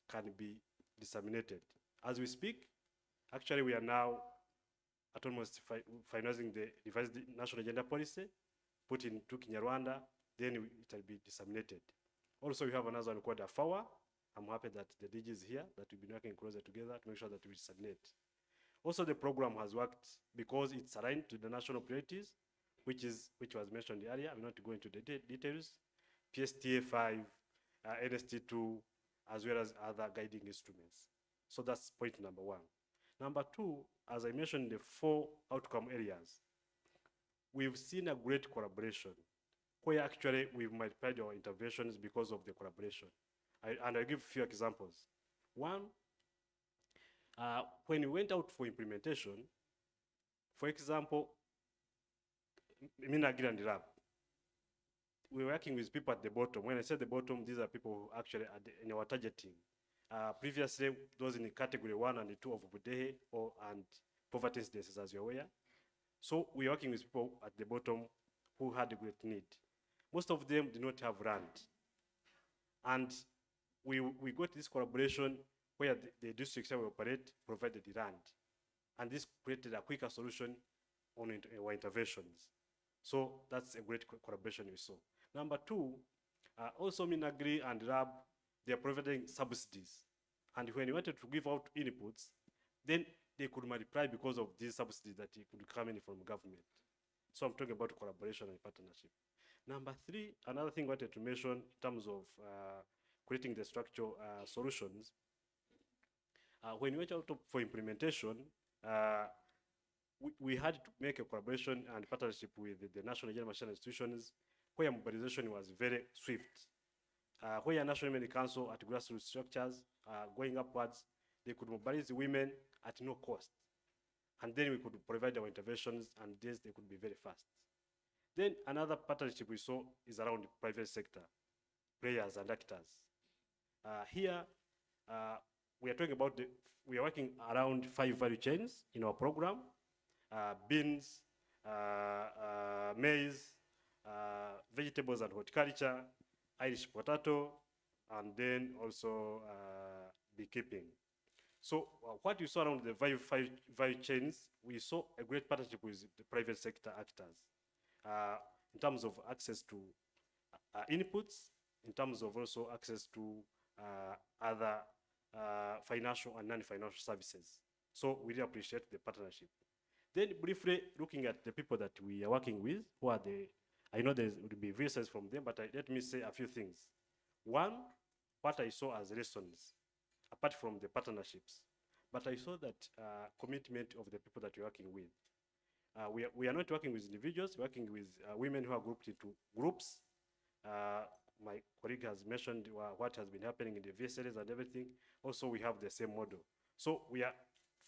can be disseminated. As we speak, actually we are now at almost finalizing the revised national gender policy, put into Kinyarwanda, then it will be disseminated. Also, we have another one called AFAWA. I'm happy that the DG is here, that we've been working closer together to make sure that we disseminate. Also, the program has worked because it's aligned to the national priorities, which was mentioned earlier. I'm not going into the details. PSTA 5, NST 2, as well as other guiding instruments. So that's point number 1. Number 2, as I mentioned, the 4 outcome areas, we've seen a great collaboration where actually we've multiplied our interventions because of the collaboration. And I'll give a few examples. 1, when we went out for implementation, for example, Agri and RWEE, we're working with people at the bottom. When I say the bottom, these are people who actually are in our targeting. Previously, those in the category 1 and 2 of Budehe and poverty incidences, as you're aware. So we're working with people at the bottom who had a great need. Most of them do not have land. And we got this collaboration where the districts where we operate provided the land. And this created a quicker solution on our interventions. So that's a great collaboration we saw. Number 2, also Agri and RWEE, they are providing subsidies. And when you wanted to give out inputs, then they could multiply because of these subsidies that could come in from government. So I'm talking about collaboration and partnership. Number 3, another thing I wanted to mention in terms of creating the structural solutions. When we went out for implementation, we had to make a collaboration and partnership with the national gender machine institutions where mobilization was very swift. Where National Women Council at grassroots structures going upwards, they could mobilize women at no cost. And then we could provide our interventions, and this they could be very fast. Then another partnership we saw is around the private sector, players and actors. Here, we are talking about, we are working around 5 value chains in our program: beans, maize, vegetables and horticulture, Irish potato, and then also beekeeping. So what you saw around the value chains, we saw a great partnership with the private sector actors in terms of access to inputs, in terms of also access to other financial and non-financial services. So we really appreciate the partnership. Then briefly looking at the people that we are working with, who are the, I know there will be voices from them, but let me say a few things. One, what I saw as lessons, apart from the partnerships, but I saw that commitment of the people that we're working with. We are not working with individuals, we're working with women who are grouped into groups. My colleague has mentioned what has been happening in the VSLs and everything. Also, we have the same model. So we are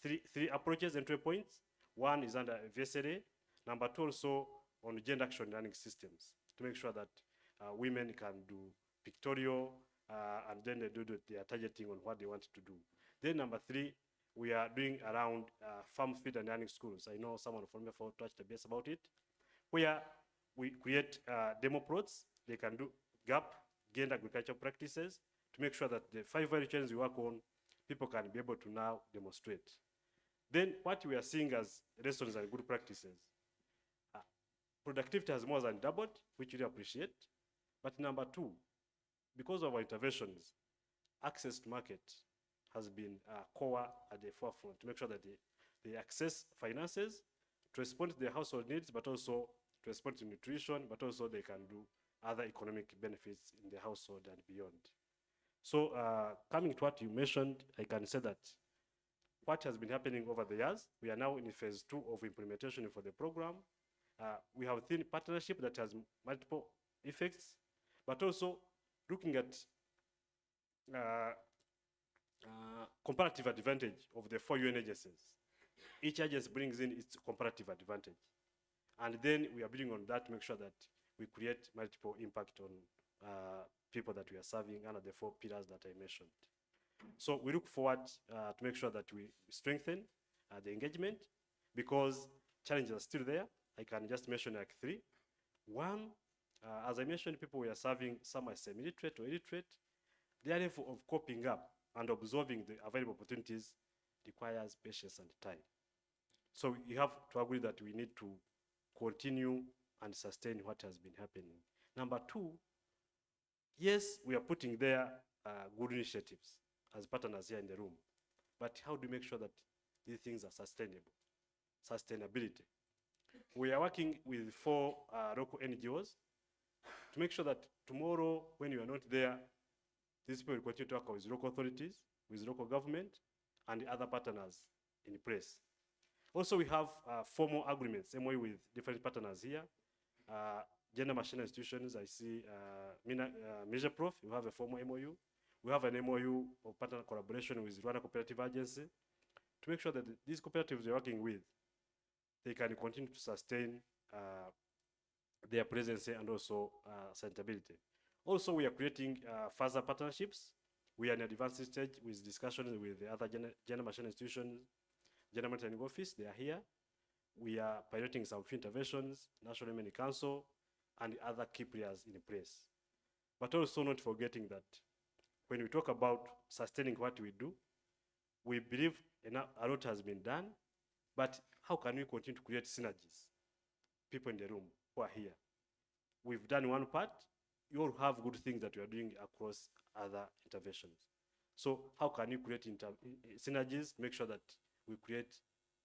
three approaches, entry points. One is under VSLA. Number two, also on gender action learning systems to make sure that women can do pictorial and then they do their targeting on what they want to do. Then number three, we are doing around farm feed and learning schools. I know someone from FO touched the base about it, where we create demo plots. They can do gap, gained agricultural practices to make sure that the 5 value chains we work on, people can be able to now demonstrate. Then what we are seeing as lessons and good practices, productivity has more than doubled, which we appreciate. But number two, because of our interventions, access to market has been core at the forefront to make sure that they access finances to respond to their household needs, but also to respond to nutrition, but also they can do other economic benefits in the household and beyond. So coming to what you mentioned, I can say that what has been happening over the years, we are now in phase 2 of implementation for the program. We have a thin partnership that has multiple effects, but also looking at comparative advantage of the 4 UN agencies. Each agency brings in its comparative advantage. And then we are building on that to make sure that we create multiple impact on people that we are serving under the 4 pillars that I mentioned. So we look forward to make sure that we strengthen the engagement because challenges are still there. I can just mention like 3. One, as I mentioned, people we are serving, some are semi-literate or illiterate. Their level of coping up and absorbing the available opportunities requires patience and time. So you have to agree that we need to continue and sustain what has been happening. Number 2, yes, we are putting there good initiatives as partners here in the room, but how do we make sure that these things are sustainable? Sustainability. We are working with 4 local NGOs to make sure that tomorrow, when you are not there, these people will continue to work with local authorities, with local government, and the other partners in place. Also, we have formal agreements, MOU with different partners here. Gender machine institutions, I see Major Prof, you have a formal MOU. We have an MOU of partner collaboration with Rwanda Cooperative Agency to make sure that these cooperatives we're working with, they can continue to sustain their presence and also sustainability. Also, we are creating further partnerships. We are in an advanced stage with discussions with the other gender machine institutions, Gender Monitoring Office, they are here. We are piloting some few interventions, National Women Council, and other key players in place. But also not forgetting that when we talk about sustaining what we do, we believe a lot has been done, but how can we continue to create synergies? People in the room who are here. We've done one part, you all have good things that we are doing across other interventions. So how can you create synergies, make sure that we create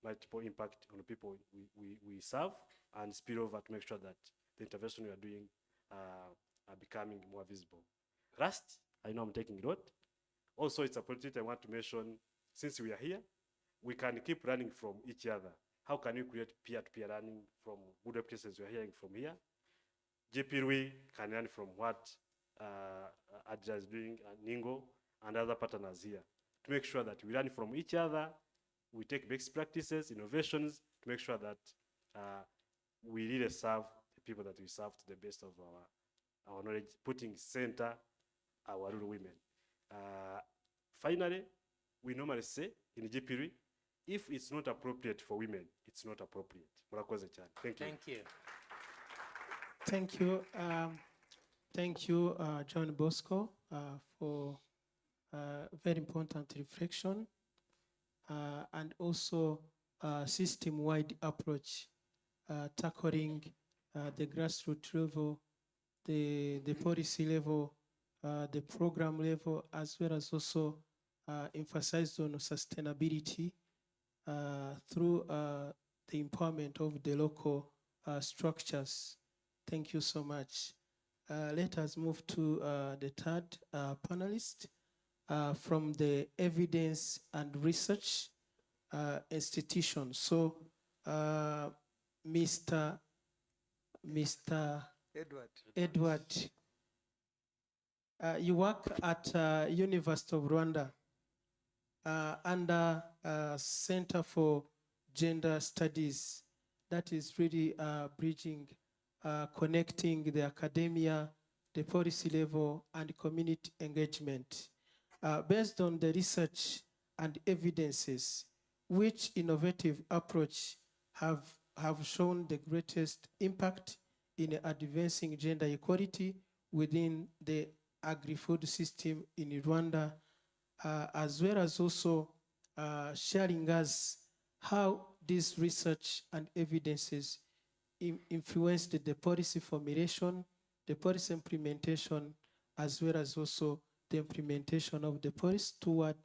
multiple impact on the people we serve and spill over to make sure that the intervention we are doing are becoming more visible. Last, I know I'm taking a lot. Also, it's a opportunity I want to mention, since we are here, we can keep learning from each other. How can we create peer-to-peer learning from good practices we are hearing from here? JP-RWEE can learn from what Adja is doing, Ningo, and other partners here, to make sure that we learn from each other, we take best practices, innovations, to make sure that we really serve the people that we serve to the best of our knowledge, putting center our rural women. Finally, we normally say in JP-RWEE, if it's not appropriate for women, it's not appropriate. Thank you. Thank you. Thank you. Thank you, John Bosco, for very important reflection and also system-wide approach, tackling the grassroots level, the policy level, the program level, as well as also emphasized on sustainability through the empowerment of the local structures. Thank you so much. Let us move to the third panelist from the Evidence and Research Institution. So, Mr. Edward, you work at University of Rwanda under Center for Gender Studies. That is really bridging, connecting the academia, the policy level, and community engagement. Based on the research and evidences, which innovative approach have shown the greatest impact in advancing gender equality within the agri-food system in Rwanda, as well as also sharing us how this research and evidences influenced the policy formulation, the policy implementation, as well as also the implementation of the policy toward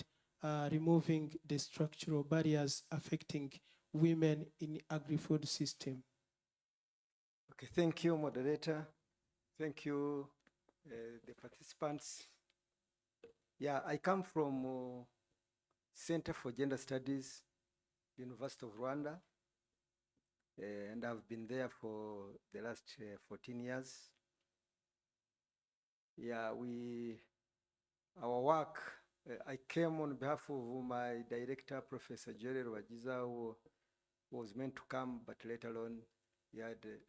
removing the structural barriers affecting women in agri-food system. Okay, thank you, moderator. Thank you, the participants. Yeah, I come from Center for Gender Studies, University of Rwanda, and I've been there for the last 14 years. Yeah, our work, I came on behalf of my director, Professor JP-RWEE, who was meant to come, but later on,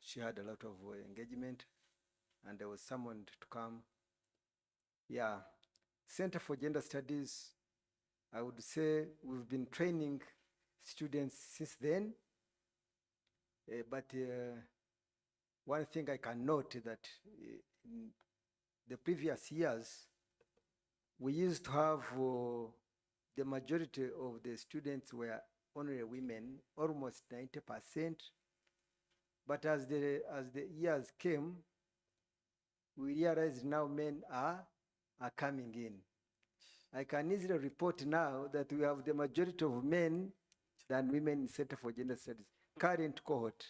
she had a lot of engagement, and there was someone to come. Yeah, Center for Gender Studies, I would say we've been training students since then, but one thing I can note that in the previous years, we used to have the majority of the students were only women, almost 90%. But as the years came, we realized now men are coming in. I can easily report now that we have the majority of men than women in Center for Gender Studies, current cohort.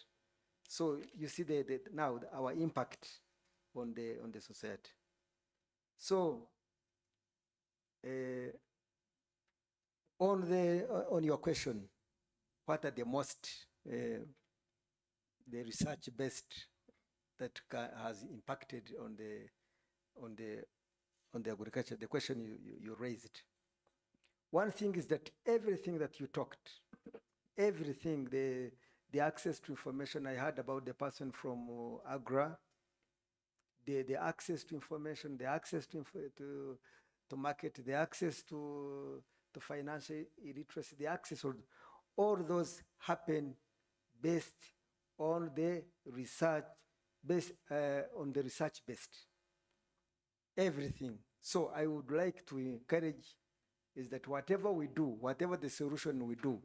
So you see now our impact on the society. So on your question, what are the most the research based that has impacted on the agriculture? The question you raised. One thing is that everything that you talked, everything, the access to information, I heard about the person from Agra, the access to information, the access to market, the access to financial illiteracy, the access, all those happen based on the research, based everything. So I would like to encourage is that whatever we do, whatever the solution we do,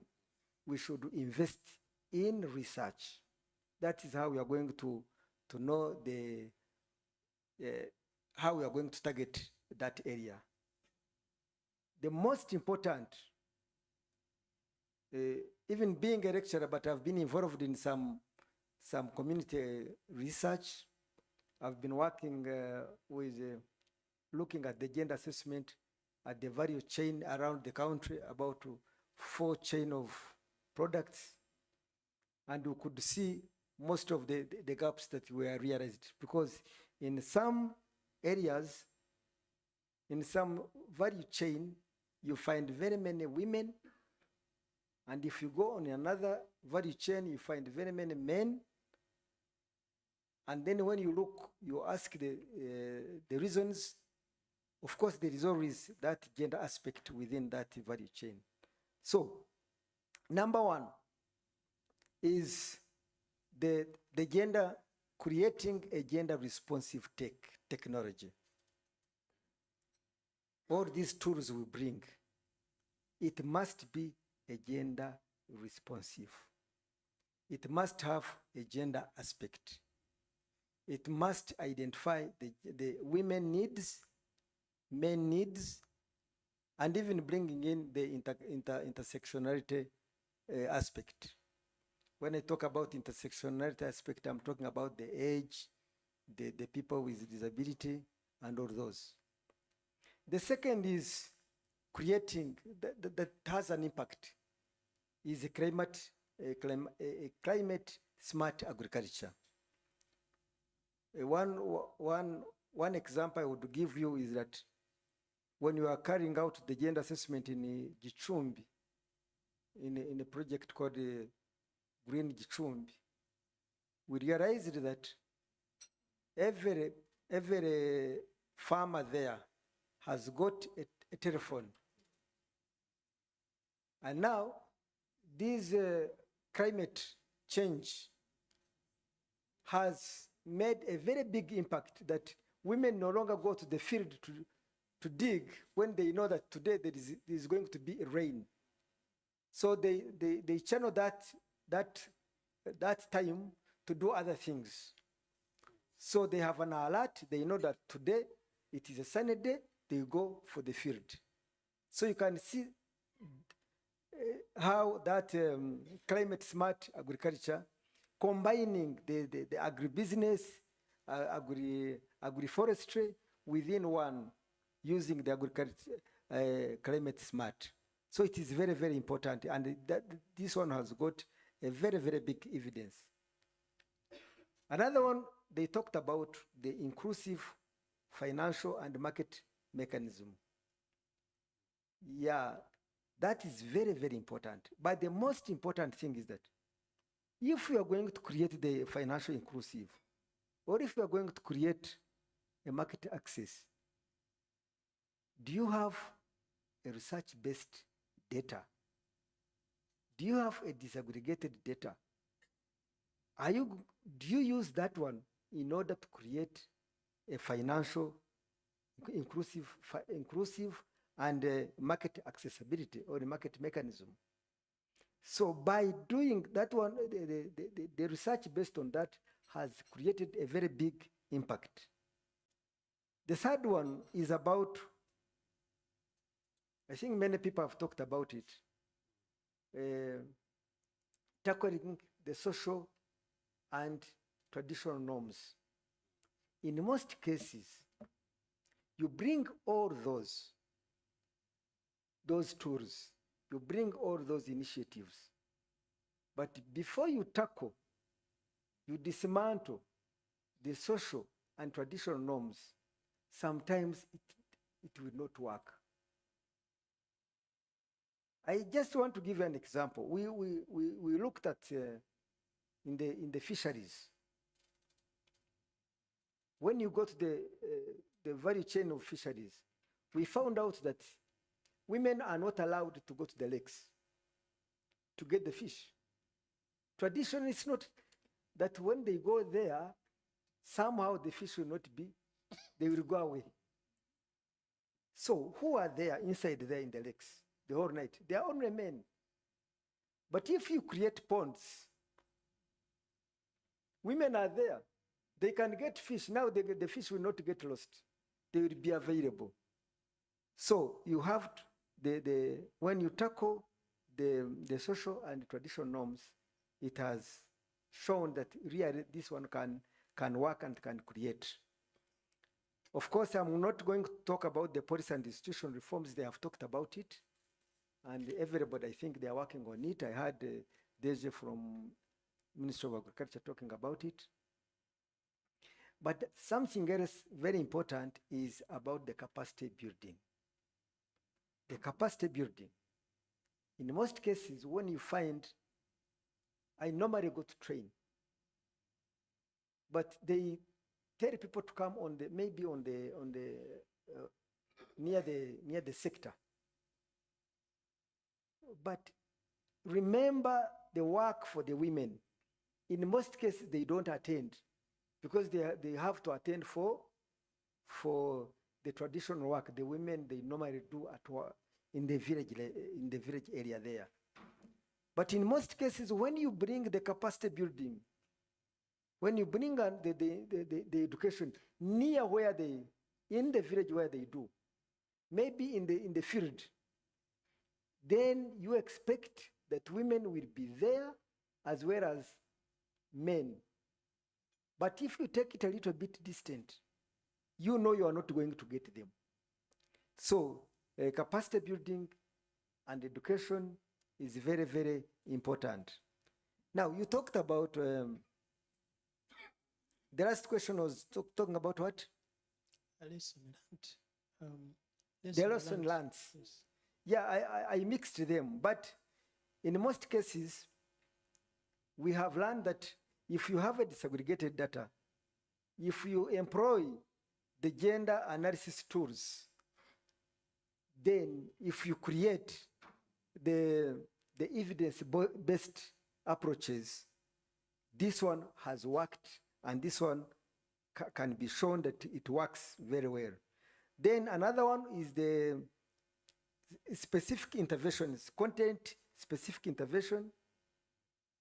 we should invest in research. That is how we are going to know how we are going to target that area. The most important, even being a lecturer, but I've been involved in some community research. I've been working with looking at the gender assessment at the value chain around the country, about 4 chain of products. And we could see most of the gaps that were realized, because in some areas, in some value chain, you find very many women, and if you go on another value chain, you find very many men. And then when you look, you ask the reasons. Of course, there is always that gender aspect within that value chain. So, number one is the gender, creating a gender responsive technology. All these tools we bring, it must be a gender responsive. It must have a gender aspect. It must identify the women needs, men needs, and even bringing in the intersectionality aspect. When I talk about intersectionality aspect, I'm talking about the age, the people with disability, and all those. The second is creating, that has an impact, is a climate smart agriculture. One example I would give you is that when you are carrying out the gender assessment in Gichumbi, in a project called Green Gichumbi, we realized that every farmer there has got a telephone. And now, this climate change has made a very big impact that women no longer go to the field to dig when they know that today there is going to be a rain. So they channel that time to do other things. So they have an alert, they know that today it is a sunny day, they go for the field. So you can see how that climate smart agriculture, combining the agribusiness, agri-forestry within one, using the agriculture climate smart. So it is very, very important, and this one has got a very, very big evidence. Another one, they talked about the inclusive financial and market mechanism. Yeah, that is very, very important. But the most important thing is that if we are going to create the financial inclusive, or if we are going to create a market access, do you have a research-based data? Do you have a disaggregated data? Do you use that one in order to create a financial inclusive and market accessibility or a market mechanism? So by doing that one, the research based on that has created a very big impact. The third one is about, I think many people have talked about it, tackling the social and traditional norms. In most cases, you bring all those tools, you bring all those initiatives, but before you tackle, you dismantle the social and traditional norms, sometimes it will not work. I just want to give you an example. We looked at in the fisheries. When you go to the value chain of fisheries, we found out that women are not allowed to go to the lakes to get the fish. Traditionally, it's not that when they go there, somehow the fish will not be, they will go away. So who are there inside there in the lakes the whole night? They are only men. But if you create ponds, women are there. They can get fish. Now the fish will not get lost. They will be available. So you have when you tackle the social and traditional norms, it has shown that really this one can work and can create. Of course, I'm not going to talk about the policy and institutional reforms. They have talked about it. And everybody, I think they are working on it. I heard Deje from Ministry of Agriculture talking about it. But something else very important is about the capacity building. The capacity building. In most cases, when you find, I normally go to train, but they tell people to come on the, maybe on the near the sector. But remember the work for the women. In most cases, they don't attend because they have to attend for the traditional work. The women, they normally do at work in the village area there. But in most cases, when you bring the capacity building, when you bring the education near where in the village where they do, maybe in the field, then you expect that women will be there as well as men. But if you take it a little bit distant, you know you are not going to get them. So capacity building and education is very, very important. Now, you talked about, the last question was talking about what? The lesson learned. Yes. Yeah, I mixed them, but in most cases, we have learned that if you have a disaggregated data, if you employ the gender analysis tools, then if you create the evidence-based approaches, this one has worked and this one can be shown that it works very well. Then another one is the specific interventions, content-specific intervention,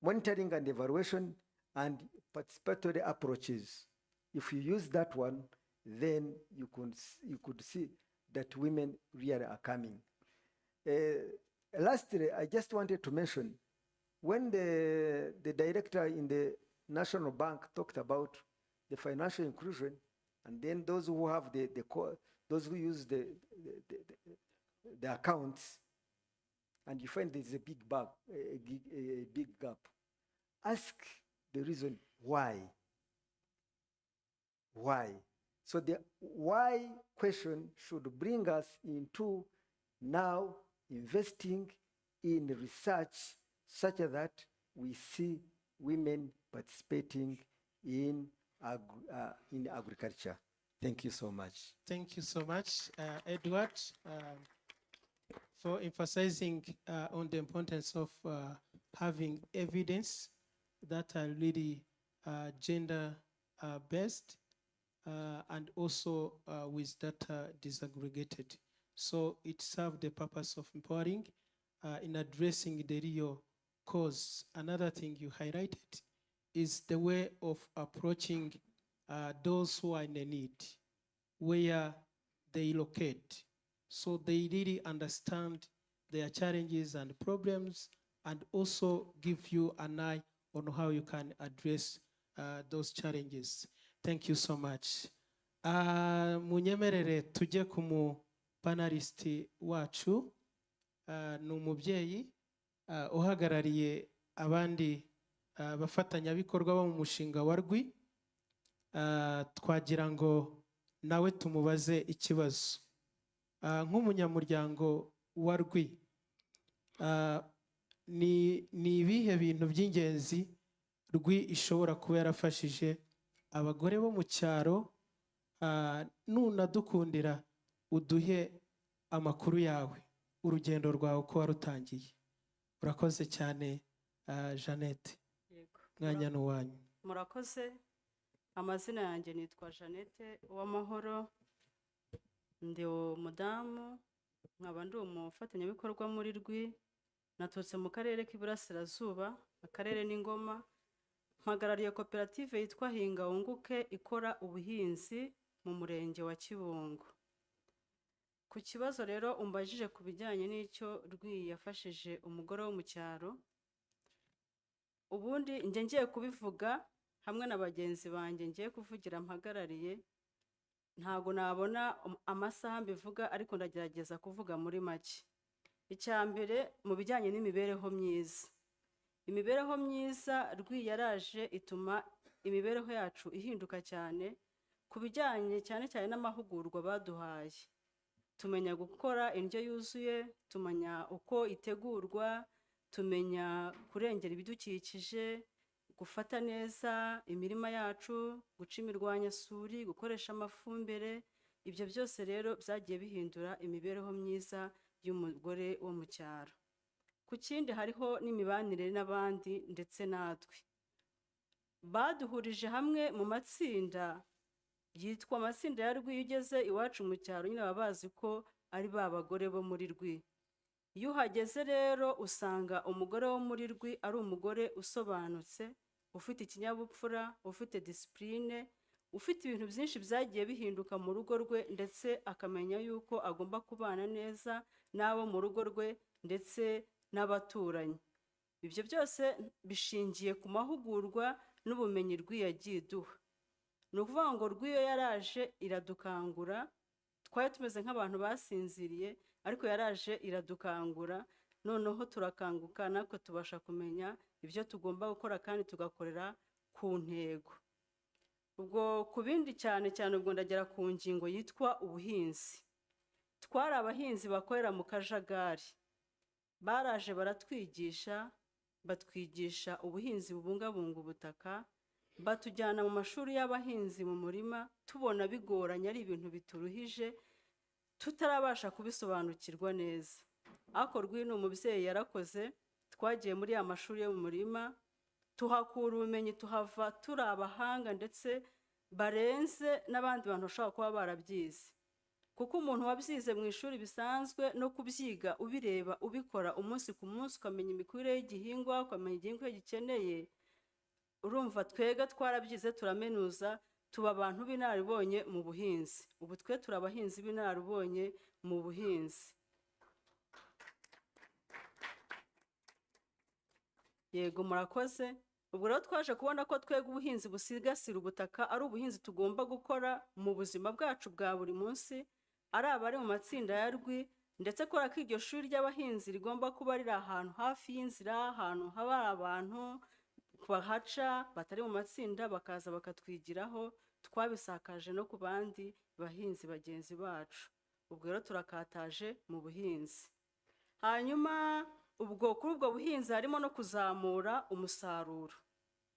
monitoring and evaluation, and participatory approaches. If you use that one, then you could see that women really are coming. Lastly, I just wanted to mention, when the director in the National Bank talked about the financial inclusion, and then those who have those who use the accounts, and you find there's a big gap. Ask the reason why. Why? So the why question should bring us into now investing in research such that we see women participating in agriculture. Thank you so much. Thank you so much, Edward, for emphasizing on the importance of having evidence that are really gender-based and also with data disaggregated. So it served the purpose of empowering in addressing the real cause. Another thing you highlighted is the way of approaching those who are in a need, where they locate. So they really understand their challenges and problems, and also give you an eye on how you can address those challenges. Thank you so much. Munyemerere tujye ku mu panelist wacu, ni umubyeyi uhagarariye abandi bafatanyabikorwa bo mu mushinga wa RWEE. Twagira ngo nawe tumubaze ikibazo. Nk'umunyamuryango wa RWEE, ni ibihe bintu by'ingenzi RWEE ishobora kuba yarafashije abagore bo mu cyaro? Nunadukundira uduhe amakuru yawe, urugendo rwawe uko warutangiye. Urakoze cyane Jeannette. Mwanya n'uwanyu. Murakoze. Amazina yanjye nitwa Jeannette Uwamahoro, ndi umudamu, nkaba ndi umufatanyabikorwa muri RWEE. Naturutse mu karere k'Iburasirazuba, akarere n'Ingoma. Mpagarariye koperative yitwa Hinga Wunguke ikora ubuhinzi mu murenge wa Kibungo. Ku kibazo rero umbajije ku bijyanye n'icyo RWEE yafashije umugore wo mu cyaro, ubundi njye ngiye kubivuga hamwe na bagenzi banjye ngiye kuvugira mpagarariye, ntago nabona amasaha mbivuga, ariko ndagerageza kuvuga muri make. Icya mbere mu bijyanye n'imibereho myiza. Imibereho myiza RWEE yaraje ituma imibereho yacu ihinduka cyane, ku bijyanye cyane n'amahugurwa baduhaye. Tumenya gukora indyo yuzuye, tumenya uko itegurwa, tumenya kurengera ibidukikije, gufata neza imirima yacu, guca imirwanyasuri, gukoresha amafumbire. Ibyo byose rero byagiye bihindura imibereho myiza y'umugore wo mu cyaro. Ku kindi hariho n'imibanire n'abandi ndetse natwe. Baduhurije hamwe mu matsinda yitwa amatsinda ya RWEE. Ugeze iwacu mu cyaro nyine baba bazi ko ari ba bagore bo muri RWEE. Iyo uhageze rero usanga umugore wo muri RWEE ari umugore usobanutse, ufite ikinyabupfura, ufite discipline, ufite ibintu byinshi byagiye bihinduka mu rugo rwe, ndetse akamenya yuko agomba kubana neza n'abo mu rugo rwe, ndetse n'abaturanyi. Ibyo byose bishingiye ku mahugurwa n'ubumenyi RWEE yagiye iduha. Ni ukuvuga ngo RWEE yo yaraje iradukangura, twari tumeze nk'abantu basinziriye, ariko yaraje iradukangura, noneho turakanguka natwe tubasha kumenya ibyo tugomba gukora kandi tugakorera ku ntego. Ubwo ku bindi cyane cyane ubwo ndagera ku ngingo yitwa ubuhinzi. Twari abahinzi bakorera mu kajagari. Baraje baratwigisha, batwigisha ubuhinzi bubungabunga ubutaka, batujyana mu mashuri y'abahinzi mu murima, tubona bigoranye ari ibintu bituruhije, tutarabasha kubisobanukirwa neza. Ariko RWEE ni umubyeyi yarakoze, twagiye muri ya mashuri yo mu murima, tuhakura ubumenyi, tuhava turi abahanga ndetse barenze n'abandi bantu bashobora kuba barabyize. Kuko umuntu wabyize mu ishuri bisanzwe no kubyiga ubireba ubikora umunsi ku munsi, ukamenya imikurire y'igihingwa, ukamenya igihingwa gikeneye, urumva twega twarabyize turamenuza, tuba abantu b'inararibonye mu buhinzi. Ubu twe turi abahinzi b'inararibonye mu buhinzi. Yego murakoze. Ubwo rero twaje kubona ko twega ubuhinzi busigasira ubutaka ari ubuhinzi tugomba gukora mu buzima bwacu bwa buri munsi, ari abari mu matsinda ya RWEE, ndetse kubera ko iryo shuri ry'abahinzi rigomba kuba riri ahantu hafi y'inzira, ahantu haba abantu bahaca batari mu matsinda bakaza bakatwigiraho, twabisakaje no ku bandi bahinzi bagenzi bacu. Ubwo rero turakataje mu buhinzi. Hanyuma ubwo kuri ubwo buhinzi harimo no kuzamura umusaruro.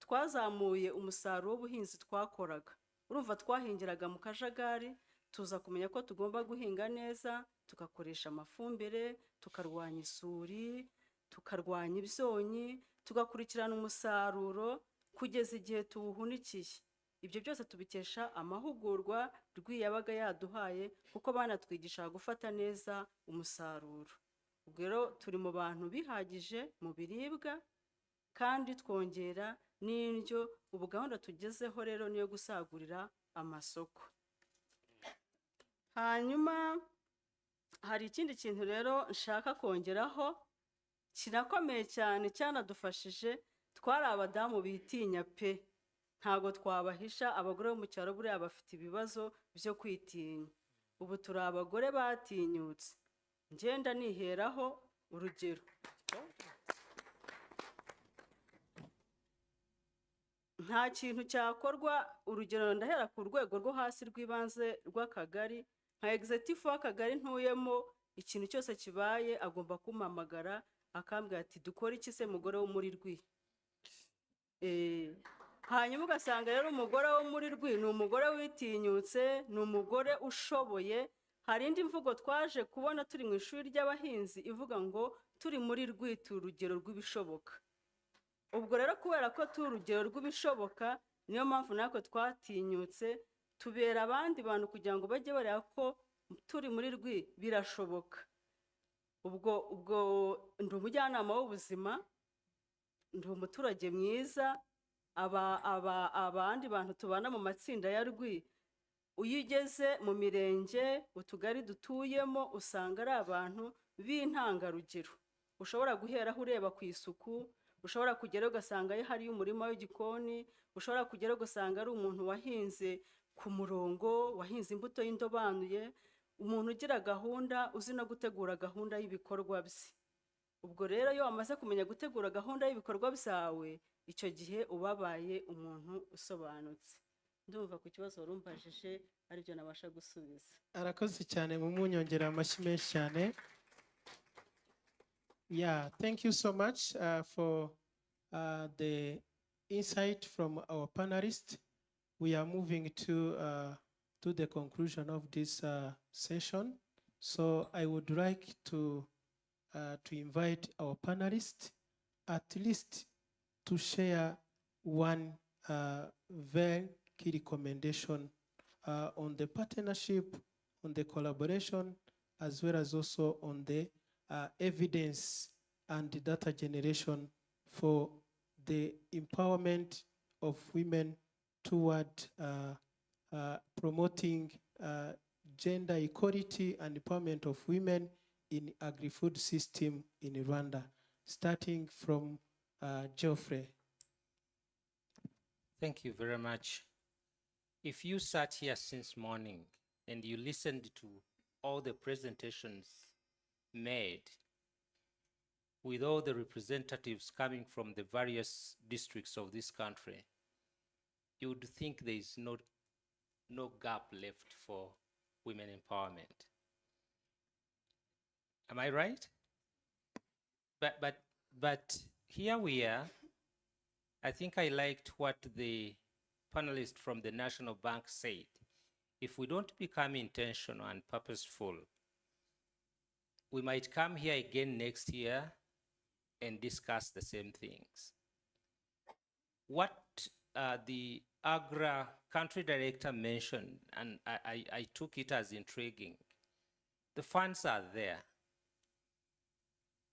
Twazamuye umusaruro w'ubuhinzi twakoraga. Urumva twahingiraga mu kajagari, tuza kumenya ko tugomba guhinga neza, tugakoresha amafumbire, tukarwanya isuri, tukarwanya ibyonnyi, tugakurikirana umusaruro kugeza igihe tuwuhunikiye. Ibyo byose tubikesha amahugurwa RWEE yabaga yaduhaye, kuko banatwigisha gufata neza umusaruro. Ubwo rero turi mu bantu bihagije mu biribwa kandi twongera n'indyo. Ubu gahunda tugezeho rero niyo gusagurira amasoko. Hanyuma hari ikindi kintu rero nshaka kongeraho kirakomeye cyane cyanadufashije. Twari abadamu bitinya pe, ntago twabahisha. Abagore bo mu cyaro buriya bafite ibibazo byo kwitinya. Ubu turi abagore batinyutse. Ngenda niheraho urugero. Nta kintu cyakorwa, urugero ndahera ku rwego rwo hasi rw'ibanze rw'akagari, nka executive w'akagari ntuyemo, ikintu cyose kibaye agomba kumpamagara akambwira ati dukore iki se mugore wo muri RWEE. Hanyuma ugasanga rero umugore wo muri RWEE ni umugore witinyutse, ni umugore ushoboye. Hari indi mvugo twaje kubona turi mu ishuri ry'abahinzi ivuga ngo turi muri RWEE turi urugero rw'ibishoboka. Ubwo rero kubera ko turi urugero rw'ibishoboka, niyo mpamvu natwe twatinyutse tubera abandi bantu kugira ngo bajye bareba ko turi muri RWEE birashoboka. Ubwo ndi umujyanama w'ubuzima, ndi umuturage mwiza. Abandi bantu tubana mu matsinda ya RWEE, iyo ugeze mu mirenge, utugari dutuyemo, usanga ari abantu b'intangarugero. Ushobora guheraho ureba ku isuku, ushobora kugeraho ugasanga hariyo umurima w'igikoni, ushobora kugeraho ugasanga ari umuntu wahinze ku murongo, wahinze imbuto y'indobanuye, umuntu ugira gahunda, uzi no gutegura gahunda y'ibikorwa bye. Ubwo rero iyo wamaze kumenya gutegura gahunda y'ibikorwa byawe, icyo gihe ubabaye umuntu usobanutse. Ndumva ku kibazo warumbajije aribyo nabasha gusubiza. Arakoze cyane, mumunyongera amashyi menshi cyane. Yeah, thank you so much for the insight from our panelists. We are moving to the conclusion of this session. So I would like to invite our panelists at least to share one very key recommendation on the partnership, on the collaboration, as well as also on the evidence and the data generation for the empowerment of women toward promoting gender equality and empowerment of women in agri-food system in Rwanda, starting from Geoffrey. Thank you very much. If you sat here since morning and you listened to all the presentations made with all the representatives coming from the various districts of this country, you would think there is no gap left for women empowerment. Am I right? But here we are. I think I liked what the panelist from the National Bank said. If we don't become intentional and purposeful, we might come here again next year and discuss the same things. What the Agra country director mentioned, and I took it as intriguing, the funds are there.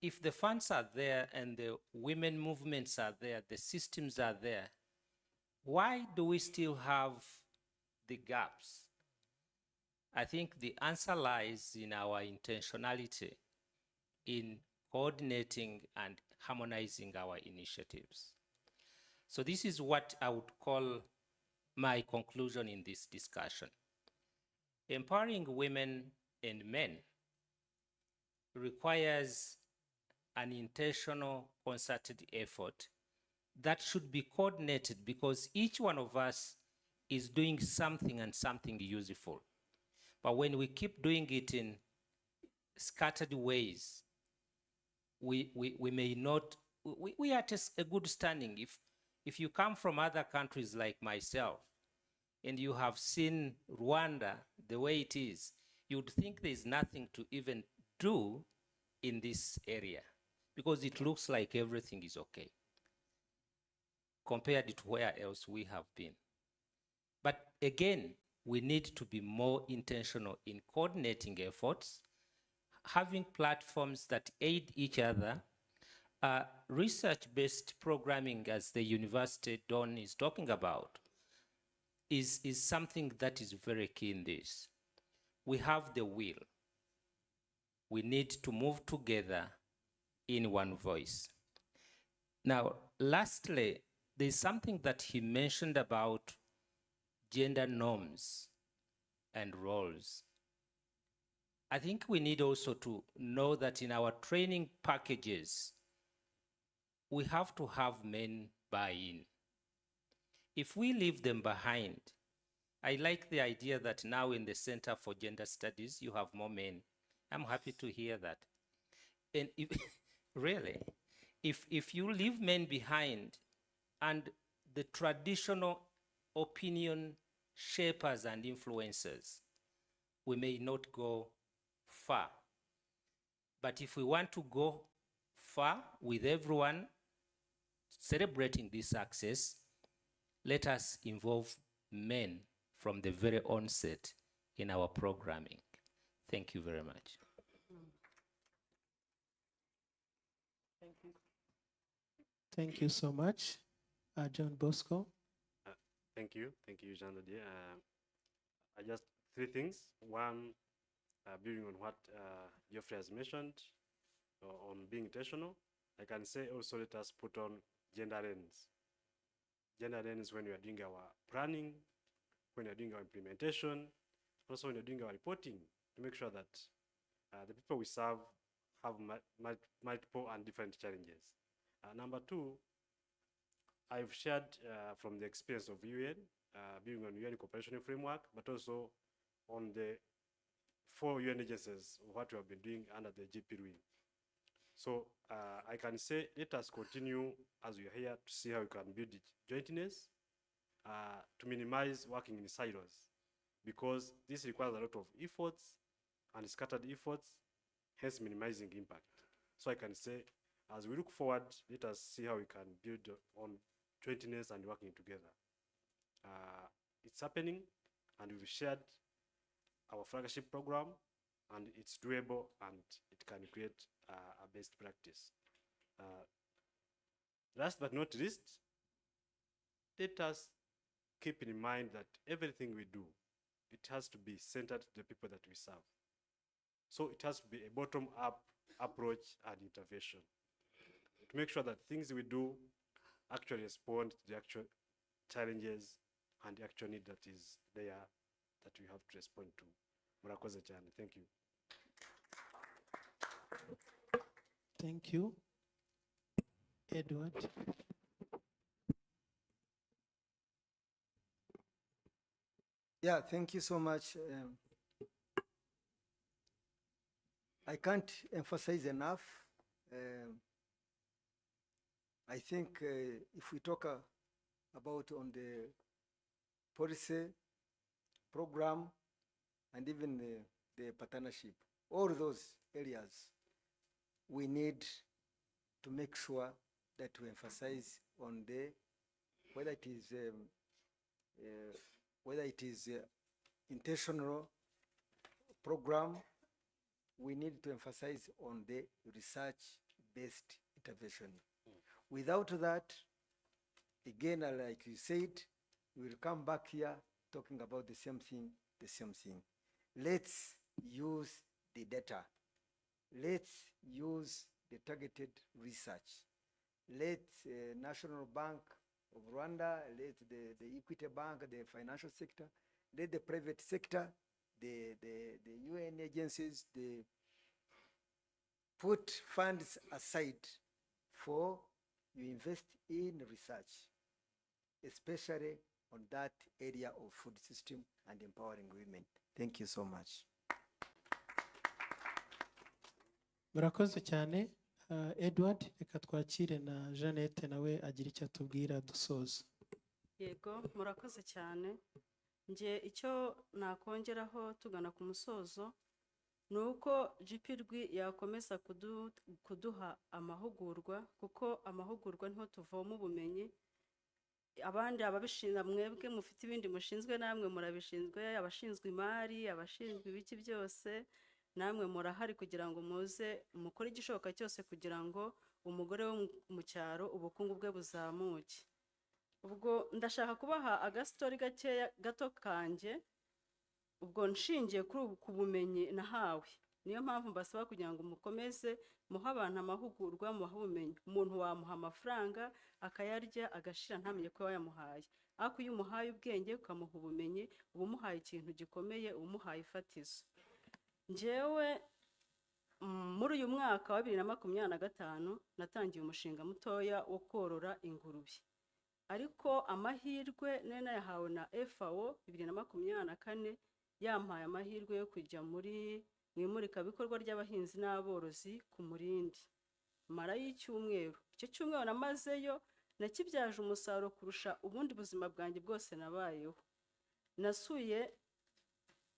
If the funds are there and the women movements are there, the systems are there, why do we still have the gaps? I think the answer lies in our intentionality in coordinating and harmonizing our initiatives. So this is what I would call my conclusion in this discussion. Empowering women and men requires an intentional, concerted effort that should be coordinated, because each one of us is doing something and something useful. But when we keep doing it in scattered ways, we may not, we are at a good standing. If you come from other countries like myself, and you have seen Rwanda the way it is, you'd think there's nothing to even do in this area, because it looks like everything is okay compared to where else we have been. But again, we need to be more intentional in coordinating efforts, having platforms that aid each other. Research-based programming, as the University Don is talking about, is something that is very key in this. We have the will. We need to move together in one voice. Now, lastly, there's something that he mentioned about gender norms and roles. I think we need also to know that in our training packages, we have to have men buy in. If we leave them behind, I like the idea that now in the Center for Gender Studies, you have more men. I'm happy to hear that. And if, really, if you leave men behind and the traditional opinion shapers and influencers, we may not go far. But if we want to go far with everyone celebrating this success, let us involve men from the very onset in our programming. Thank you very much. Thank you. Thank you so much. John Bosco. Thank you, Jean Dodier. I just three things. One, building on what Geoffrey has mentioned on being intentional, I can say also let us put on gender lens. Gender lens when we are doing our planning, when we are doing our implementation, also when we are doing our reporting, to make sure that the people we serve have multiple and different challenges. Number two, I've shared from the experience of UN, being on UN cooperation framework, but also on the 4 UN agencies, what we have been doing under the JP-RWEE. So I can say, let us continue as we are here to see how we can build jointness, to minimize working in silos, because this requires a lot of efforts and scattered efforts, hence minimizing impact. So I can say, as we look forward, let us see how we can build on jointness and working together. It's happening, and we've shared our flagship program, and it's doable, and it can create a best practice. Last but not least, let us keep in mind that everything we do, it has to be centered to the people that we serve. So it has to be a bottom-up approach and intervention to make sure that things we do actually respond to the actual challenges and the actual need that is there that we have to respond to. Murakoze cyane. Thank you. Thank you. Edward. Yeah, thank you so much. I can't emphasize enough. I think if we talk about on the policy, program, and even the partnership, all those areas, we need to make sure that we emphasize on the, whether it is intentional program, we need to emphasize on the research-based intervention. Without that, again, like you said, we will come back here talking about the same thing. Let's use the data. Let's use the targeted research. Let National Bank of Rwanda, let the Equity Bank, the financial sector, let the private sector, the UN agencies, put funds aside for you invest in research, especially on that area of food system and empowering women. Thank you so much. Murakoze cyane. Edward, reka twakire na Jeannette nawe agira icyo atubwira dusoza. Yego, murakoze cyane. Nje icyo nakongeraho tugana ku musozo nuko JP-RWEE yakomeza kuduha amahugurwa, kuko amahugurwa niho tuvoma ubumenyi. Abandi ababishinzwe, mwebwe mufite ibindi mushinzwe, namwe murabishinzwe, abashinzwe imari, abashinzwe ibiki byose, namwe murahari kugira ngo muze mukore igishoboka cyose kugira ngo umugore wo mu cyaro ubukungu bwe buzamuke. Ubwo ndashaka kubaha agastori gato kanje, ubwo nshingiye ku bumenyi nahawe. Niyo mpamvu mbasaba kugira ngo mukomeze muha abantu amahugurwa, muha ubumenyi. Umuntu wamuha amafaranga akayarya agashira ntamenye ko yamuhaye, ariko iyo umuhaye ubwenge ukamuha ubumenyi, uba umuhaye ikintu gikomeye, uba umuhaye ifatizo. Njyewe muri uyu mwaka wa 2025 natangiye umushinga mutoya wo korora ingurube, ariko amahirwe nene yahawe na FAO 2024 yampaye amahirwe yo kujya muri imurikabikorwa ry'abahinzi n'aborozi ku Murindi mara y'icyumweru. Icyo cyumweru namazeyo nakibyaje umusaruro kurusha ubundi buzima bwanjye bwose nabayeho. Nasuye,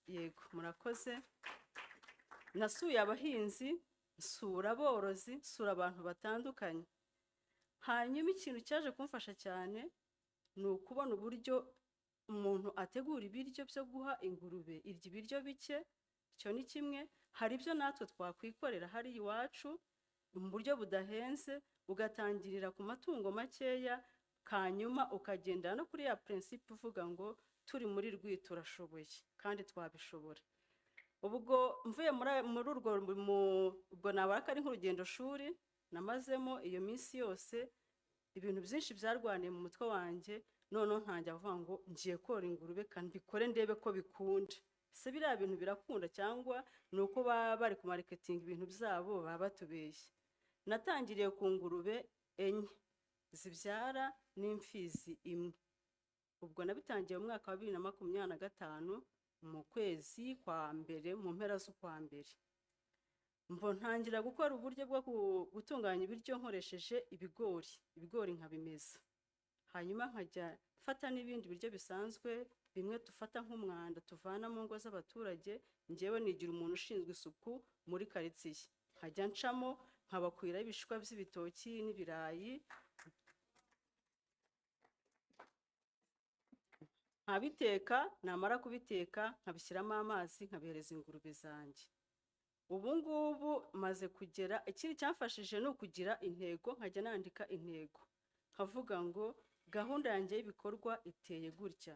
yego murakoze, nasuye abahinzi, nsura aborozi, nsura abantu batandukanye. Hanyuma ikintu cyaje kumfasha cyane ni ukubona uburyo umuntu ategura ibiryo byo guha ingurube, irya ibiryo bike. Icyo ni kimwe. Hari ibyo natwe twakwikorera hari iwacu mu buryo budahenze, ugatangirira ku matungo makeya, kanyuma ukagenda no kuri ya principe uvuga ngo turi muri RWEE turashoboye kandi twabishobora. Ubwo mvuye muri urwo ubwo nabaka ari nk'urugendo shuri namazemo iyo minsi yose, ibintu byinshi byarwaniye mu mutwe wanjye. None ntanjya avuga ngo ngiye kora ingurube kandi bikore ndebe ko bikunda. Se biriya bintu birakunda cyangwa nuko bari ku marketing ibintu byabo baba batubeshye. Natangiriye ku ngurube 4 zibyara n'imfizi imwe. Ubwo nabitangiye mu mwaka wa 2025 mu kwezi kwa mbere, mu mpera z'ukwa mbere. Mbo ntangira gukora uburyo bwo gutunganya ibiryo nkoresheje ibigori nkabimeza. Hanyuma nkajya fata n'ibindi biryo bisanzwe bimwe tufata nk'umwanda tuvana mu ngo z'abaturage. Ngewe nigira umuntu ushinzwe isuku muri karitsiye, nkajya ncamo nkabakwira ibishishwa by'ibitoki n'ibirayi, nkabiteka. Namara kubiteka nkabishyiramo amazi nkabihereza ingurube zanjye. Ubu ngubu maze kugera, ikindi cyamfashije no kugira intego, nkajya nandika intego nkavuga ngo gahunda yanjye y'ibikorwa iteye gutya.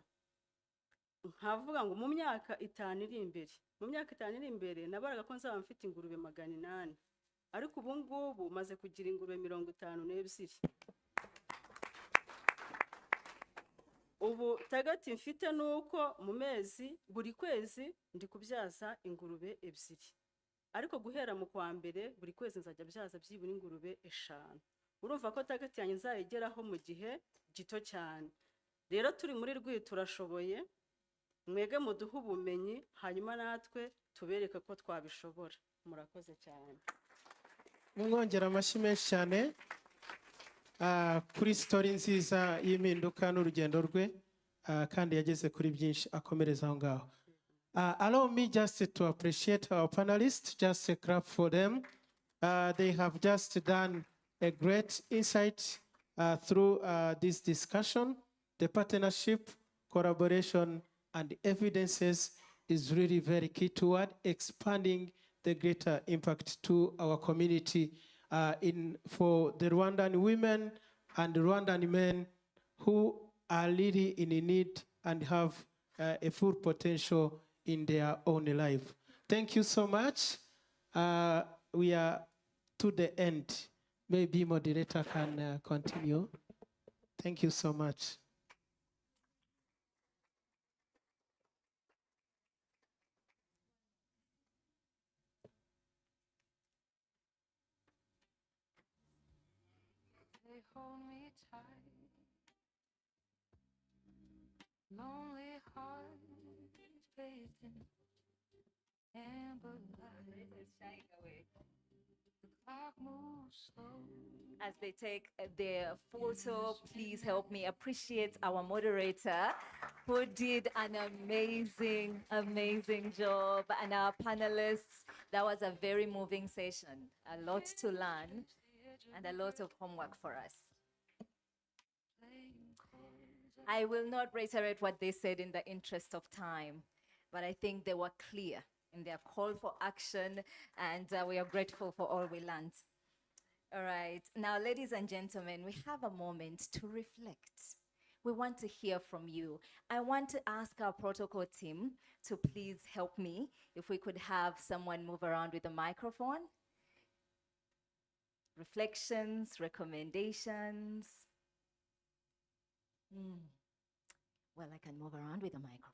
nkavuga ngo mu myaka 5 iri imbere nabaraga ko nzaba mfite ingurube 800 ariko ubu ngubu maze kugira ingurube 52. Ubu tagati mfite nuko mu mezi buri kwezi ndi kubyaza ingurube 2, ariko guhera mu kwa mbere buri kwezi nzajya byaza byibura ingurube 5. Urumva ko tagati yanjye nzayigeraho mu gihe gito cyane. Rero turi muri RWEE turashoboye, mwege muduhe ubumenyi hanyuma natwe tubereke ko twabishobora. Murakoze cyane. Mwongera amashyi menshi cyane kuri story nziza y'impinduka n'urugendo rwe kandi yageze kuri byinshi akomereza aho ngaho. Allow me just to appreciate our panelists, just a clap for them. They have just done a great insight through this discussion. The partnership, collaboration, and evidences is really very key toward expanding the greater impact to our community for the Rwandan women and Rwandan men who are really in need and have a full potential in their own life. Thank you so much. We are to the end. Maybe moderator can continue. Thank you so much. They hold me tight, lonely heart bathed in amber light. The clock moves slow. As they take their photo, please help me appreciate our moderator who did an amazing, amazing job, and our panelists. That was a very moving session, a lot to learn and a lot of homework for us. I will not reiterate what they said in the interest of time, but I think they were clear in their call for action, and we are grateful for all we learned. All right, now, ladies and gentlemen, we have a moment to reflect. We want to hear from you. I want to ask our protocol team to please help me. If we could have someone move around with a microphone. Reflections, recommendations. Well, I can move around with a microphone.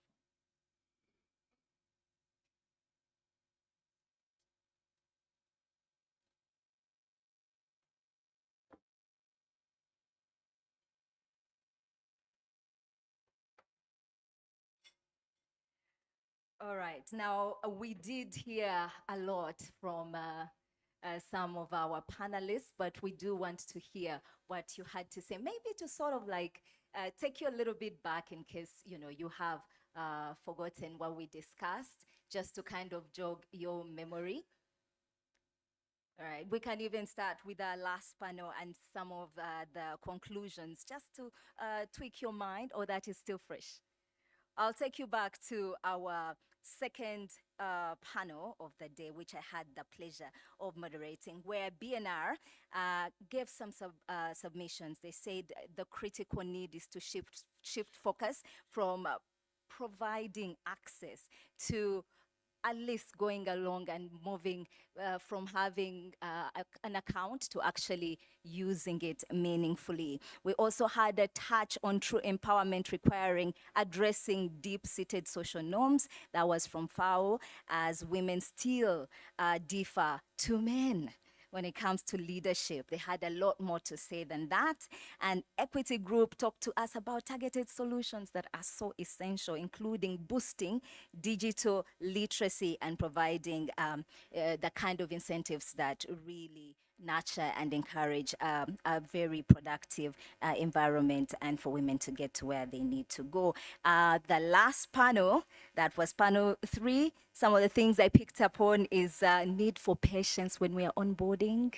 All right, now we did hear a lot from some of our panelists, but we do want to hear what you had to say, maybe to sort of like take you a little bit back in case you have forgotten what we discussed, just to kind of jog your memory. All right, we can even start with our last panel and some of the conclusions, just to tweak your mind, or that is still fresh. I'll take you back to our second panel of the day, which I had the pleasure of moderating, where BNR gave some submissions. They said the critical need is to shift focus from providing access to at least going along and moving from having an account to actually using it meaningfully. We also had a touch on true empowerment requiring addressing deep-seated social norms. That was from FAO, as women still differ to men when it comes to leadership. They had a lot more to say than that. And Equity Group talked to us about targeted solutions that are so essential, including boosting digital literacy and providing the kind of incentives that really nurture and encourage a very productive environment and for women to get to where they need to go. The last panel, that was panel 3, some of the things I picked up on is need for patience when we are onboarding,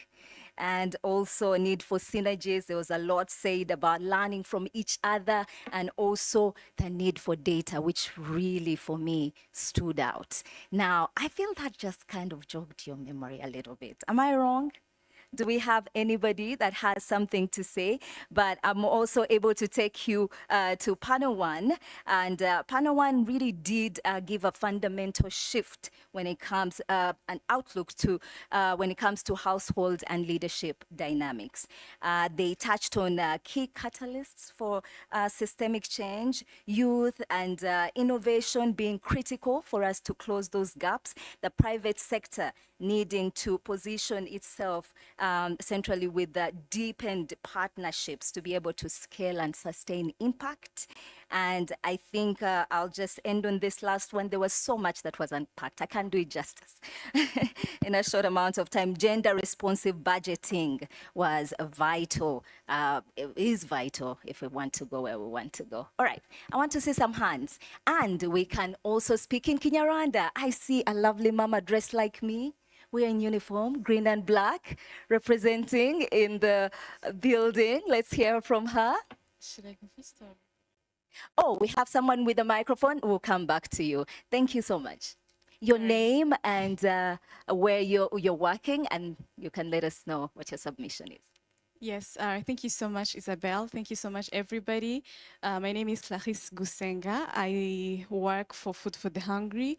and also a need for synergies. There was a lot said about learning from each other, and also the need for data, which really, for me, stood out. Now, I feel that just kind of jogged your memory a little bit. Am I wrong? Do we have anybody that has something to say? But I'm also able to take you to panel one. And panel one really did give a fundamental shift when it comes, an outlook to, when it comes to household and leadership dynamics. They touched on key catalysts for systemic change, youth and innovation being critical for us to close those gaps, the private sector needing to position itself centrally with the deepened partnerships to be able to scale and sustain impact. And I think I'll just end on this last one. There was so much that was unpacked. I can't do it justice in a short amount of time. Gender-responsive budgeting was vital. It is vital if we want to go where we want to go. All right, I want to see some hands. And we can also speak in Kinyarwanda. I see a lovely mama dressed like me. We're in uniform, green and black, representing in the building. Let's hear from her. Should I go first or? Oh, we have someone with a microphone. We'll come back to you. Thank you so much. Your name and where you're working, and you can let us know what your submission is. Yes, thank you so much, Isabel. Thank you so much, everybody. My name is Clarisse Gusenga. I work for Food for the Hungry.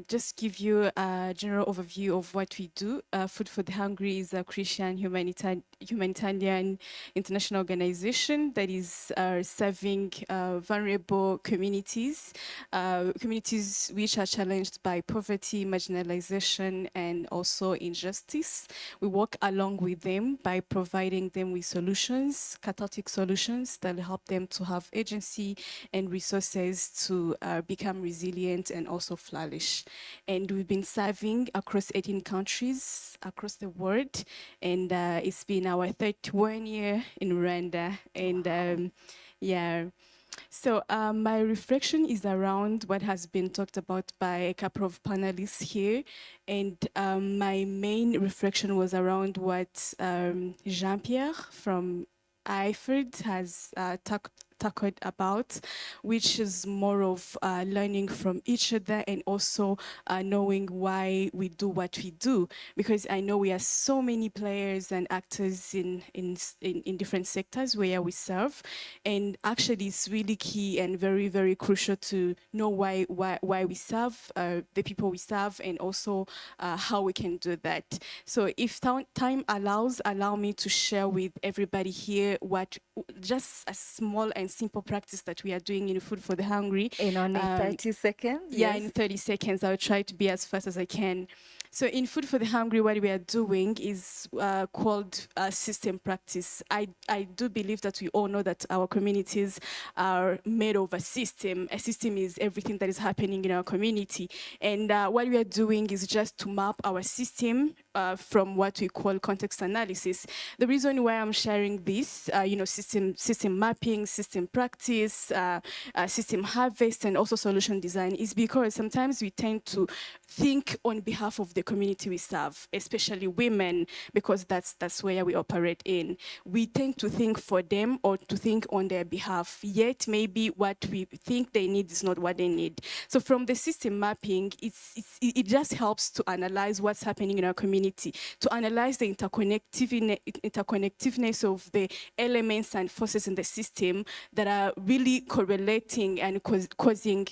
Just give you a general overview of what we do. Food for the Hungry is a Christian humanitarian international organization that is serving vulnerable communities, communities which are challenged by poverty, marginalization, and also injustice. We work along with them by providing them with solutions, cathartic solutions that help them to have agency and resources to become resilient and also flourish. And we've been serving across 18 countries across the world, and it's been our 31 year in Rwanda. And yeah. So my reflection is around what has been talked about by a couple of panelists here. And my main reflection was around what Jean-Pierre from Agri-food has tackled about, which is more of learning from each other and also knowing why we do what we do. Because I know we are so many players and actors in different sectors where we serve. And actually it's really key and very, very crucial to know why we serve, the people we serve, and also how we can do that. So if time allows, allow me to share with everybody here what just a small and simple practice that we are doing in Food for the Hungry. In only 30 seconds? Yeah, Yes. in 30 seconds. I'll try to be as fast as I can. So in Food for the Hungry, what we are doing is called system practice. I do believe that we all know that our communities are made of a system. A system is everything that is happening in our community. And what we are doing is just to map our system from what we call context analysis. The reason why I'm sharing this, system mapping, system practice, system harvest, and also solution design is because sometimes we tend to think on behalf of the community we serve, especially women, because that's where we operate in. We tend to think for them or to think on their behalf, yet maybe what we think they need is not what they need. So from the system mapping, it just helps to analyze what's happening in our community, to analyze the interconnectiveness of the elements and forces in the system that are really correlating and causing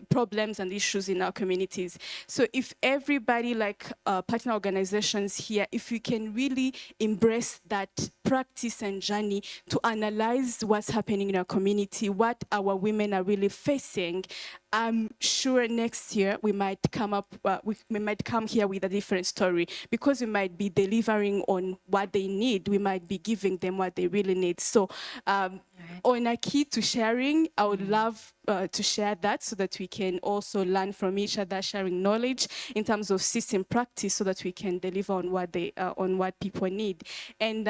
problems and issues in our communities. So if everybody, like partner organizations here, if we can really embrace that practice and journey to analyze what's happening in our community, what our women are really facing, I'm sure next year we might come up, we might come here with a different story, because we might be delivering on what they need. We might be giving them what they really need. So on a key to sharing, I would love to share that so that we can also learn from each other, sharing knowledge in terms of system practice so that we can deliver on what on what people need. And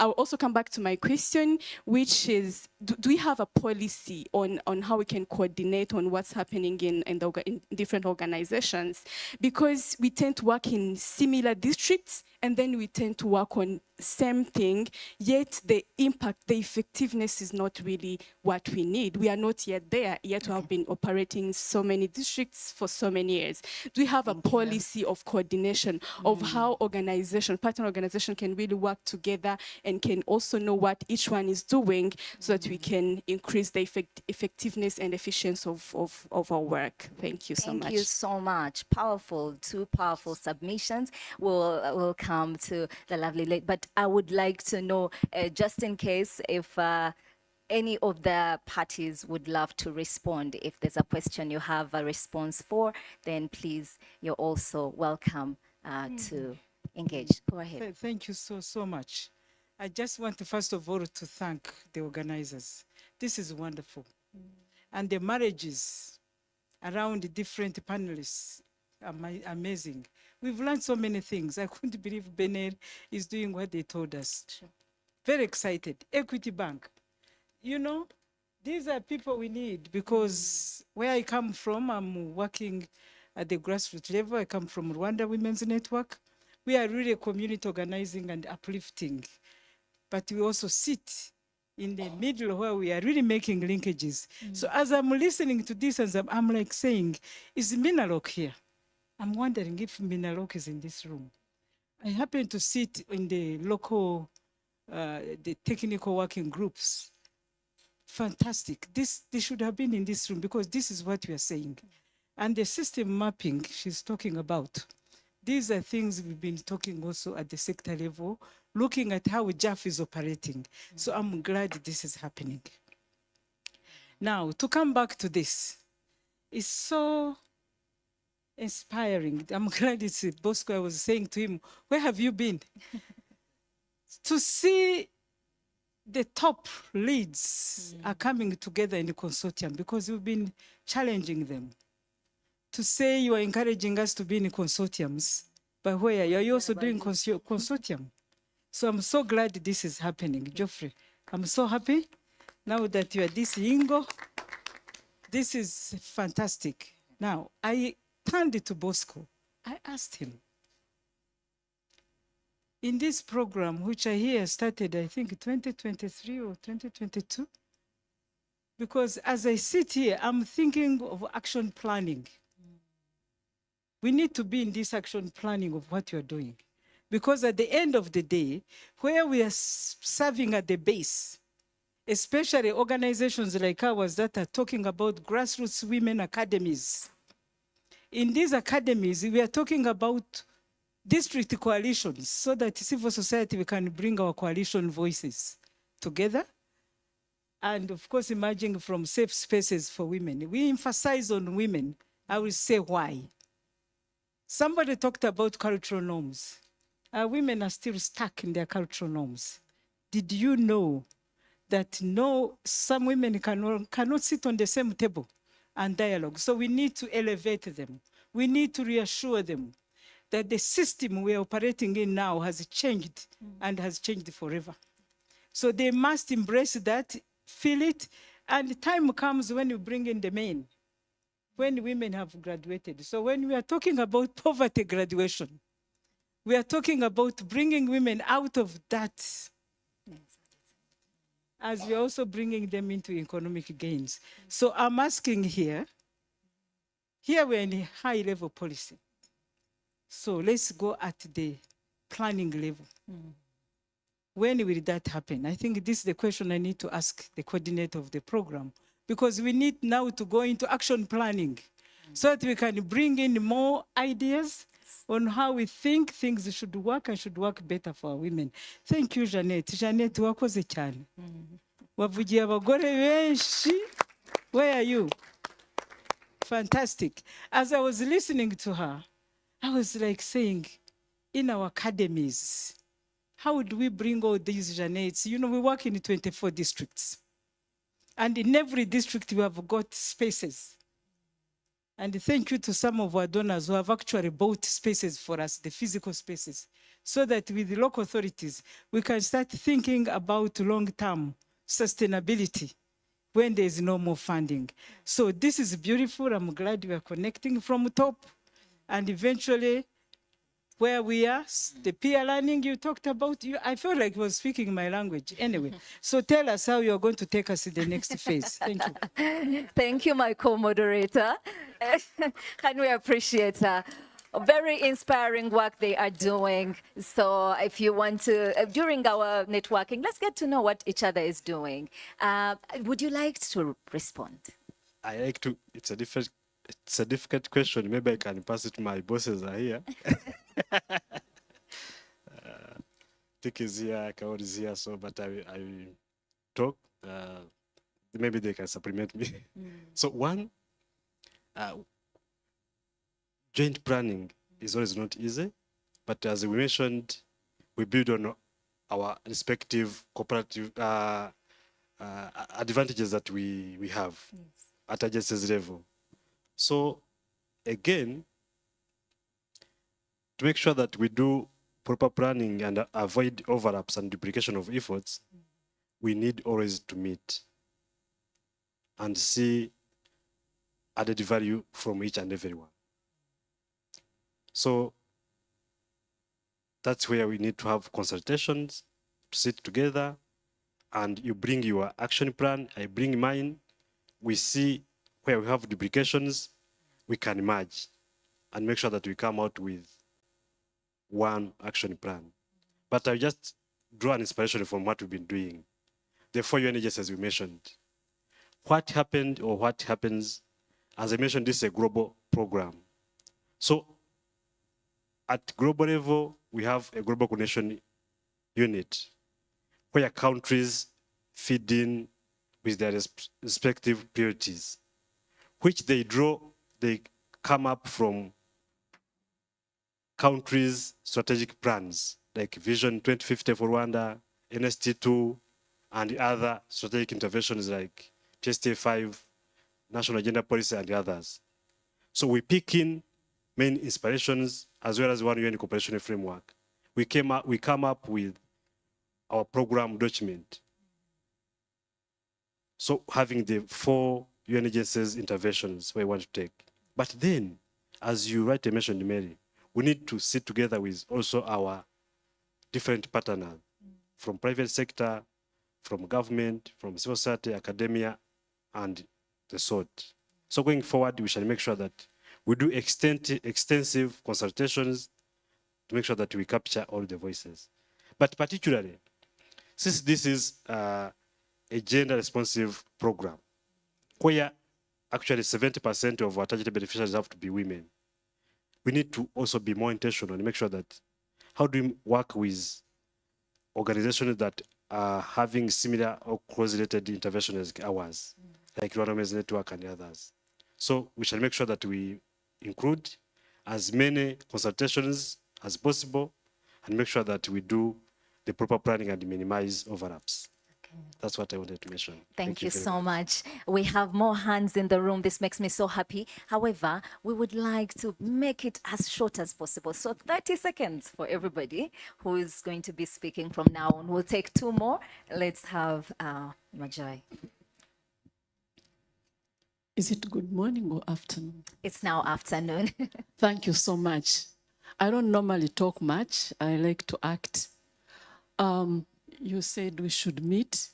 I'll also come back to my question, which is do we have a policy on how we can coordinate on what's happening in different organizations? Because we tend to work in similar districts, and then we tend to work on same thing, yet the impact, the effectiveness is not really what we need. We are not yet there, yet we have been operating in so many districts for so many years. Do we have a policy of coordination of how partner organization can really work together and can also know what each one is doing so that we can increase the effectiveness and efficiency of our work? Thank you so much. Thank you so much. Powerful, two powerful submissions. We'll come to the lovely lady, but I would like to know, just in case, if any of the parties would love to respond. If there's a question you have a response for, then please, you're also welcome to engage. Go ahead. Thank you so much. I just want to, first of all, to thank the organizers. This is wonderful. And the marriages around the different panelists are amazing. We've learned so many things. I couldn't believe Benin is doing what they told us. Sure. Very excited. Equity Bank. You know, these are people we need, because where I come from, I'm working at the grassroots level. I come from Rwanda Women's Network. We are really community organizing and uplifting, but we also sit in the middle where we are really making linkages. So as I'm listening to this, as I'm like saying, is Minalok here? I'm wondering if Minalok is in this room. I happen to sit in the local, the technical working groups. Fantastic. They should have been in this room, because this is what we are saying. And the system mapping she's talking about, these are things we've been talking also at the sector level, looking at how JAF is operating. So I'm glad this is happening. Now, to come back to this, it's so inspiring. I'm glad it's Bosco. I was saying to him, where have you been? To see the top leads are coming together in the consortium, because we've been challenging them. To say you are encouraging us to be in consortiums, but where are you also doing consortium? So I'm so glad this is happening. Geoffrey, I'm so happy now that you are this Ingo. This is fantastic. Now, I turned it to Bosco. I asked him, in this program, which I hear started, I think, 2023 or 2022, because as I sit here, I'm thinking of action planning. We need to be in this action planning of what you're doing. Because at the end of the day, where we are serving at the base, especially organizations like ours that are talking about grassroots women academies. In these academies, we are talking about district coalitions, so that civil society, we can bring our coalition voices together. And of course, emerging from safe spaces for women. We emphasize on women. I will say why. Somebody talked about cultural norms. Women are still stuck in their cultural norms. Did you know that some women cannot sit on the same table and dialogue? So we need to elevate them. We need to reassure them that the system we are operating in now has changed and has changed forever. So they must embrace that, feel it, and the time comes when you bring in the men, when women have graduated. So when we are talking about poverty graduation, we are talking about bringing women out of that, as we are also bringing them into economic gains. So I'm asking here we're in a high-level policy. So let's go at the planning level. When will that happen? I think this is the question I need to ask the coordinator of the program, because we need now to go into action planning so that we can bring in more ideas on how we think things should work and should work better for our women. Thank you, Jeanette. Jeanette, wakoze cyane. Wavugiye abagore benshi. Where are you? Fantastic. As I was listening to her, I was like saying, in our academies, how do we bring all these Janettes? You know, we work in 24 districts. And in every district, we have got spaces. And thank you to some of our donors who have actually bought spaces for us, the physical spaces, so that with the local authorities, we can start thinking about long-term sustainability when there is no more funding. So this is beautiful. I'm glad we are connecting from top and eventually where we are, the peer learning you talked about, I felt like I was speaking my language. Anyway, so tell us how you're going to take us to the next phase. Thank you. Thank you, my co-moderator. And we appreciate very inspiring work they are doing. So if you want to, during our networking, let's get to know what each other is doing. Would you like to respond? I like to, it's a difficult question. Maybe I can pass it to my bosses are here. Tik is here, Kaori is here, so, but I will talk. Maybe they can supplement me. So one, joint planning is always not easy, but as we mentioned, we build on our respective cooperative advantages that we have at agencies level. So again, to make sure that we do proper planning and avoid overlaps and duplication of efforts, we need always to meet and see added value from each and every one. So that's where we need to have consultations, to sit together, and you bring your action plan, I bring mine, we see where we have duplications, we can merge and make sure that we come out with one action plan. But I just draw an inspiration from what we've been doing. The 4 UN agencies we mentioned. What happened or what happens, as I mentioned, this is a global program. So at global level, we have a global coordination unit where countries feed in with their respective priorities, which they come up from countries' strategic plans, like Vision 2050 for Rwanda, NST2, and other strategic interventions like TST5, National Agenda Policy, and others. So we pick in main inspirations as well as one UN cooperation framework. We come up with our program document. So having the 4 UN agencies interventions we want to take. But then, as you rightly mentioned, Mary, we need to sit together with also our different partners from private sector, from government, from civil society, academia, and the sort. So going forward, we shall make sure that we do extensive consultations to make sure that we capture all the voices. But particularly, since this is a gender-responsive program, where actually 70% of our targeted beneficiaries have to be women, we need to also be more intentional and make sure that how do we work with organizations that are having similar or close-related interventions like ours, like Rwanda Women's Network and others. So we shall make sure that we include as many consultations as possible and make sure that we do the proper planning and minimize overlaps. That's what I wanted to mention. Thank you so much. We have more hands in the room. This makes me so happy. However, we would like to make it as short as possible. So 30 seconds for everybody who is going to be speaking from now on. We'll take 2 more. Let's have Majai. Is it good morning or afternoon? It's now afternoon. Thank you so much. I don't normally talk much. I like to act. You said we should meet.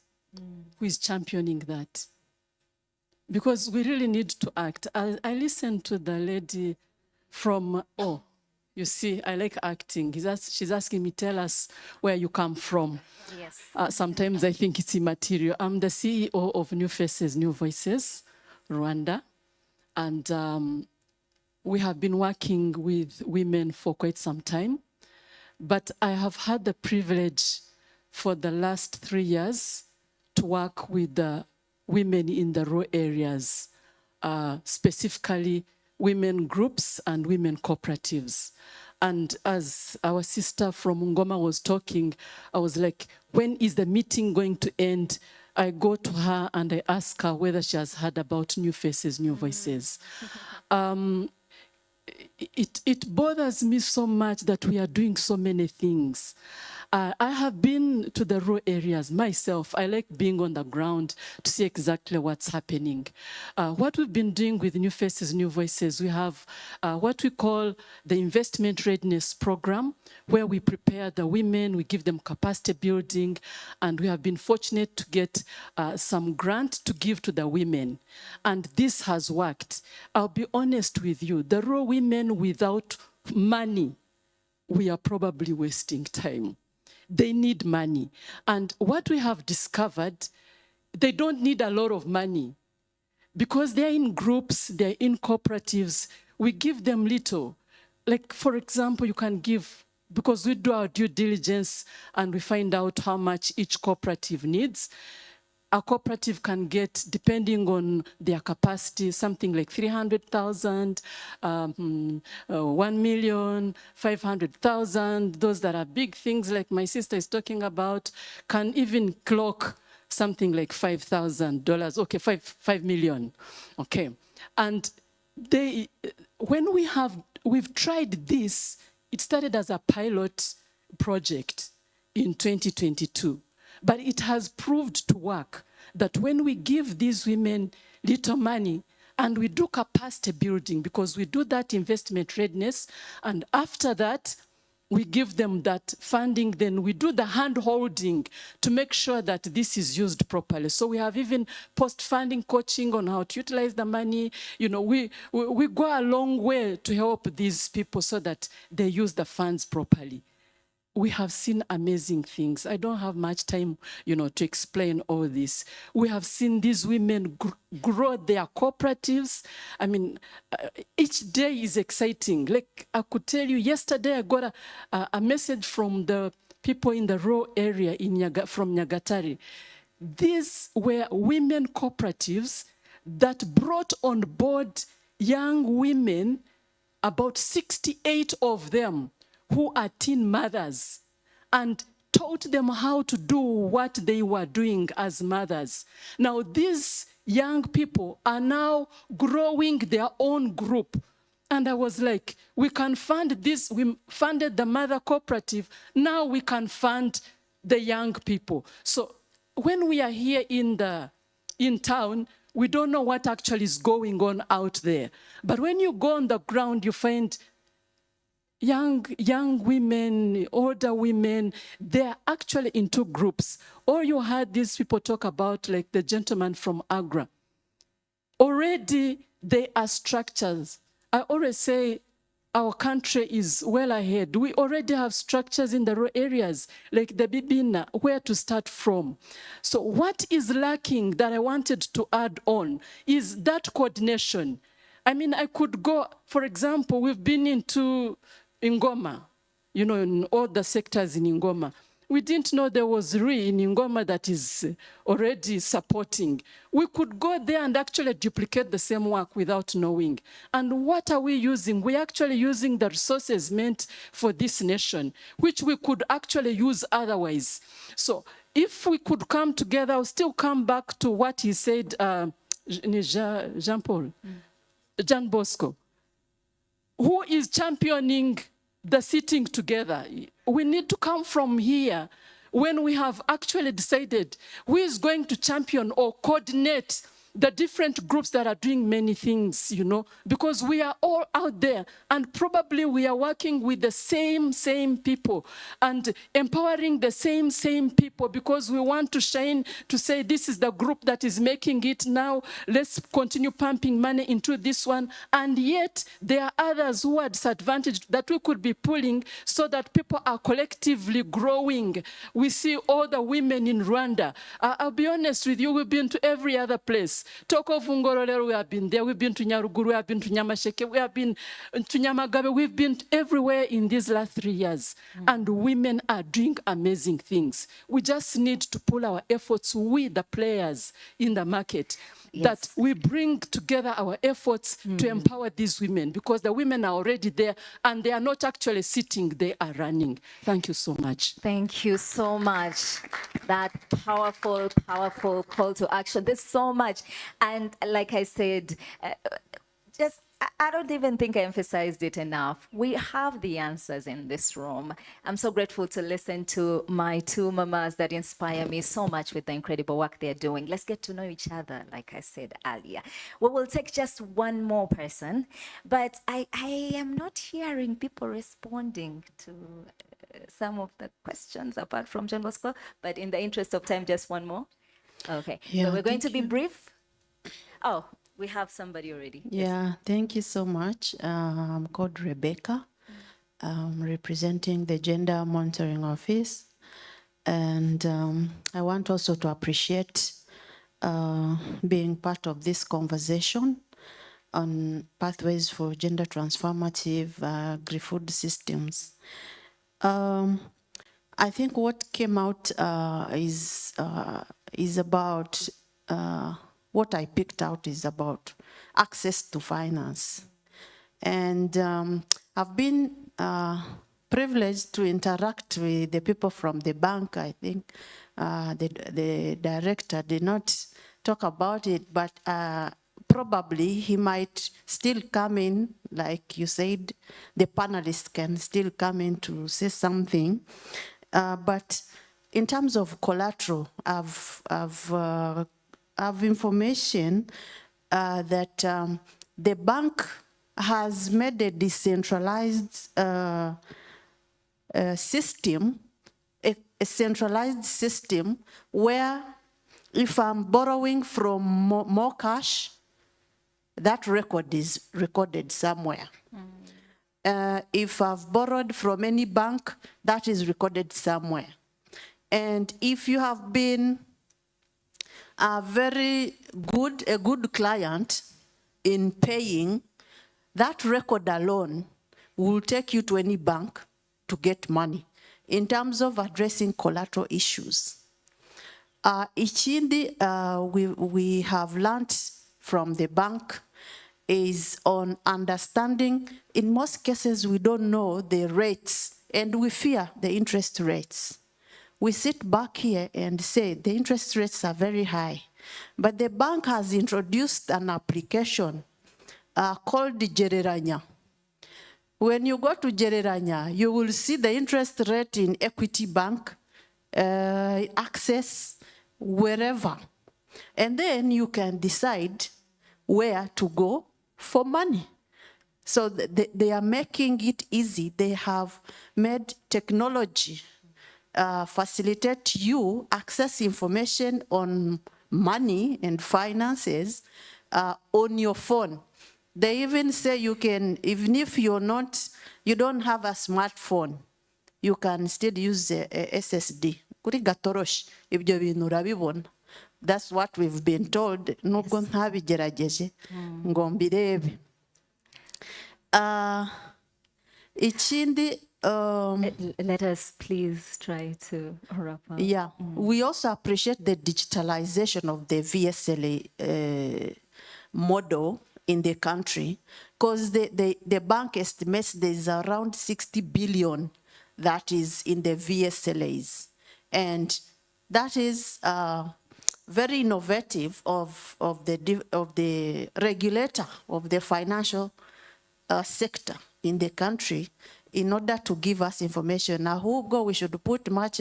Who is championing that? Because we really need to act. I listened to the lady from, you see, I like acting. She's asking me, tell us where you come from. Yes. Sometimes I think it's immaterial. I'm the CEO of New Faces, New Voices, Rwanda. And we have been working with women for quite some time. But I have had the privilege for the last 3 years to work with the women in the rural areas, specifically women groups and women cooperatives. And as our sister from Ngoma was talking, I was like, when is the meeting going to end? I go to her and I ask her whether she has heard about New Faces, New Voices. It bothers me so much that we are doing so many things. I have been to the rural areas myself. I like being on the ground to see exactly what's happening. What we've been doing with New Faces, New Voices, we have what we call the Investment Readiness Program, where we prepare the women, we give them capacity building, and we have been fortunate to get some grant to give to the women. And this has worked. I'll be honest with you, the rural women without money, we are probably wasting time. They need money. And what we have discovered, they don't need a lot of money. Because they're in groups, they're in cooperatives, we give them little. Like, for example, you can give, because we do our due diligence and we find out how much each cooperative needs. A cooperative can get, depending on their capacity, something like 300,000, 1,500,000. Those that are big things like my sister is talking about can even clock something like $5,000. Okay, 5 million. Okay, and they, when we've tried this, it started as a pilot project in 2022. But it has proved to work that when we give these women little money and we do capacity building, because we do that investment readiness, and after that, we give them that funding, then we do the hand-holding to make sure that this is used properly. So we have even post-funding coaching on how to utilize the money. You know, we go a long way to help these people so that they use the funds properly. We have seen amazing things. I don't have much time, you know, to explain all this. We have seen these women grow their cooperatives. I mean, each day is exciting. Like I could tell you, yesterday I got a message from the people in the rural area from Nyagatare. These were women cooperatives that brought on board young women, about 68 of them, who are teen mothers, and taught them how to do what they were doing as mothers. Now, these young people are now growing their own group. And I was like, we can fund this. We funded the mother cooperative. Now we can fund the young people. So when we are here in town, we don't know what actually is going on out there. But when you go on the ground, you find young women, older women, they're actually in two groups. Or you heard these people talk about, like the gentleman from Agra. Already, they are structures. I always say our country is well ahead. We already have structures in the rural areas, like the Bibina, where to start from. So what is lacking that I wanted to add on is that coordination. I mean, I could go, for example, we've been into Ngoma, you know, in all the sectors in Ngoma. We didn't know there was RWEE in Ngoma that is already supporting. We could go there and actually duplicate the same work without knowing. And what are we using? We're actually using the resources meant for this nation, which we could actually use otherwise. So if we could come together, I'll still come back to what he said, Jean Bosco, who is championing the sitting together. We need to come from here when we have actually decided who is going to champion or coordinate the different groups that are doing many things, you know, because we are all out there and probably we are working with the same people and empowering the same people because we want to shine to say this is the group that is making it now. Let's continue pumping money into this one. And yet there are others who are disadvantaged that we could be pulling so that people are collectively growing. We see all the women in Rwanda. I'll be honest with you, we've been to every other place. Talk of Ngororero, we have been there. We've been to Nyaruguru, we have been to Nyamasheke, we have been to Nyamagabe. We've been everywhere in these last 3 years. And women are doing amazing things. We just need to pull our efforts with the players in the market. Yes. That we bring together our efforts to empower these women because the women are already there and they are not actually sitting, they are running. Thank you so much. Thank you so much. That powerful call to action. There's so much. And like I said, I don't even think I emphasized it enough. We have the answers in this room. I'm so grateful to listen to my two mamas that inspire me so much with the incredible work they're doing. Let's get to know each other, like I said earlier. We will take just one more person, but I am not hearing people responding to some of the questions apart from John Bosco, but in the interest of time, just one more. Okay, Yeah, so we're going to thank be you. brief. Oh, we have somebody already. Yeah, thank you so much. I'm called Rebecca. I'm representing the Gender Monitoring Office. And I want also to appreciate being part of this conversation on pathways for gender transformative agri-food systems. I think what came out is about, what I picked out is about access to finance. And I've been privileged to interact with the people from the bank. I think the director did not talk about it, but probably he might still come in, like you said, the panelists can still come in to say something. But in terms of collateral, I've information that the bank has made a decentralized system, a centralized system where if I'm borrowing from more cash, that record is recorded somewhere. If I've borrowed from any bank, that is recorded somewhere. And if you have been a good client in paying, that record alone will take you to any bank to get money in terms of addressing collateral issues. Ichindi, we have learned from the bank is on understanding. In most cases, we don't know the rates and we fear the interest rates. We sit back here and say the interest rates are very high, but the bank has introduced an application called Gereranya. When you go to Gereranya, you will see the interest rate in Equity Bank, Access, wherever. And then you can decide where to go for money. So they are making it easy. They have made technology facilitate you access information on money and finances on your phone. They even say you can, even if you don't have a smartphone, you can still use a SSD. Kuri gatoroshi, ibyo bintu urabibona. That's what we've been told. Nubwo ntabigerageje ngo mbirebe. Ikindi, let us please try to wrap up. Yeah, we also appreciate the digitalization of the VSLA model in the country, because the bank estimates there's around 60 billion that is in the VSLAs. And that is very innovative of the regulator of the financial sector in the country in order to give us information. Now, we should put much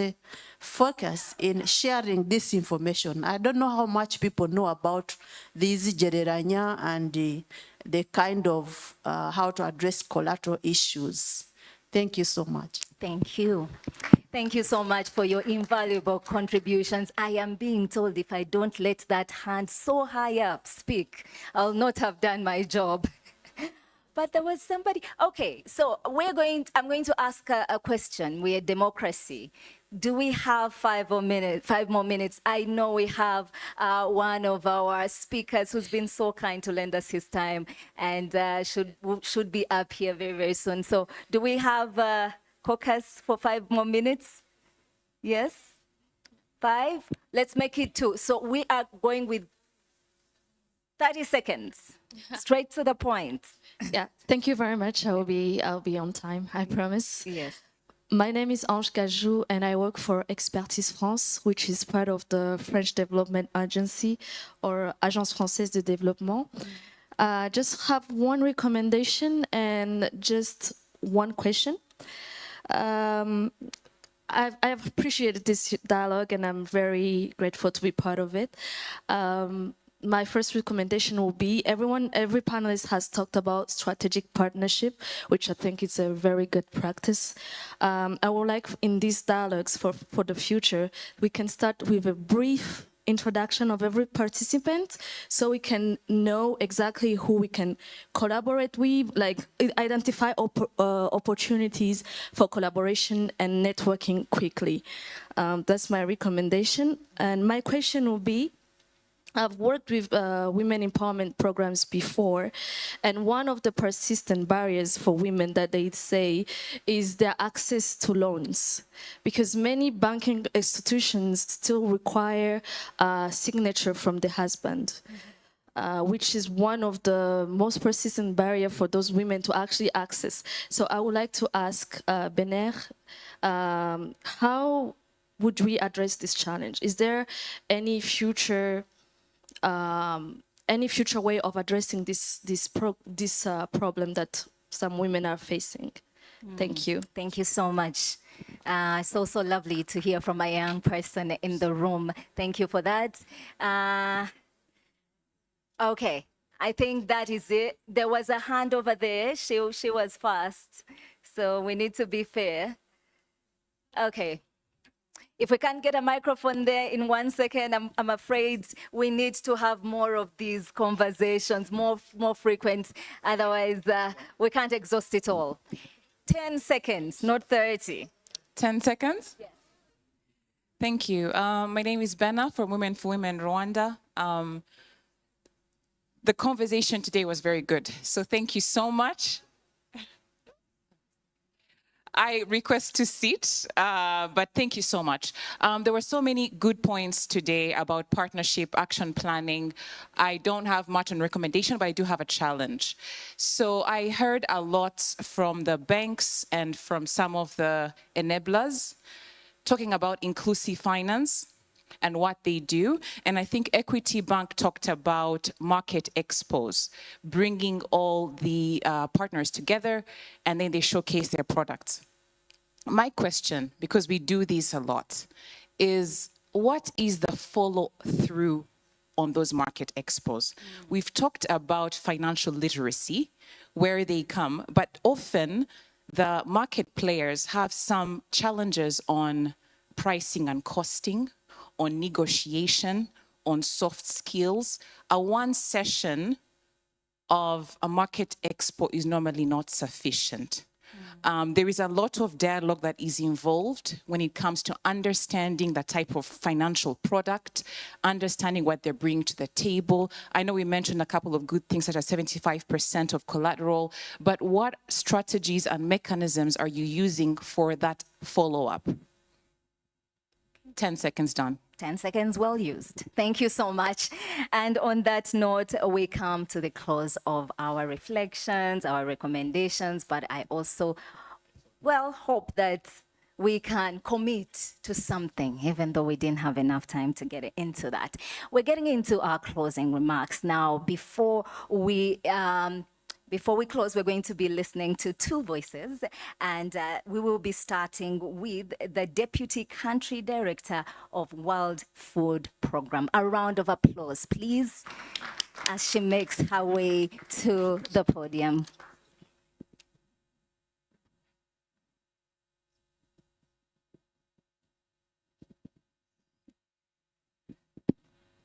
focus in sharing this information. I don't know how much people know about this Gereranya and the kind of how to address collateral issues. Thank you so much. Thank you. Thank you so much for your invaluable contributions. I am being told if I don't let that hand so high up speak, I'll not have done my job. But there was somebody. Okay, so I'm going to ask a question. We're a democracy. Do we have 5 more minutes? I know we have one of our speakers who's been so kind to lend us his time and should be up here very, very soon. So do we have caucus for 5 more minutes? Yes? 5? Let's make it 2. So we are going with 30 seconds. Straight to the point. Yeah, thank you very much. I'll be on time, I promise. Yes. My name is Ange Cajou, and I work for Expertise France, which is part of the French Development Agency, or Agence Française de Développement. Just have one recommendation and just one question. I've appreciated this dialogue and I'm very grateful to be part of it. My first recommendation will be every panelist has talked about strategic partnership, which I think is a very good practice. I would like in these dialogues for the future, we can start with a brief introduction of every participant so we can know exactly who we can collaborate with, like identify opportunities for collaboration and networking quickly. That's my recommendation. And my question will be, I've worked with women empowerment programs before, and one of the persistent barriers for women that they say is their access to loans, because many banking institutions still require a signature from the husband. Which is one of the most persistent barrier for those women to actually access. So I would like to ask Bener, how would we address this challenge? Is there any future way of addressing this problem that some women are facing? Thank you. Thank you so much. It's also lovely to hear from a young person in the room. Thank you for that. Okay, I think that is it. There was a hand over there. She was fast. So we need to be fair. Okay. If we can't get a microphone there in 1 second, I'm afraid we need to have more of these conversations, more frequent. Otherwise, we can't exhaust it all. 10 seconds, not 30. 10 seconds? Yes. Thank you. My name is Benna from Women for Women Rwanda. The conversation today was very good, so thank you so much. I request to sit, but thank you so much. There were so many good points today about partnership, action planning. I don't have much on recommendation, but I do have a challenge. So I heard a lot from the banks and from some of the enablers talking about inclusive finance and what they do. And I think Equity Bank talked about market expos, bringing all the partners together, and then they showcase their products. My question, because we do this a lot, is what is the follow-through on those market expos? We've talked about financial literacy, where they come, but often the market players have some challenges on pricing and costing, on negotiation, on soft skills. A one session of a market expo is normally not sufficient. There is a lot of dialogue that is involved when it comes to understanding the type of financial product, understanding what they bring to the table. I know we mentioned a couple of good things such as 75% of collateral, but what strategies and mechanisms are you using for that follow-up? 10 seconds done. 10 seconds well used. Thank you so much. And on that note, we come to the close of our reflections, our recommendations, but I also, hope that we can commit to something, even though we didn't have enough time to get into that. We're getting into our closing remarks now. Before we close, we're going to be listening to two voices, and we will be starting with the Deputy Country Director of World Food Program. A round of applause, please, as she makes her way to the podium.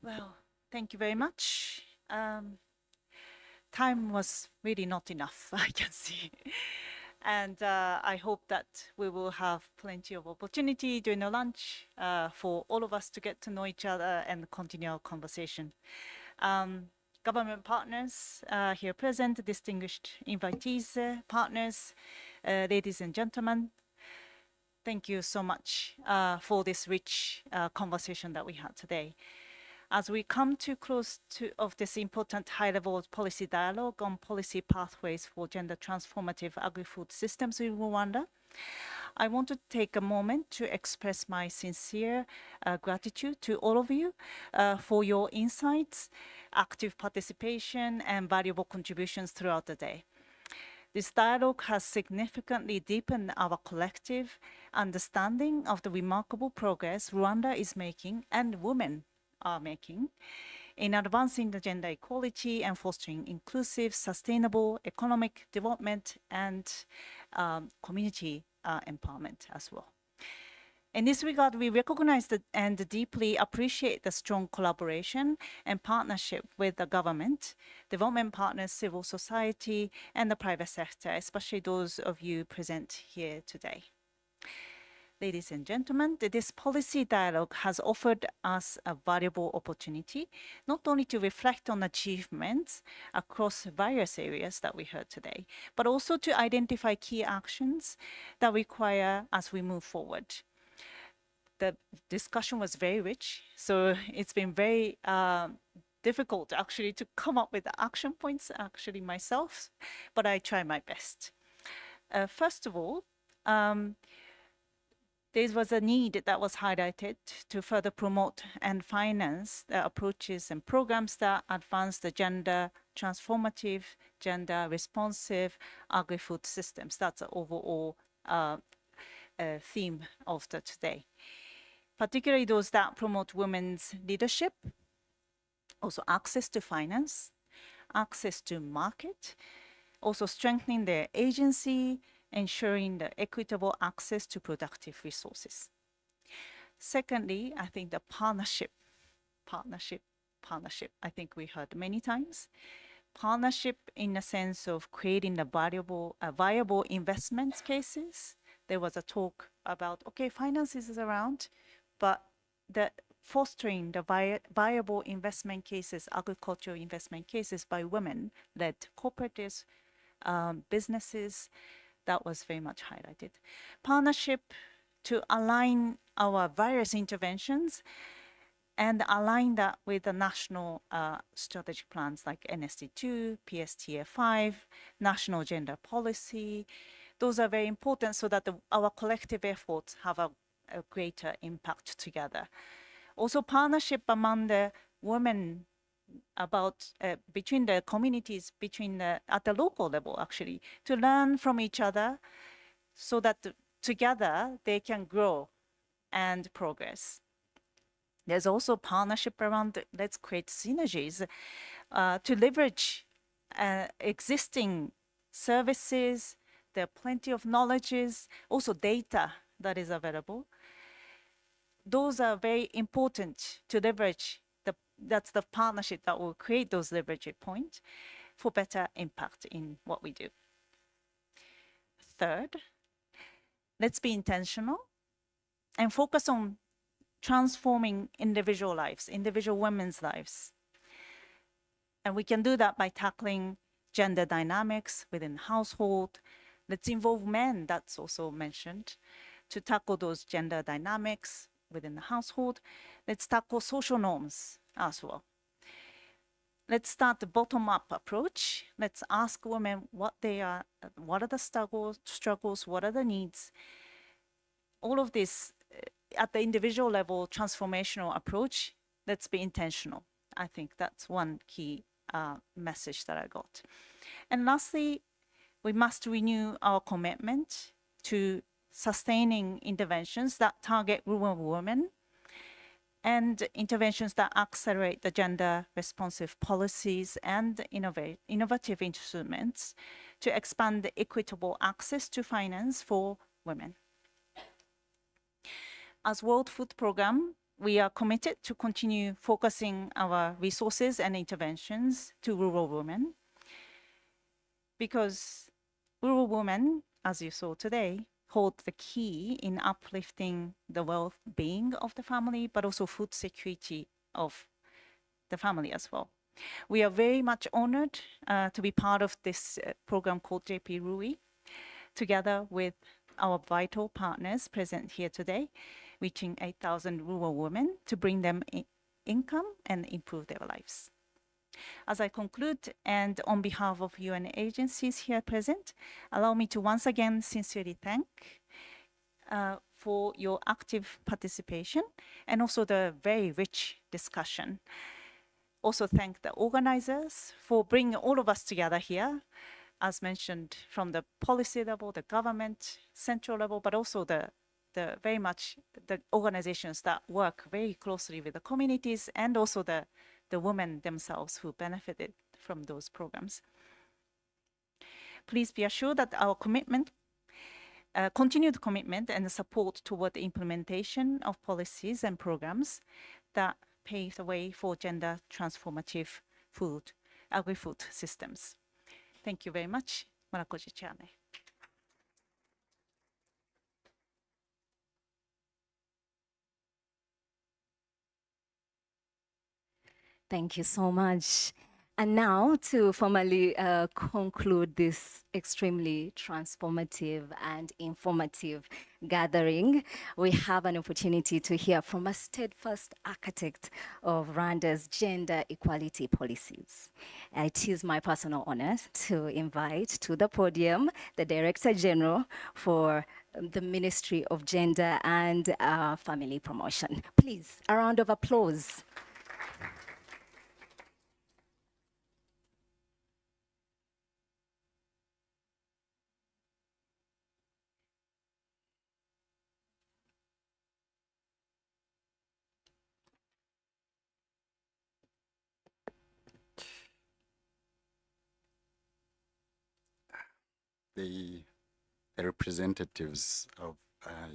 Well, thank you very much. Time was really not enough, I can see. And I hope that we will have plenty of opportunity during the lunch for all of us to get to know each other and continue our conversation. Government partners here present, distinguished invitees, partners, ladies and gentlemen, thank you so much for this rich conversation that we had today. As we come to close of this important high-level policy dialogue on policy pathways for gender-transformative agri-food systems in Rwanda, I want to take a moment to express my sincere gratitude to all of you for your insights, active participation, and valuable contributions throughout the day. This dialogue has significantly deepened our collective understanding of the remarkable progress Rwanda is making and women are making in advancing the gender equality and fostering inclusive, sustainable economic development and community empowerment as well. In this regard, we recognize and deeply appreciate the strong collaboration and partnership with the government, development partners, civil society, and the private sector, especially those of you present here today. Ladies and gentlemen, this policy dialogue has offered us a valuable opportunity, not only to reflect on achievements across various areas that we heard today, but also to identify key actions that require as we move forward. The discussion was very rich, so it's been very difficult actually to come up with the action points actually myself, but I try my best. First of all, there was a need that was highlighted to further promote and finance the approaches and programs that advance the gender-transformative, gender-responsive agri-food systems. That's the overall theme of today. Particularly those that promote women's leadership, also access to finance, access to market, also strengthening their agency, ensuring the equitable access to productive resources. Secondly, I think the partnership. I think we heard many times. Partnership in the sense of creating the viable investment cases. There was a talk about, okay, finances is around, but the fostering the viable investment cases, agricultural investment cases by women-led cooperatives, businesses, that was very much highlighted. Partnership to align our various interventions and align that with the national strategic plans like NST2, PSTF5, national gender policy. Those are very important so that our collective efforts have a greater impact together. Also partnership among the women between the communities, at the local level actually, to learn from each other so that together they can grow and progress. There's also partnership around, let's create synergies to leverage existing services. There are plenty of knowledges, also data that is available. Those are very important to leverage. That's the partnership that will create those leverage points for better impact in what we do. Third, let's be intentional and focus on transforming individual lives, individual women's lives. And we can do that by tackling gender dynamics within household. Let's involve men, that's also mentioned, to tackle those gender dynamics within the household. Let's tackle social norms as well. Let's start the bottom-up approach. Let's ask women what are the struggles, what are the needs. All of this at the individual level, transformational approach, let's be intentional. I think that's one key message that I got. And lastly, we must renew our commitment to sustaining interventions that target rural women and interventions that accelerate the gender-responsive policies and innovative instruments to expand the equitable access to finance for women. As World Food Programme, we are committed to continue focusing our resources and interventions to rural women, because rural women, as you saw today, hold the key in uplifting the well-being of the family, but also food security of the family as well. We are very much honored to be part of this program called JP-RWEE, together with our vital partners present here today, reaching 8,000 rural women to bring them income and improve their lives. As I conclude, and on behalf of UN agencies here present, allow me to once again sincerely thank for your active participation and also the very rich discussion. Also thank the organizers for bringing all of us together here, as mentioned, from the policy level, the government, central level, but also the very much the organizations that work very closely with the communities and also the women themselves who benefited from those programs. Please be assured that our commitment, continued commitment and support toward the implementation of policies and programs that pave the way for gender transformative food, agri-food systems. Thank you very much. Murakoshi Chairman. Thank you so much. And now to formally conclude this extremely transformative and informative gathering, we have an opportunity to hear from a steadfast architect of Rwanda's gender equality policies. It is my personal honor to invite to the podium the Director General for the Ministry of Gender and Family Promotion. Please, a round of applause. The representatives of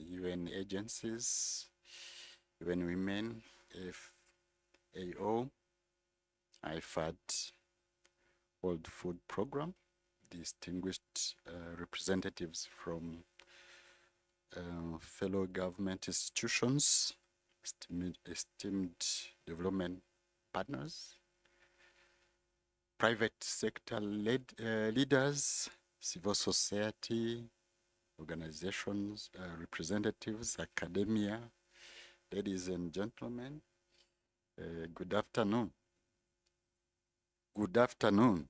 UN agencies, UN Women, FAO, IFAD, World Food Program, distinguished representatives from fellow government institutions, esteemed development partners, private sector leaders, civil society, organizations, representatives, academia, ladies and gentlemen, good afternoon. Good afternoon.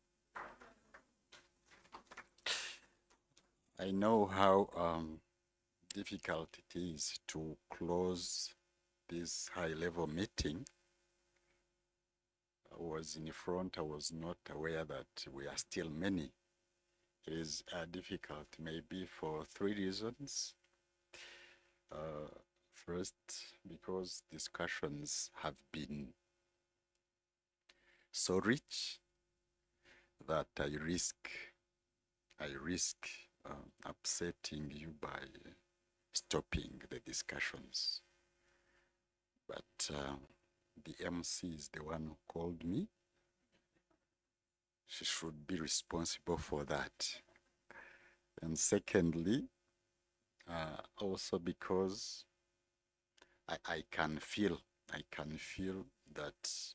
I know how difficult it is to close this high-level meeting. I was in the front, I was not aware that we are still many. It is difficult, maybe for 3 reasons. First, because discussions have been so rich that I risk upsetting you by stopping the discussions. But the MC is the one who called me. She should be responsible for that. And secondly, also because I can feel that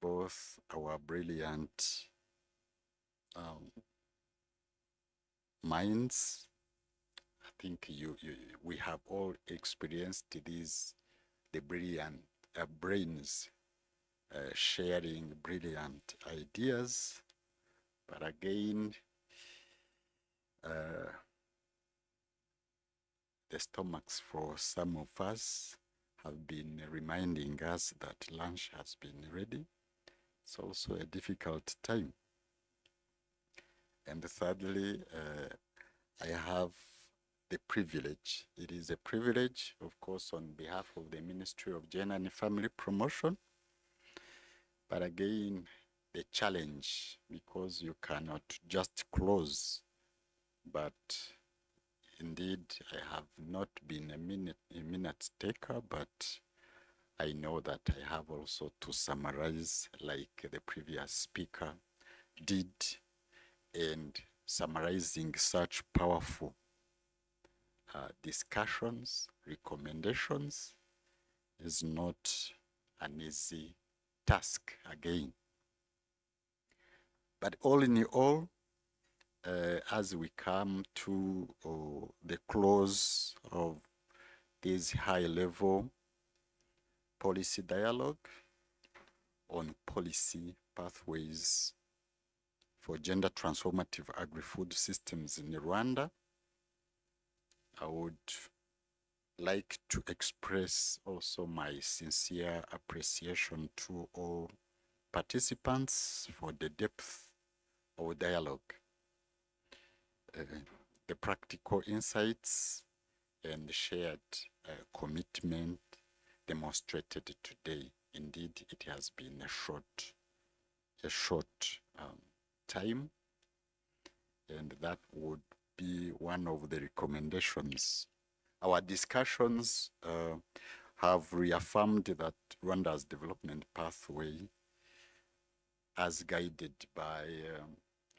both our brilliant minds, I think we have all experienced the brilliant brains sharing brilliant ideas, but again, the stomachs for some of us have been reminding us that lunch has been ready. It's also a difficult time. And thirdly, I have the privilege. It is a privilege, of course, on behalf of the Ministry of Gender and Family Promotion, but again, the challenge, because you cannot just close, but indeed, I have not been a minute taker, but I know that I have also to summarize like the previous speaker did, and summarizing such powerful discussions, recommendations is not an easy task again. But all in all, as we come to the close of this high-level policy dialogue on policy pathways for gender-transformative agri-food systems in Rwanda, I would like to express also my sincere appreciation to all participants for the depth of dialogue, the practical insights and shared commitment demonstrated today. Indeed, it has been a short time, and that would be one of the recommendations. Our discussions have reaffirmed that Rwanda's development pathway, as guided by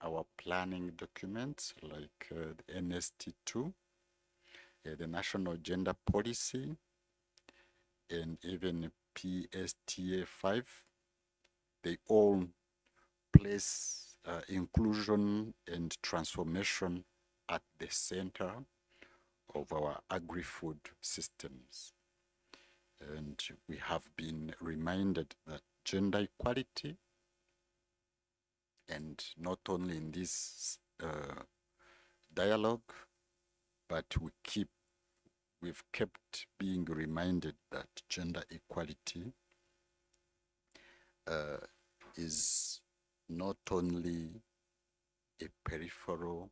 our planning documents like the NST2, the National Gender Policy, and even PSTA5, they all place inclusion and transformation at the center of our agri-food systems. And we have been reminded that gender equality, and not only in this dialogue, but we've kept being reminded that gender equality is not only a peripheral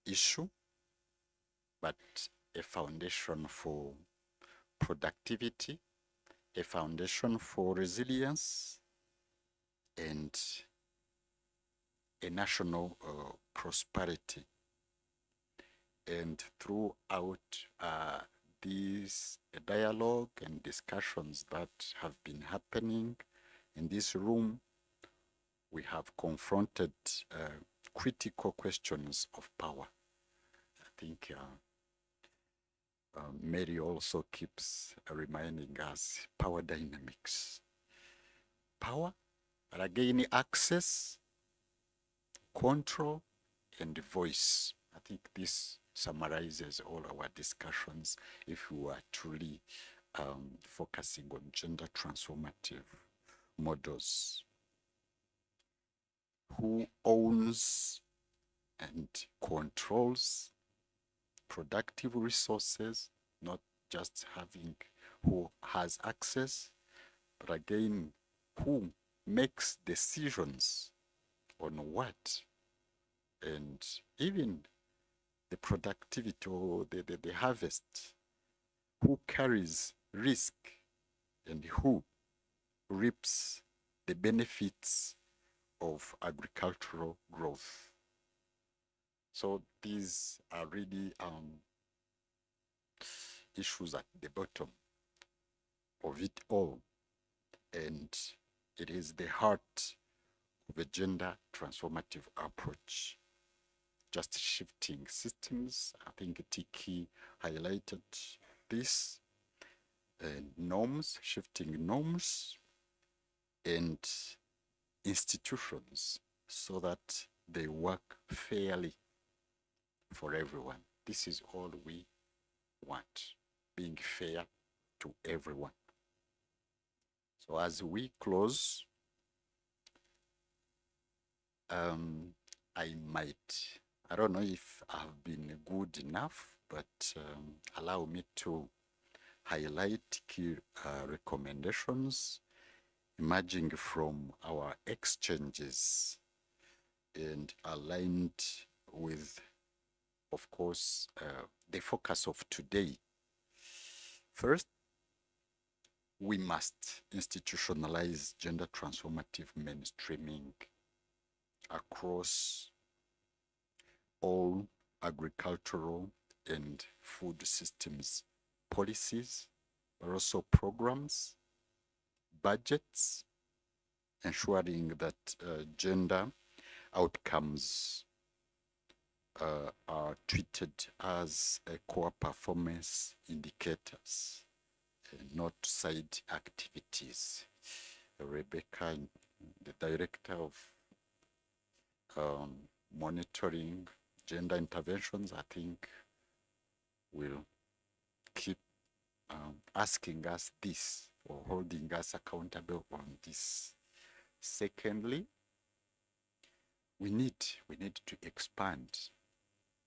issue, but a foundation for productivity, a foundation for resilience, and a national prosperity. And throughout these dialogue and discussions that have been happening in this room, we have confronted critical questions of power. I think Mary also keeps reminding us power dynamics. Power, but again, access, control, and voice. I think this summarizes all our discussions if we are truly focusing on gender transformative models. Who owns and controls productive resources, not just having who has access, but again, who makes decisions on what, and even the productivity or the harvest, who carries risk and who reaps the benefits of agricultural growth. So these are really issues at the bottom of it all. And it is the heart of a gender transformative approach. Just shifting systems. I think Tiki highlighted this. Norms, shifting norms and institutions so that they work fairly for everyone. This is all we want, being fair to everyone. So as we close, I don't know if I've been good enough, but allow me to highlight key recommendations emerging from our exchanges and aligned with, of course, the focus of today. First, we must institutionalize gender transformative mainstreaming across all agricultural and food systems policies, but also programs, budgets, ensuring that gender outcomes are treated as core performance indicators, not side activities. Rebecca, the director of monitoring gender interventions, I think will keep asking us this or holding us accountable on this. Secondly, we need to expand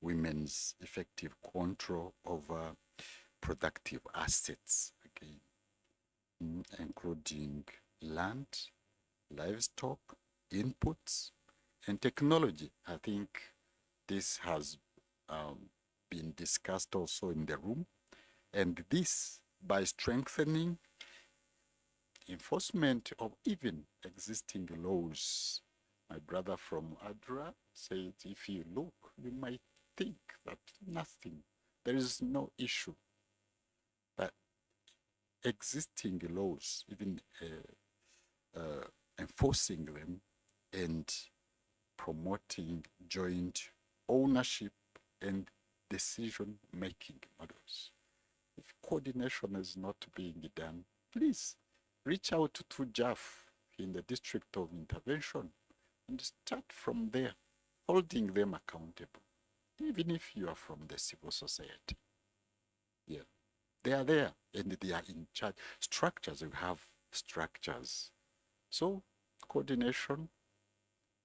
women's effective control over productive assets, again, including land, livestock, inputs, and technology. I think this has been discussed also in the room. And this, by strengthening enforcement of even existing laws. My brother from ADRA said, if you look, you might think that nothing, there is no issue. But existing laws, even enforcing them and promoting joint ownership and decision-making models. If coordination is not being done, please reach out to JAF in the district of intervention and start from there, holding them accountable, even if you are from the civil society. Yeah, they are there and they are in charge. Structures, we have structures. So coordination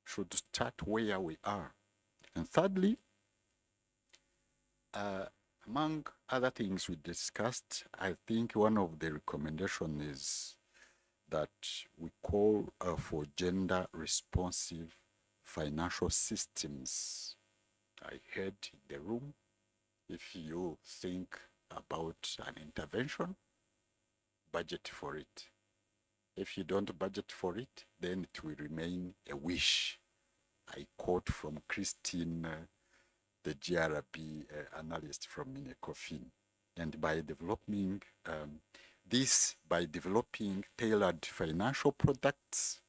should start where we are. And thirdly, among other things we discussed, I think one of the recommendations is that we call for gender responsive financial systems. I heard in the room, if you think about an intervention, budget for it. If you don't budget for it, then it will remain a wish. I quote from Christine, the GRB analyst from Minecofin. And by developing by developing tailored financial products,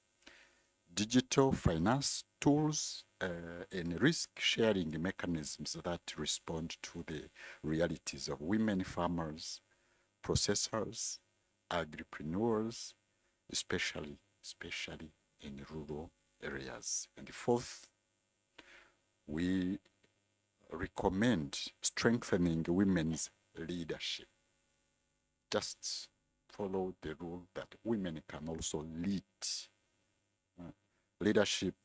digital finance tools, and risk-sharing mechanisms that respond to the realities of women farmers, processors, agripreneurs, especially in rural areas. And fourth, we recommend strengthening women's leadership. Just follow the rule that women can also lead. Leadership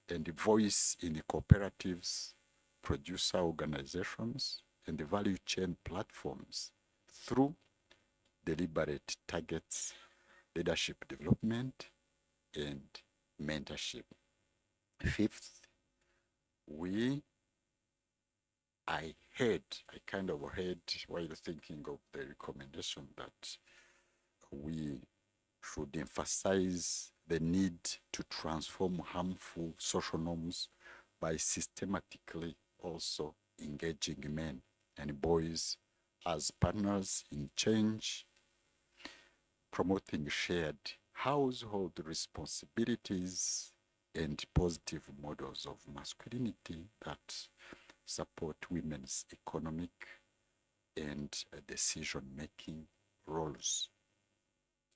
and voice in the cooperatives, producer organizations, and the value chain platforms through deliberate targets, leadership development, and mentorship. Fifth, I kind of heard while thinking of the recommendation that we should emphasize the need to transform harmful social norms by systematically also engaging men and boys as partners in change, promoting shared household responsibilities and positive models of masculinity that support women's economic and decision-making roles.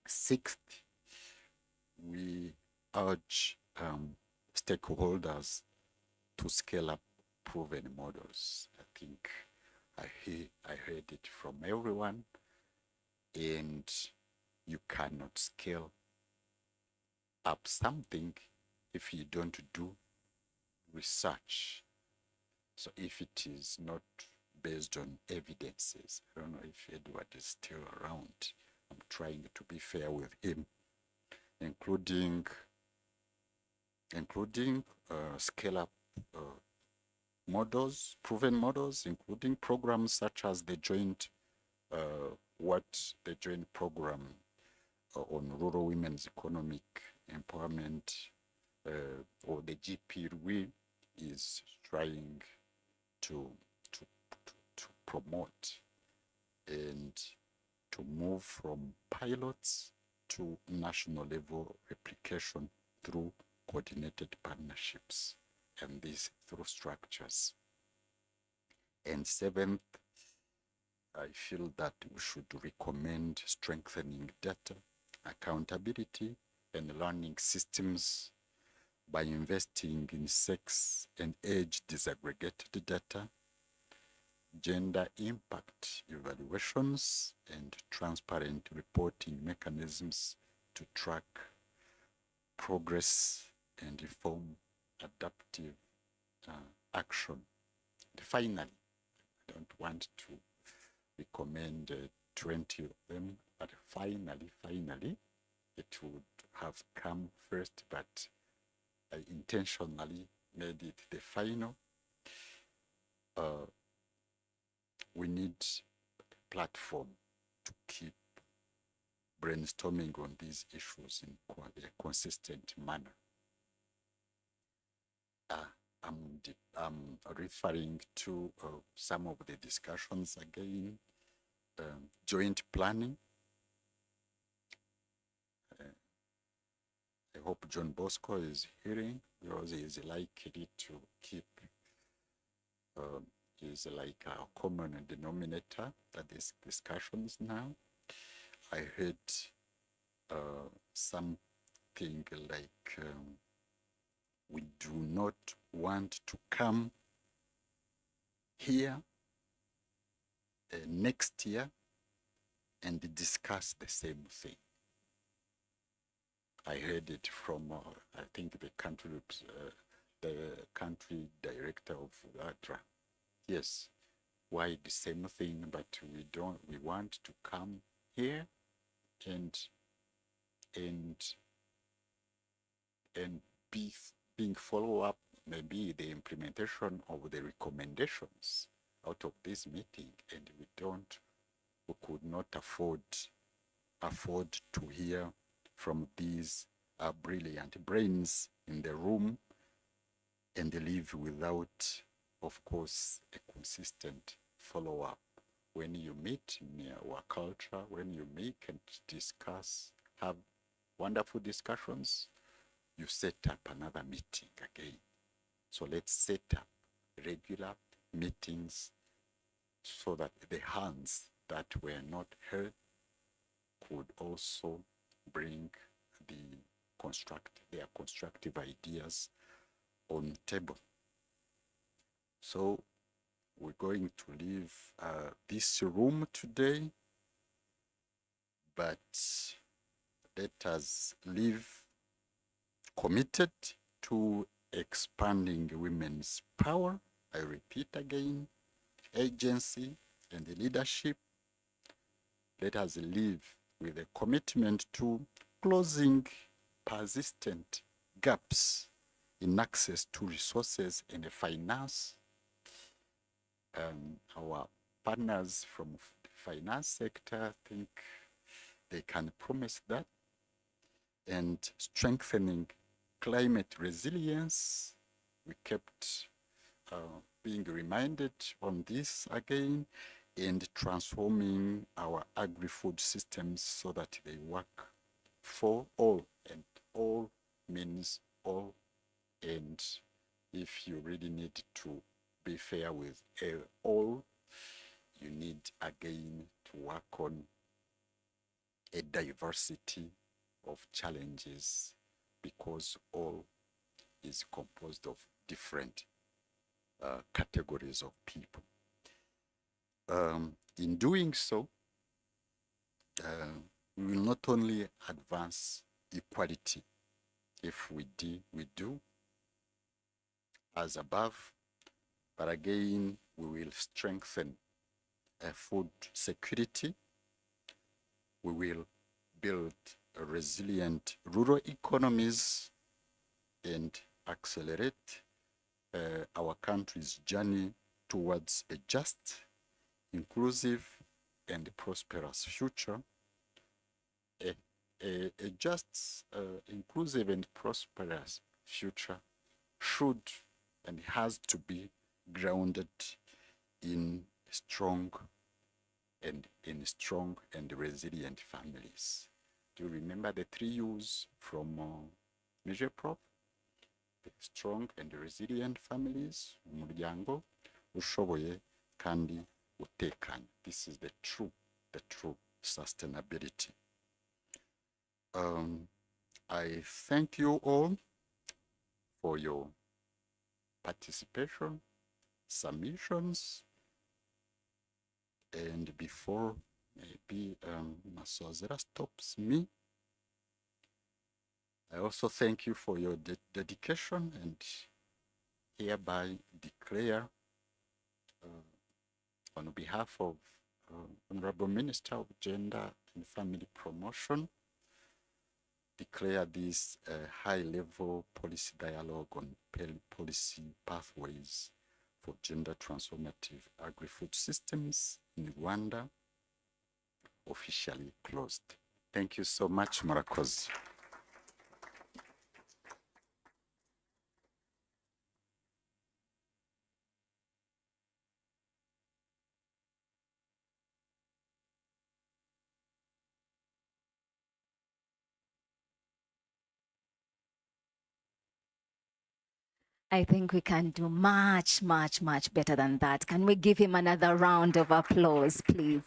Sixth, we urge stakeholders to scale up proven models. I think I heard it from everyone, and you cannot scale up something if you don't do research. So if it is not based on evidences, I don't know if Edward is still around. I'm trying to be fair with him, including scale-up models, proven models, including programs such as the joint program on rural women's economic empowerment, or the JP-RWEE is trying to promote and to move from pilots to national level replication through coordinated partnerships, and this through structures. And seventh, I feel that we should recommend strengthening data, accountability, and learning systems by investing in sex and age disaggregated data, gender impact evaluations, and transparent reporting mechanisms to track progress and inform adaptive action. finally, I don't want to recommend 20 of them, but finally, it would have come first, but I intentionally made it the final. We need a platform to keep brainstorming on these issues in a consistent manner. I'm referring to some of the discussions again, joint planning. I hope John Bosco is hearing, because he is likely to keep, is like a common denominator at these discussions now. I heard something like, we do not want to come here next year and discuss the same thing. I heard it from, I think, the country director of ADRA. Yes, why the same thing, but we want to come here and being follow up, maybe the implementation of the recommendations out of this meeting, and we could not afford to hear from these brilliant brains in the room and leave without, of course, a consistent follow-up. When you meet in our culture, when you meet and discuss, have wonderful discussions, you set up another meeting again. So let's set up regular meetings so that the hands that were not heard could also bring their constructive ideas on table. So we're going to leave this room today, but let us live committed to expanding women's power. I repeat again, agency and leadership. Let us live with a commitment to closing persistent gaps in access to resources and finance. Our partners from the finance sector think they can promise that. And strengthening climate resilience. We kept being reminded on this again, and transforming our agri-food systems so that they work for all, and all means all. And if you really need to be fair with all, you need again to work on a diversity of challenges, because all is composed of different categories of people. In doing so, we will not only advance equality, if we do as above, but again, we will strengthen food security. We will build resilient rural economies and accelerate our country's journey towards a just, inclusive, and prosperous future. A just, inclusive, and prosperous future should and has to be grounded in strong and resilient families. Do you remember the 3 U's from Major Prof? Strong and resilient families, umuryango ushoboye kandi utekanye. This is the true sustainability. I thank you all for your participation, submissions, and before maybe Masozera stops me, I also thank you for your dedication, and hereby declare on behalf of Honorable Minister of Gender and Family Promotion, declare this high-level policy dialogue on policy pathways for gender-transformative agri-food systems in Rwanda officially closed. Thank you so much, Murakoze. I think we can do much, much, much better than that. Can we give him another round of applause, please?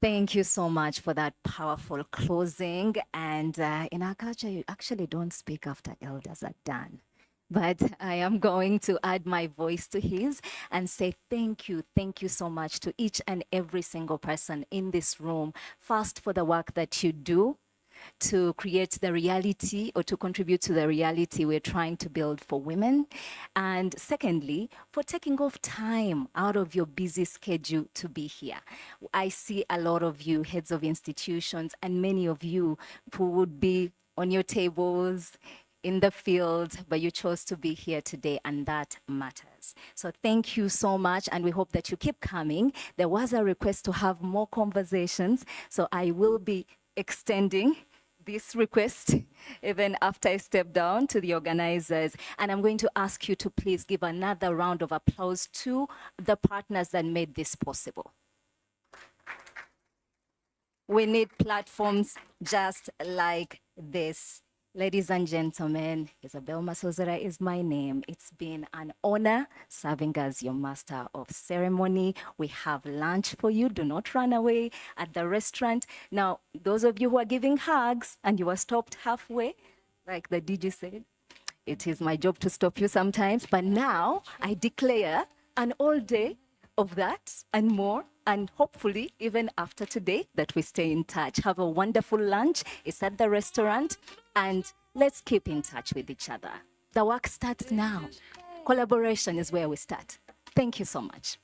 Thank you so much for that powerful closing. And in our culture, you actually don't speak after elders are done. But I am going to add my voice to his and say thank you so much to each and every single person in this room. First, for the work that you do to create the reality or to contribute to the reality we're trying to build for women. And secondly, for taking off time out of your busy schedule to be here. I see a lot of you, heads of institutions, and many of you who would be on your tables, in the field, but you chose to be here today, and that matters. So thank you so much, and we hope that you keep coming. There was a request to have more conversations, so I will be extending this request even after I step down to the organizers. And I'm going to ask you to please give another round of applause to the partners that made this possible. We need platforms just like this. Ladies and gentlemen, Isabel Masozera is my name. It's been an honor serving as your master of ceremony. We have lunch for you. Do not run away at the restaurant. Now, those of you who are giving hugs and you are stopped halfway, like the DJ said, it is my job to stop you sometimes. But now I declare an all day of that and more. And hopefully, even after today, that we stay in touch. Have a wonderful lunch. It's at the restaurant. And let's keep in touch with each other. The work starts now. Collaboration is where we start. Thank you so much.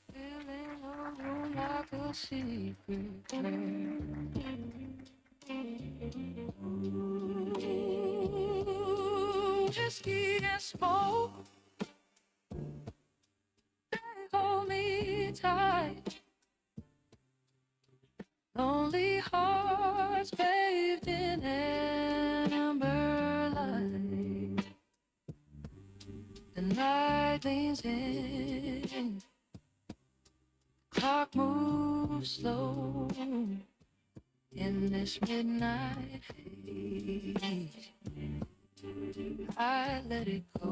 Whiskey and smoke, they hold me tight. Lonely hearts bathed in amber light. The night leans in, clock moves slow in this midnight haze. I let it go.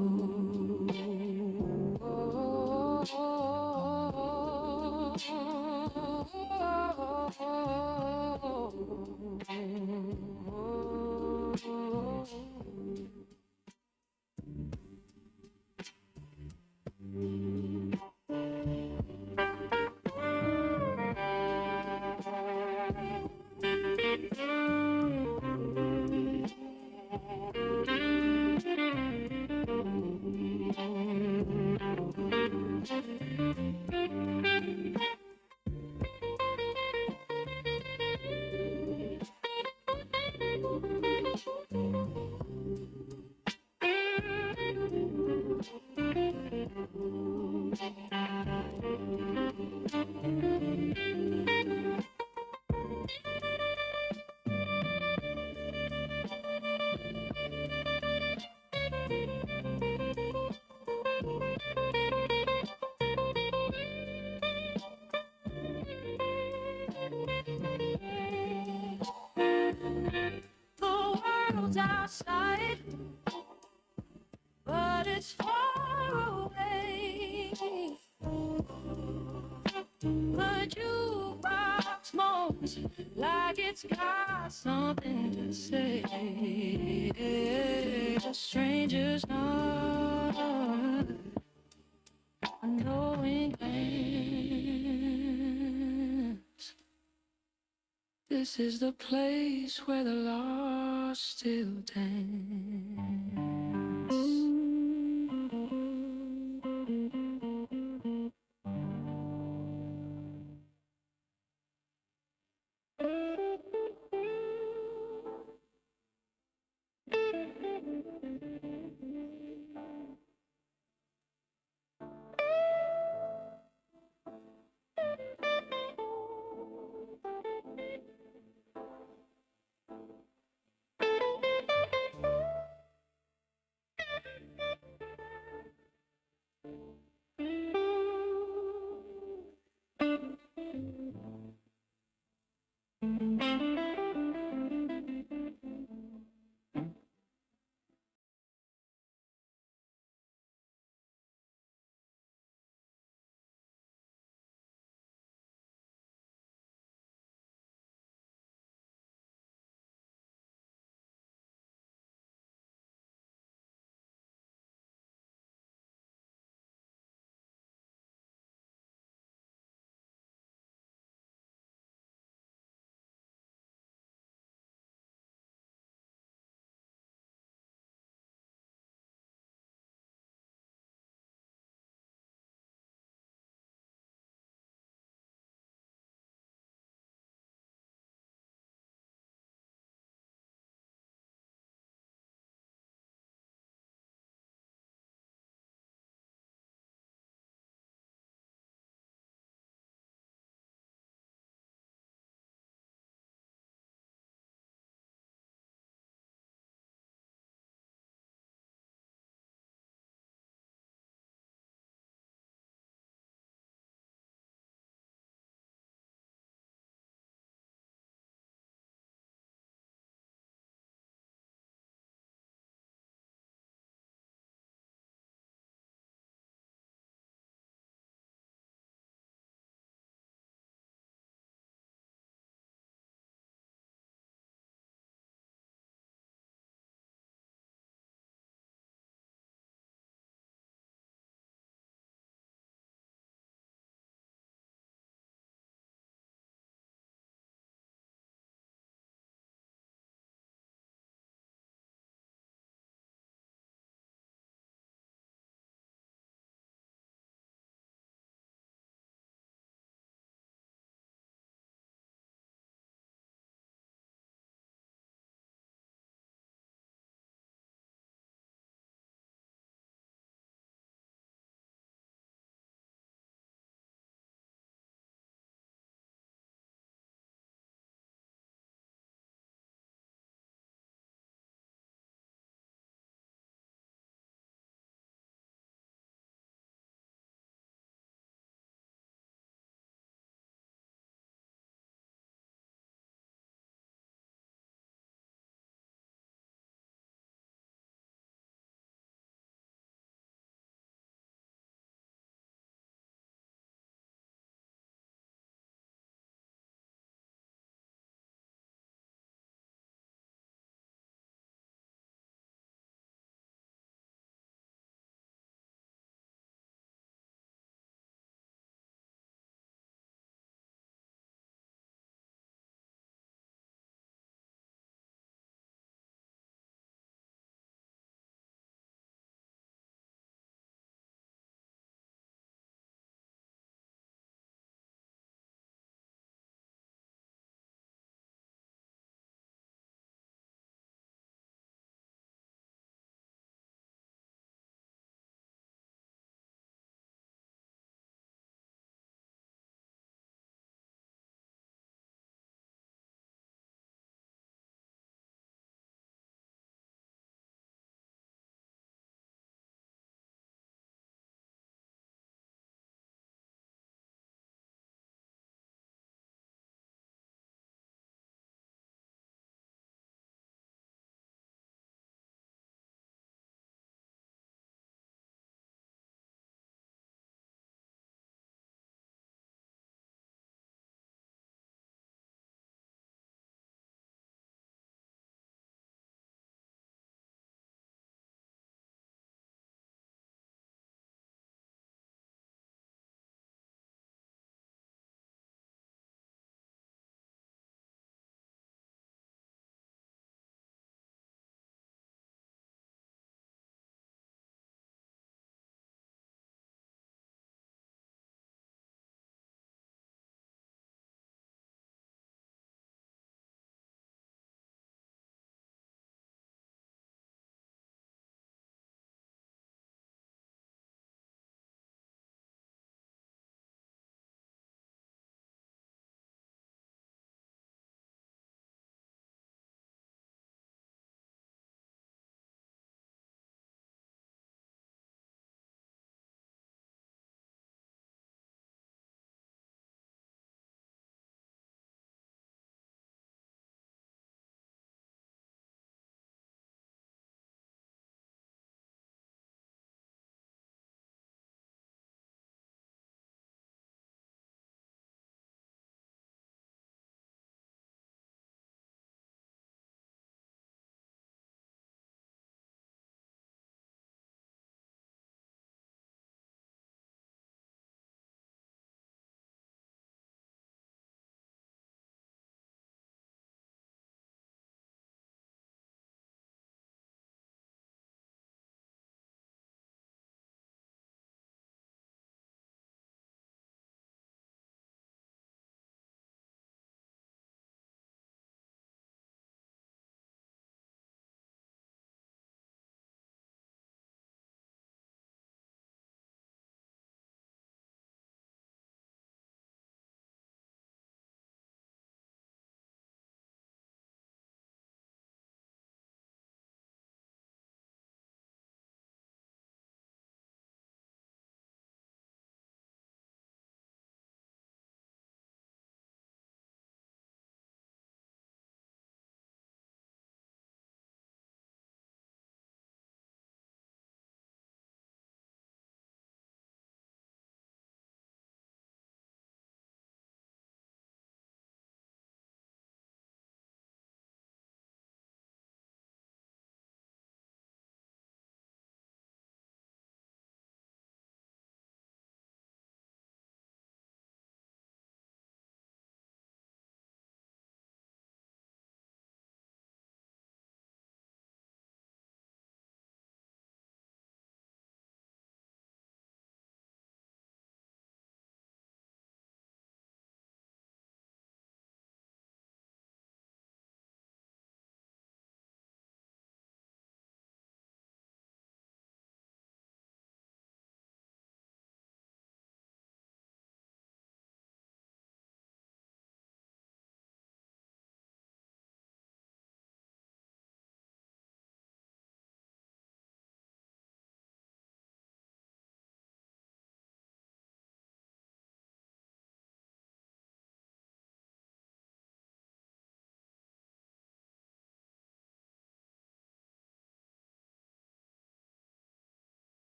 The world's outside, but it's far away. The jukebox moans like it's got something to say. A stranger's not a knowing glance. This is the place where the lost still dance.